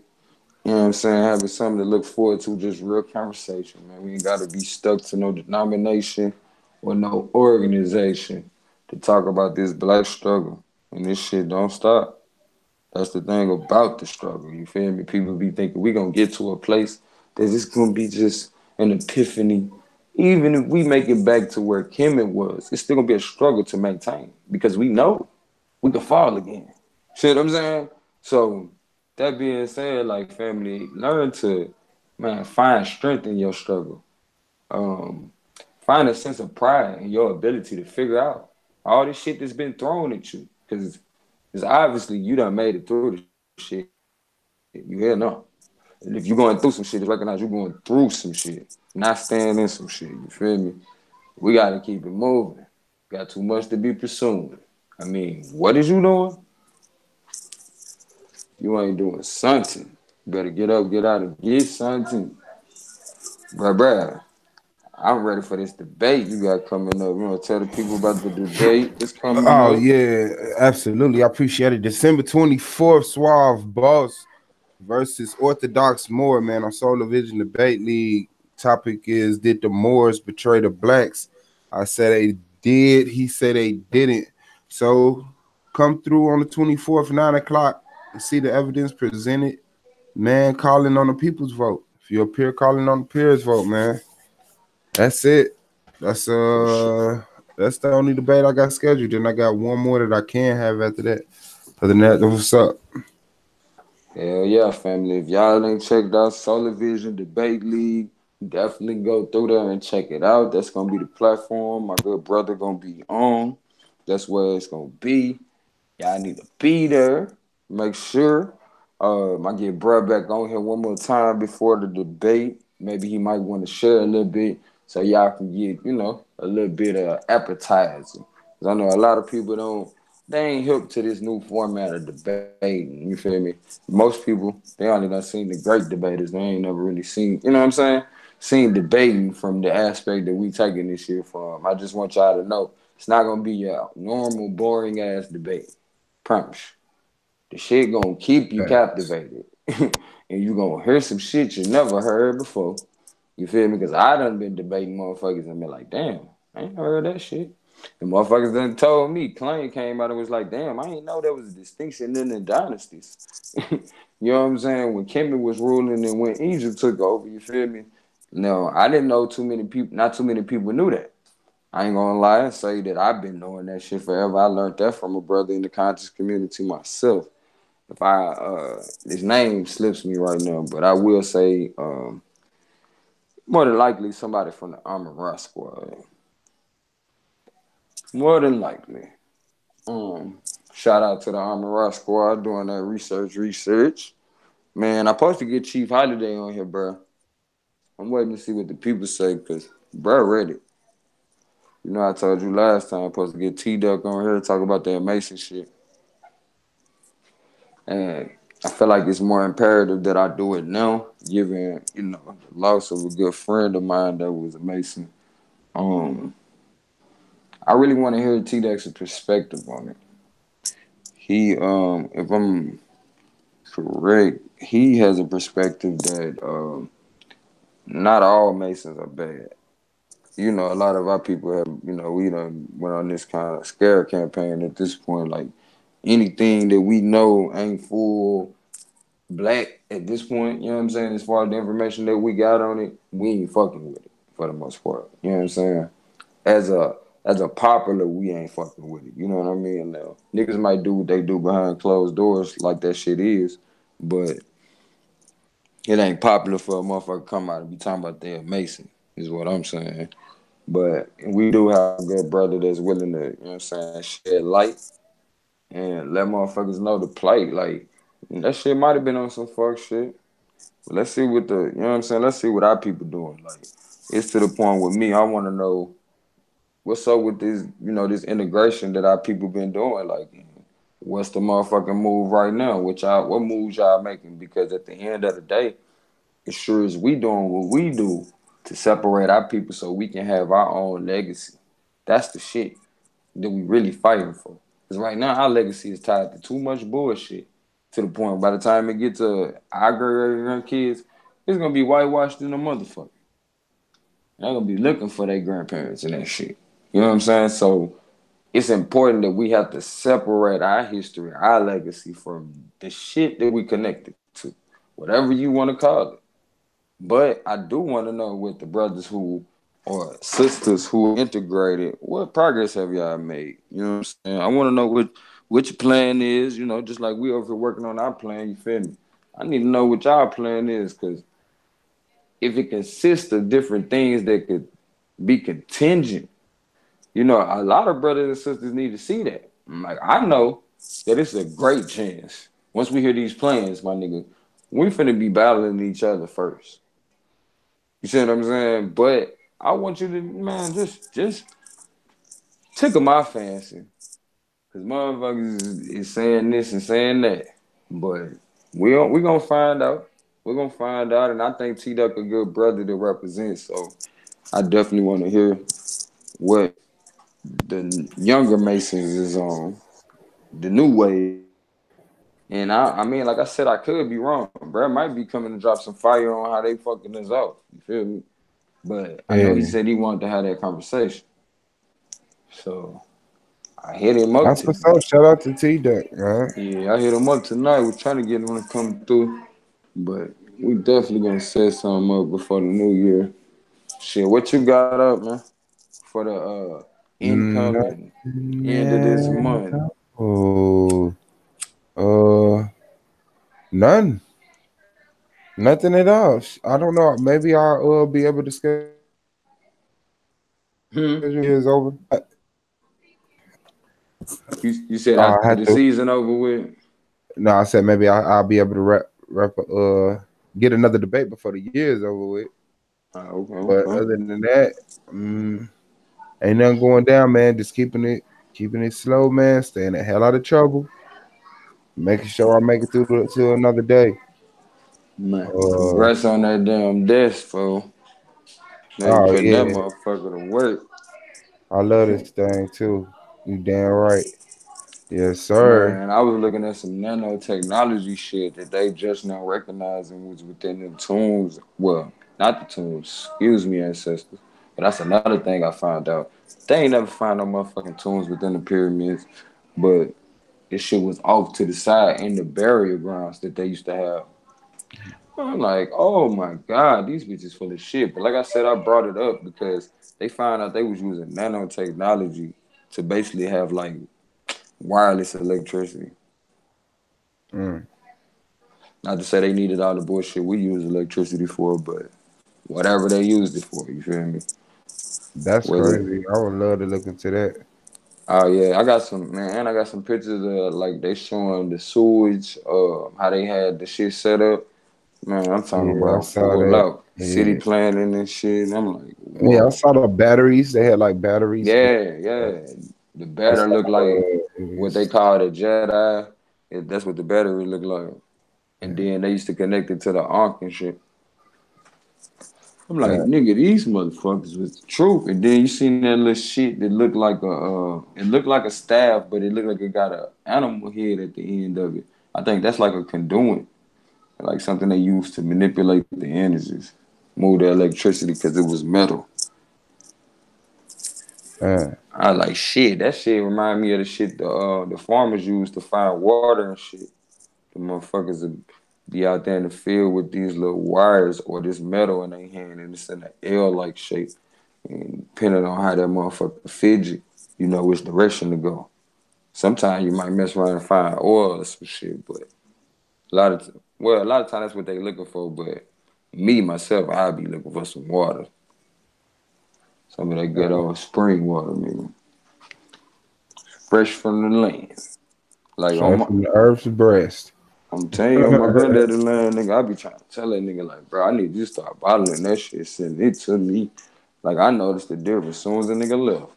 B: You know what I'm saying? Having something to look forward to, just real conversation, man. We ain't got to be stuck to no denomination or no organization to talk about this black struggle. And this shit don't stop. That's the thing about the struggle. You feel me? People be thinking we going to get to a place that it's going to be just an epiphany. Even if we make it back to where Kemet was, it's still going to be a struggle to maintain because we know we can fall again. See what I'm saying? So, that being said, like, family, learn to, find strength in your struggle. Find a sense of pride in your ability to figure out all this shit that's been thrown at you. Because obviously you done made it through the shit. You hear now. And if you're going through some shit, recognize you're going through some shit, not staying in some shit. You feel me? We got to keep it moving. Got too much to be pursuing. I mean, what is you doing? You ain't doing something. You better get up, get out, and get something. Bruh, I'm ready for this debate you got coming up. You want to tell the people about the debate that's coming up?
C: Oh, yeah, absolutely. I appreciate it. December 24th, Suave Boss versus Orthodox Moor, man, on Solar Vision Debate League. Topic is, did the Moors betray the blacks? I said they did. He said they didn't. So come through on the 24th, 9 o'clock, and see the evidence presented. Man, calling on the people's vote. If you're a peer, calling on the peers' vote, man. That's it. That's the only debate I got scheduled. Then I got one more that I can have after that. Other than that, what's up?
B: Hell yeah, family. If y'all ain't checked out Solar Vision Debate League, definitely go through there and check it out. That's gonna be the platform. My good brother gonna be on. That's where it's gonna be. Y'all need to be there. Make sure. I get Brad back on here one more time before the debate. Maybe he might want to share a little bit so y'all can get, a little bit of appetizer. Because I know a lot of people they ain't hip to this new format of debating. You feel me? Most people, they only done seen the great debaters. They ain't never really seen, you know what I'm saying? Seen debating from the aspect that we taking this year from. I just want y'all to know it's not going to be your normal, boring ass debate. Promise. The shit gonna keep you captivated. And you gonna hear some shit you never heard before. You feel me? Because I done been debating motherfuckers and been like, damn, I ain't heard that shit. And motherfuckers done told me, Klein came out and was like, damn, I ain't know there was a distinction in the dynasties. You know what I'm saying? When Kemet was ruling and when Egypt took over, you feel me? No, I didn't know not too many people knew that. I ain't gonna lie and say that I've been knowing that shit forever. I learned that from a brother in the conscious community myself. If his name slips me right now, but I will say more than likely somebody from the Armored Rock Squad. More than likely. Shout out to the Armored Rock Squad doing that research. Man, I'm supposed to get Chief Holiday on here, bro. I'm waiting to see what the people say because bro read it. You know I told you last time I'm supposed to get T-Duck on here to talk about that Mason shit. And I feel like it's more imperative that I do it now, given, the loss of a good friend of mine that was a Mason. I really want to hear T-Dex's perspective on it. he if I'm correct, he has a perspective that not all Masons are bad. You know, a lot of our people have, you know, we done went on this kind of scare campaign at this point. Like anything that we know ain't full black at this point, you know what I'm saying? As far as the information that we got on it, we ain't fucking with it for the most part. You know what I'm saying? As a popular, we ain't fucking with it. You know what I mean? Now, niggas might do what they do behind closed doors, like that shit is, but it ain't popular for a motherfucker to come out and be talking about they're a Mason, is what I'm saying. But we do have a good brother that's willing to, you know what I'm saying, shed light and let motherfuckers know the plight. Like, that shit might have been on some fuck shit. But let's see what you know what I'm saying? Let's see what our people doing. Like, it's to the point with me, I want to know what's up with this, you know, this integration that our people been doing. Like, what's the motherfucking move right now? What moves y'all making? Because at the end of the day, as sure as we doing what we do to separate our people so we can have our own legacy. That's the shit that we really fighting for. Because right now, our legacy is tied to too much bullshit to the point by the time it gets to our great kids, it's going to be whitewashed in a motherfucker. They're going to be looking for their grandparents and that shit. You know what I'm saying? So it's important that we have to separate our history, our legacy from the shit that we connected to, whatever you want to call it. But I do want to know with the brothers who or sisters who integrated, what progress have y'all made? You know what I'm saying? I want to know what your plan is, you know, just like we over here working on our plan, you feel me? I need to know what y'all plan is, because if it consists of different things that could be contingent, you know, a lot of brothers and sisters need to see that. Like, I know that it's a great chance. Once we hear these plans, my nigga, we finna be battling each other first. You see what I'm saying? But I want you to, man, just tickle my fancy. Because motherfuckers is saying this and saying that. But we gonna find out. We're gonna find out. And I think T-Duck a good brother to represent. So I definitely want to hear what the younger Masons is on, the new wave. And I mean, like I said, I could be wrong. Brad might be coming to drop some fire on how they fucking us off. You feel me? But I know he said he wanted to have that conversation. So I hit him up.
C: That's what's up. Shout out to T-Duck, man.
B: Yeah, I hit him up tonight. We're trying to get him to come through. But we definitely gonna set something up before the new year. Shit, what you got up, man? For the incoming end of this month.
C: None. Nothing at all. I don't know. Maybe I'll be able to schedule years over.
B: You said after the season over with?
C: No, I said maybe I'll be able to get another debate before the year's over with.
B: Okay.
C: But other than that, ain't nothing going down, man. Just keeping it slow, man. Staying the hell out of trouble. Making sure I make it through to another day.
B: Man, congrats on that damn desk, fool. They putting that motherfucker to work.
C: I love this thing too. You damn right. Yes, sir.
B: Man, I was looking at some nanotechnology shit that they just now recognizing was within the tombs. Well, not the tombs. Excuse me, ancestors. But that's another thing I found out. They ain't never find no motherfucking tombs within the pyramids. But this shit was off to the side in the burial grounds that they used to have. I'm like, oh my God, these bitches full of shit. But like I said, I brought it up because they found out they was using nanotechnology to basically have like wireless electricity. Not to say they needed all the bullshit we use electricity for, but whatever they used it for, you feel me?
C: That's crazy. I would love to look into that.
B: Oh yeah, I got some pictures of like they showing the sewage, how they had the shit set up. Man, I'm talking about full out city planning and shit. I'm like, whoa.
C: Yeah, I saw the batteries. They had like batteries.
B: Yeah. The battery looked like what they call a Jedi. That's what the battery looked like. And then they used to connect it to the Ark and shit. I'm like, nigga, these motherfuckers was the truth. And then you seen that little shit that looked like a staff, but it looked like it got an animal head at the end of it. I think that's like a conduit, like something they used to manipulate the energies, move the electricity because it was metal. I like shit. That shit remind me of the shit the farmers used to find water and shit. The motherfuckers would be out there in the field with these little wires or this metal in their hand, and it's in an L-like shape. And depending on how that motherfucker fidget, you know which direction to go. Sometimes you might mess around and find oil or some shit, but a lot of times that's what they looking for. But me myself, I'd be looking for some water. Some of that good old spring water, nigga. Fresh from the land. Like
C: from the earth's breast.
B: I'm telling you, on my granddaddy land, nigga, I be trying to tell that nigga, like, bro, I need you to start bottling that shit, send it to me. Like, I noticed the difference as soon as the nigga left.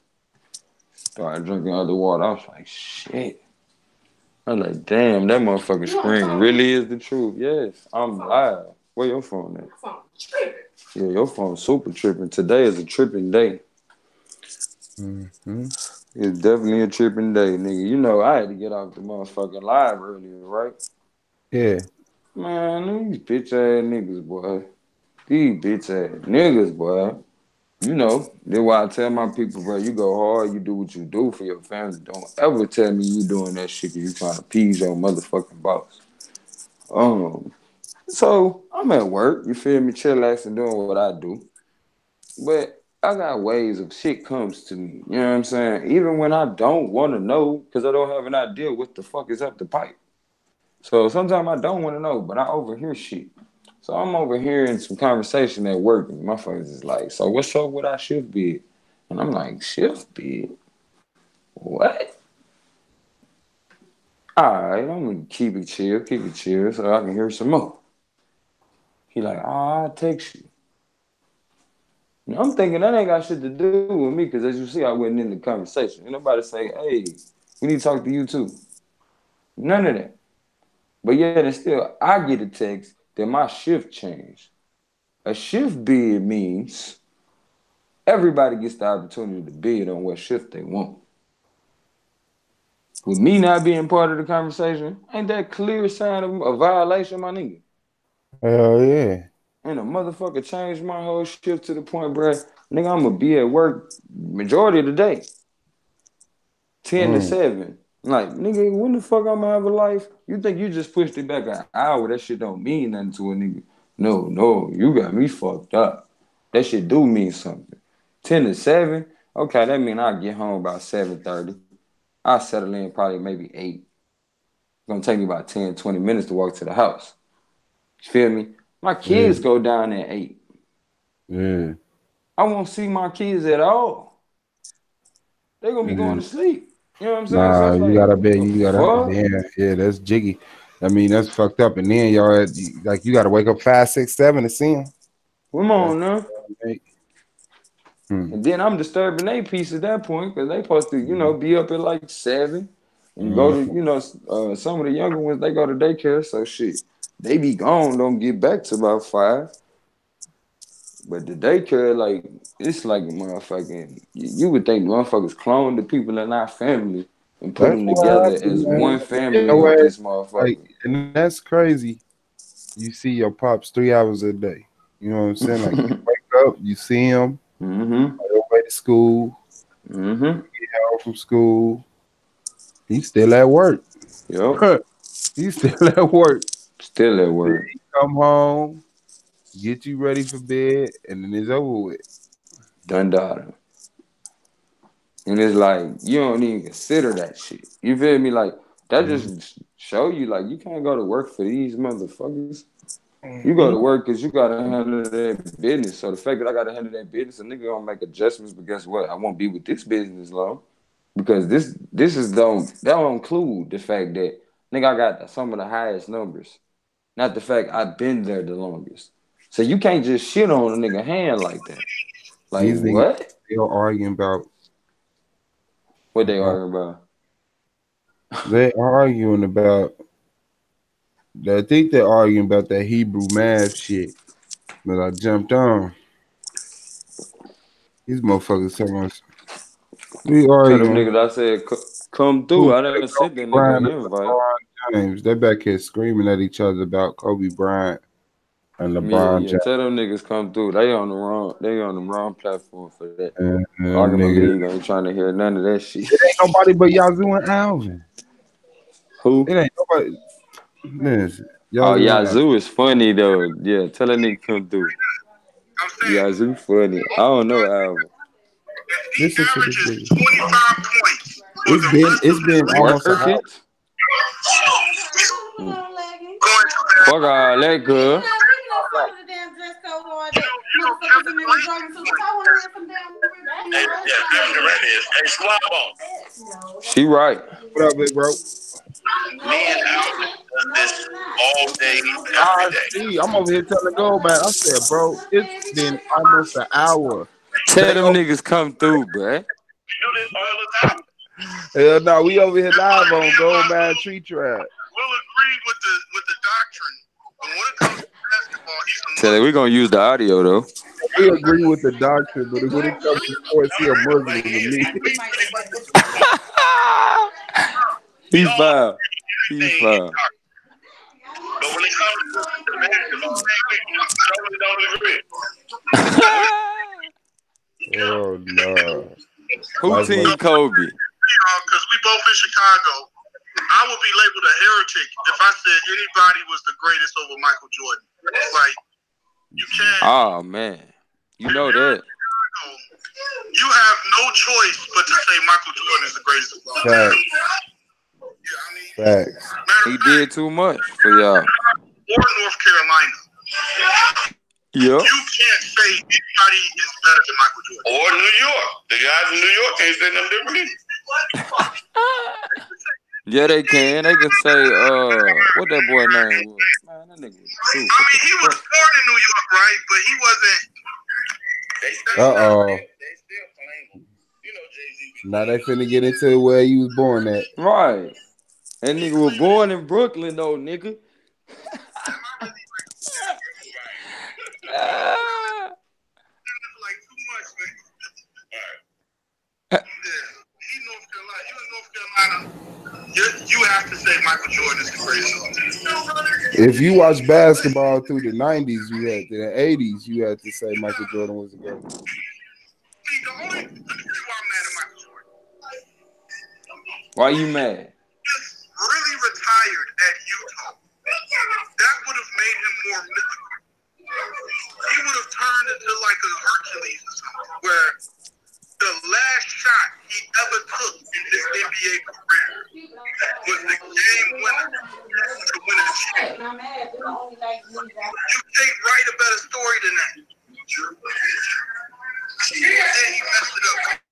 B: Started drinking other water. I was like, shit. I'm like, damn, that motherfucking spring really is the truth. Yes, I'm live. Where your phone at? Phone tripping. Yeah, your phone's super tripping. Today is a tripping day.
C: Mm-hmm.
B: It's definitely a tripping day, nigga. You know, I had to get off the motherfucking live earlier, right?
C: Yeah.
B: Man, these bitch ass niggas, boy. These bitch ass niggas, boy. You know, that's why I tell my people, bro, you go hard, you do what you do for your family. Don't ever tell me you doing that shit because you trying to appease your motherfucking boss. So I'm at work, you feel me, chillaxing, doing what I do. But I got ways of shit comes to me. You know what I'm saying? Even when I don't want to know, because I don't have an idea what the fuck is up the pipe. So sometimes I don't want to know, but I overhear shit. So I'm overhearing some conversation at work, and my friends is like, so what's up with our shift bid? And I'm like, shift bid? What? All right, I'm going to keep it chill, so I can hear some more. He like, I'll text you. And I'm thinking that ain't got shit to do with me, because as you see, I wasn't in the conversation. And nobody say, hey, we need to talk to you too. None of that. But yet and still, I get a text that my shift changed. A shift bid means everybody gets the opportunity to bid on what shift they want. With me not being part of the conversation, ain't that clear sign of a violation, my nigga?
C: Hell yeah.
B: And a motherfucker changed my whole shift to the point, bruh, nigga, I'm going to be at work majority of the day. 10 to 7. Like, nigga, when the fuck I'm going to have a life? You think you just pushed it back an hour? That shit don't mean nothing to a nigga. No, you got me fucked up. That shit do mean something. 10 to 7, okay, that mean I'll get home about 7:30. I'll settle in probably maybe 8. It's gonna take me about 10, 20 minutes to walk to the house. You feel me? My kids go down at 8.
C: Yeah.
B: I won't see my kids at all. They're gonna be going to sleep. You know what I'm saying?
C: Nah,
B: so
C: you
B: like,
C: gotta bet you gotta. Yeah, that's jiggy. I mean, that's fucked up. And then y'all like you gotta wake up 5, 6, 7 to see them.
B: Come on now. And then I'm disturbing their peace at that point because they supposed to, you know, be up at like 7 and go to, you know, some of the younger ones, they go to daycare. So shit, they be gone, don't get back to about 5. But the daycare, like, it's like a motherfucking, you would think motherfuckers clone the people in our family and put them together as one family with this motherfucker.
C: Like, and that's crazy. You see your pops 3 hours a day. You know what I'm saying? Like, you wake up, you see him. On your way to school. You get home from school. He's still at work.
B: Yep.
C: He's still at work.
B: Still at work.
C: He come home, get you ready for bed, and then it's over with.
B: Done daughter. And it's like, you don't even consider that shit. You feel me? Like, that just show you, like, you can't go to work for these motherfuckers. You go to work because you got to handle that business. So the fact that I got to handle that business, a nigga gonna make adjustments, but guess what? I won't be with this business long because this is that don't include the fact that nigga I got some of the highest numbers, not the fact I've been there the longest. So you can't just shit on a nigga hand like that. Like these what?
C: They're arguing about
B: what they arguing about.
C: They're arguing about. I think they're arguing about that Hebrew math shit that I jumped on. These motherfuckers so much. We
B: Tell them
C: arguing.
B: niggas I said come through. I done sent that nigga an invite.
C: James, they back here screaming at each other about Kobe Bryant and LeBron James.
B: Tell them niggas come through. They on the wrong platform for that. Argument league ain't trying to hear none of that shit.
C: It ain't nobody but Yazoo and Alvin.
B: Who?
C: It ain't nobody. Listen,
B: Yazoo is funny though. Yeah, tell that nigga come through. Yazoo funny. I don't know Alvin.
C: Listen to this nigga. 25 points. It's been almost a hour.
B: Fuck all that good. She right.
C: What up, big bro?
A: Me and Alvin does this all day, every day.
C: I'm over here telling Goldman. I said, bro, it's been almost an hour.
B: Tell them niggas come through, bruh.
A: We do this all the time.
C: Hell no, we over here live on Goldman Tree Trap.
A: We'll agree with the doctrine, but when it comes to basketball, he's
B: Tell them we gonna use the audio though.
C: We agree with the doctrine, but when it comes to sports, he a Muslim to me.
B: He's foul. He's foul.
A: But when it comes to the basketball thing, we don't agree.
C: Oh no.
B: Who team Kobe?
A: Because we both in Chicago. I would be labeled a heretic if I said anybody was the greatest over Michael Jordan. It's like, you can't.
B: Oh man. You know that.
A: You have no choice but to say Michael Jordan is the greatest of all time.
C: Facts.
B: He did too much for y'all.
A: Or North Carolina.
B: Yep.
A: You can't say anybody is better than Michael Jordan. Or New York. The guys in New York can't say them differently.
B: Yeah, they can. They can say, what that boy name was. Man, that nigga was
A: I mean, he was born in New York, right? But he wasn't. They still claim him. You know, Jay-Z.
C: Now they finna get into where he was born at.
B: Right. That nigga was born in Brooklyn, though, nigga.
A: You have to say Michael Jordan is the greatest.
C: If you watch basketball through the 90s, the 80s, you had to say Michael Jordan was the greatest.
A: See, the only reason why I'm mad at Michael Jordan.
B: Why you mad?
A: Just really retired at Utah. That would have made him more mythical. He would have turned into like a Hercules or something, where the last shot he ever took in his NBA career was the game winner to win a championship. You can't write a better story than that. And he messed it up.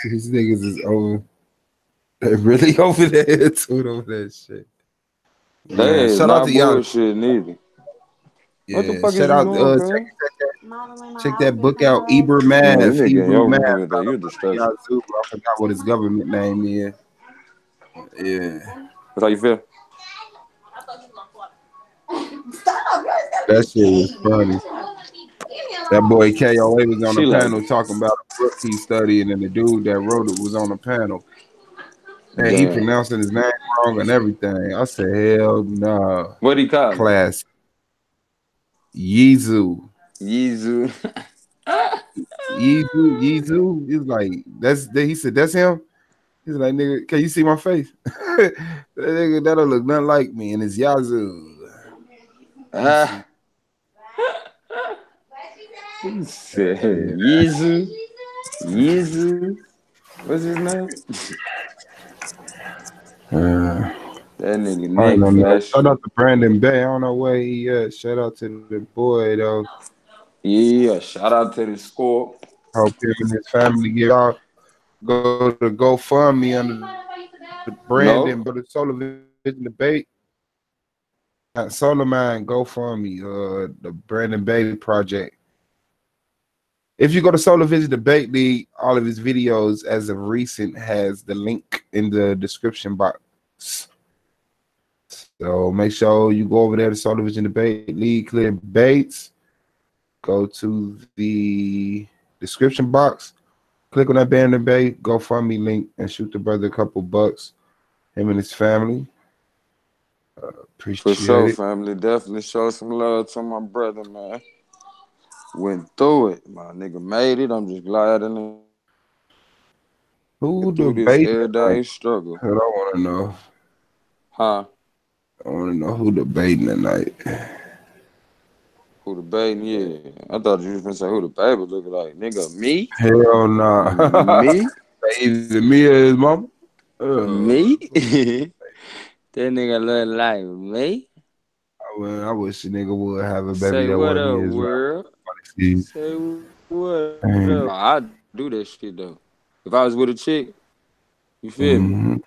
C: These niggas is over. They're really over there too over that shit.
B: Hey, shout out to y'all. Shit neither.
C: Yeah, what the fuck shout out check that book out, Eber Math. Hebrew Math. Yazoo, I forgot what his government name is. Yeah.
B: That's how you feel?
C: That shit was funny. That boy KOA was on the panel talking about a book he studied, and the dude that wrote it was on the panel. And he pronouncing his name wrong and everything. I said, hell no.
B: What he call
C: class? Yeezu.
B: Yeezu.
C: Yeezu. He's like, he said, that's him? He's like, nigga, can you see my face? That nigga, that'll look nothing like me, and it's Yazoo.
B: He said, Yeezu. Yeezu. What's his name? That nigga.
C: Shout out to Brandon Bay. I don't know where he at. Shout out to the boy though.
B: Yeah, shout out to the score.
C: Hope him and his family get out. Go to GoFundMe under the Brandon, but the Solar Vision debate. Solar Man GoFundMe. The Brandon Bay project. If you go to Solar Vision Debate League, all of his videos as of recent has the link in the description box. So make sure you go over there to Solar Vision Debate League, clear debates. Go to the description box. Click on that banner bay, GoFundMe link, and shoot the brother a couple bucks. Him and his family. Appreciate
B: For sure,
C: it.
B: family. Definitely show some love to my brother, man. Went through it. My nigga made it. I'm just glad in it.
C: Who
B: through this everyday struggle.
C: I don't want to know.
B: Huh?
C: I want to know who debating tonight.
B: Who debating? Yeah. I thought you was going to say who the baby look like. Nigga, me?
C: Hell nah.
B: Me?
C: Either me or his mama.
B: Me? That nigga look like me?
C: I wish a nigga would have a baby
B: say
C: that
B: what
C: wasn't
B: up,
C: his.
B: World? Say what up? I do that shit, though. If I was with a chick, you feel me?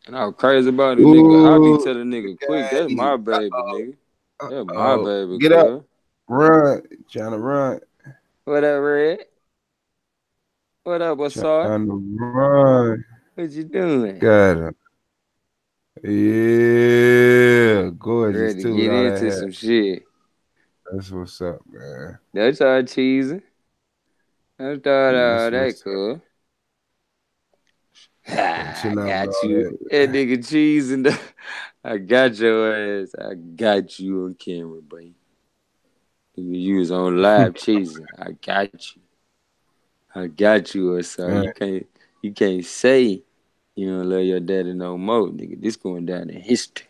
B: And I was crazy about it, nigga. I be telling nigga quick, that's my baby, nigga. That's my baby.
C: Get up. Run. Trying to run.
B: What up, Red? What up, what's up?
C: Trying to run.
B: What you doing?
C: Got him. Yeah. Gorgeous,
B: ready
C: too.
B: to get into some shit.
C: That's what's up, man.
B: That's all cheesy. I thought that cool. I got you. That nigga cheese and I got your ass. I got you on camera, boy. You was on live cheesing. I got you. I got you, or something. You can't say you don't love your daddy no more, nigga. This going down in history.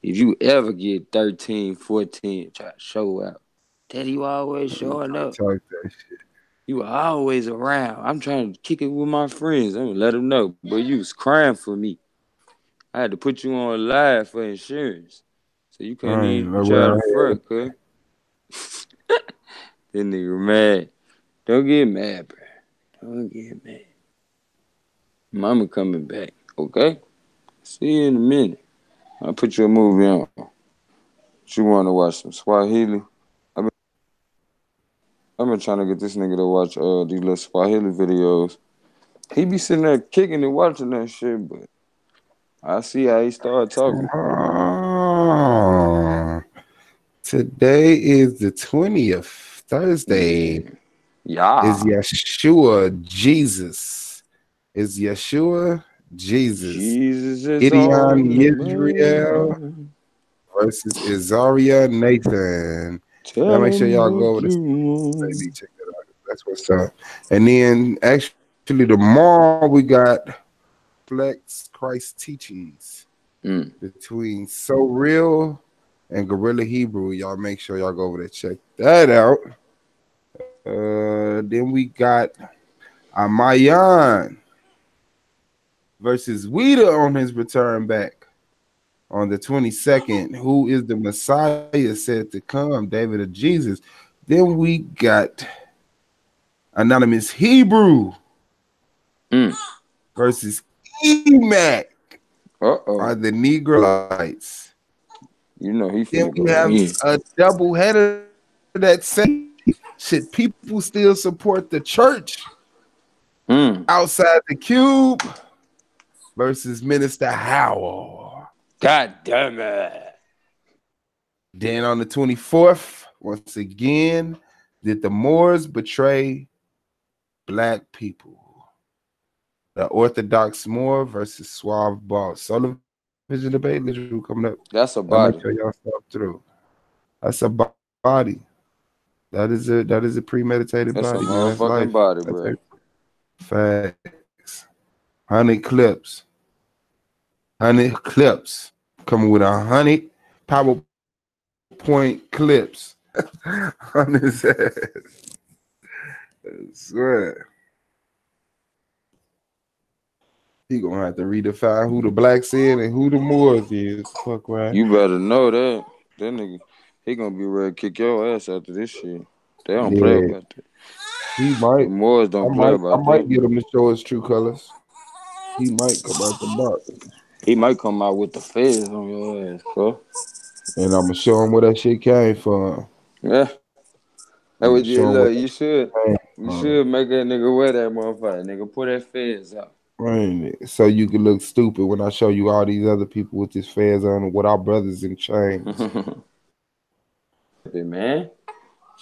B: If you ever get 13, 14, try to show out, daddy, you always showing up.
C: Talk that shit.
B: You were always around. I'm trying to kick it with my friends. I'm gonna let them know. But you was crying for me. I had to put you on live for insurance. So you couldn't even try to front, cuz. That nigga mad. Don't get mad, bro. Don't get mad. Mama coming back, okay? See you in a minute. I'll put you a movie on. You want to watch some Swahili? I've been trying to get this nigga to watch these little Swahili videos. He be sitting there kicking and watching that shit, but I see how he started talking.
C: Today is the 20th, Thursday.
B: Yeah.
C: Is Yeshua Jesus. Is Yeshua Jesus.
B: Jesus is
C: Gideon Yisrael versus Azaria Nathan. Now make sure y'all go over this. Maybe check that out. That's what's up. And then actually tomorrow we got Flex Christ teachings between So Real and Gorilla Hebrew. Y'all make sure y'all go over there, check that out. Then we got Amayan versus Weeda on his return back on the 22nd. Who is the Messiah said to come? David or Jesus? Then we got Anonymous Hebrew versus EMAC. Are the Negroites?
B: You know he.
C: Then we have a double header that same. Should people still support the church outside the cube versus Minister Howell?
B: God damn it.
C: Then on the 24th, once again, did the Moors betray black people? The Orthodox Moor versus Suave Boss. Solo vision debate literally coming up.
B: That's a body.
C: Make sure y'all stop through. That's a body. That is a premeditated
B: That's
C: body.
B: A motherfucking body, bro.
C: Facts. 100 clips. 100 clips. Coming with 100 PowerPoint clips on his ass. I swear. He gonna have to redefine who the blacks in and who the Moors is. Fuck right.
B: You better know that. That nigga, he gonna be ready to kick your ass after this shit. They don't play about that.
C: He might.
B: The Moors don't play about that.
C: I might get him to show his true colors. He might come out the box.
B: He might come out with the feds on your ass, bro.
C: And I'm gonna show him where that shit came from.
B: Yeah. That was you look. You should make that nigga wear that motherfucker. Nigga, put that feds out.
C: Right. So you can look stupid when I show you all these other people with this feds on with our brothers in chains.
B: Hey, man.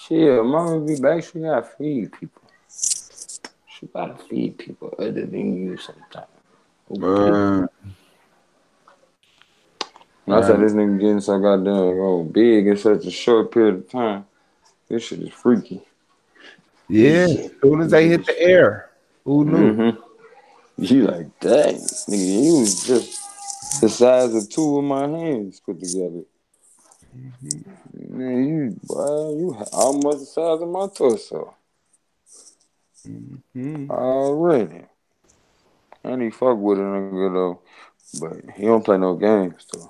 B: Shit, mama be back. She gotta feed people. She gotta feed people other than you sometimes. Okay. I said this nigga getting so goddamn big in such a short period of time. This shit is freaky.
C: Yeah, as soon as they hit the air, who knew?
B: Mm-hmm. You like, dang, nigga, you was just the size of two of my hands put together. Man, you almost the size of my torso. Already. And he fuck with a nigga though, but he don't play no games though.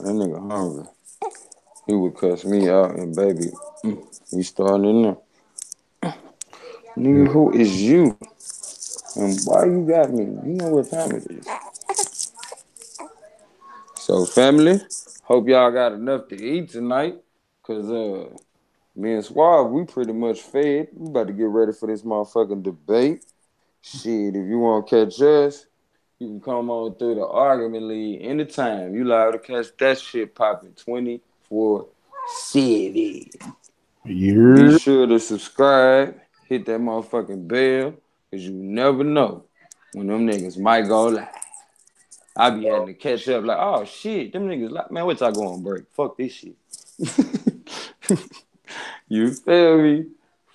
B: That nigga hungry. He would cuss me out and baby, he starting in there. Nigga, who is you? And why you got me? You know what time it is. So family, hope y'all got enough to eat tonight. Cause me and Suave, we pretty much fed. We about to get ready for this motherfucking debate. Shit, if you want to catch us, you can come on through the argument league anytime. You liable to catch that shit popping 24/7. Be sure to subscribe, hit that motherfucking bell, cause you never know when them niggas might go live. I be having to catch up like, oh shit, them niggas like, man, what y'all going break? Fuck this shit. You feel me?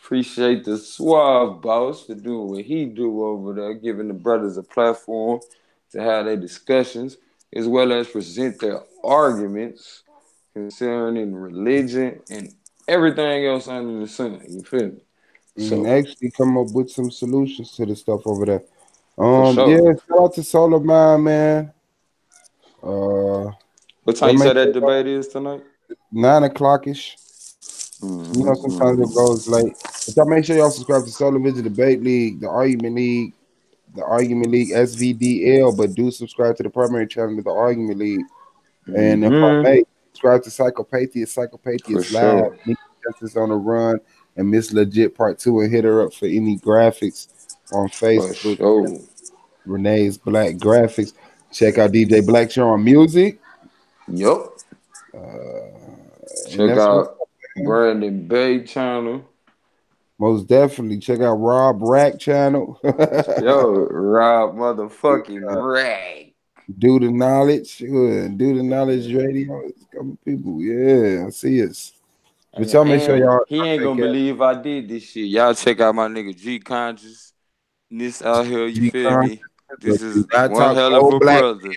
B: Appreciate the Suave boss for doing what he do over there, giving the brothers a platform to have their discussions, as well as present their arguments concerning religion and everything else under the sun. You feel me?
C: So actually come up with some solutions to the stuff over there.
B: Sure.
C: Yeah, shout out to Solar Man.
B: What time you said that debate is tonight?
C: 9 o'clock-ish. You know, sometimes it goes late. But y'all make sure y'all subscribe to Solar Vision Debate League, the Argument League SVDL, but do subscribe to the primary channel of the Argument League. And if I may, subscribe to Psychopathias Live, Justice on the Run, and Miss Legit Part 2, and hit her up for any graphics on Facebook. Renee's Black Graphics. Check out DJ Black Show on music.
B: Yup. Check out Brandon Bay channel.
C: Most definitely. Check out Rob Rack channel.
B: Yo, Rob motherfucking Rack.
C: Do the Knowledge. Do the Knowledge Radio. A couple people. Yeah, I see us. But y'all make sure y'all.
B: He ain't gonna believe I did this shit. Y'all check out my nigga G Conscious. This out here, you feel me? This is one hell of a brother.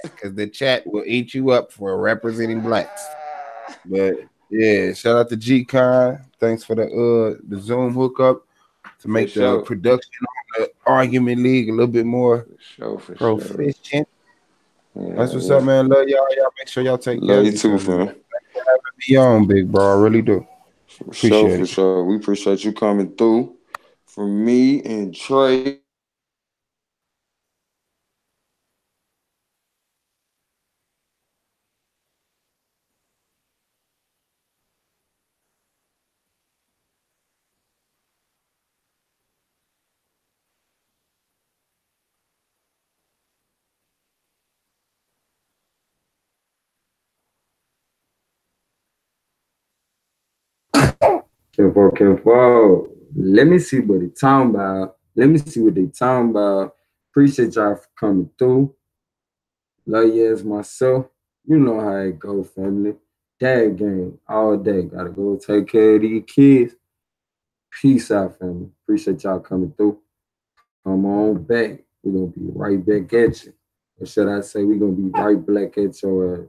C: Because the chat will eat you up for representing blacks. But yeah, shout out to G-Con. Thanks for the Zoom hookup to make the production on the Argument League a little bit more proficient. Yeah, that's what's up, man. Love y'all. Y'all make sure y'all take care of yourself. Love you too, man. Thanks for having me on, big bro. I really do.
B: Appreciate it. For sure. We appreciate you coming through. For me and Trey. Let me see what they talking about. Appreciate y'all for coming through. Love you as myself. You know how it go, family. Dad game all day. Gotta go take care of these kids. Peace out, family. Appreciate y'all coming through. Come on back. We're gonna be right back at you. Or should I say we're gonna be right back at your ass.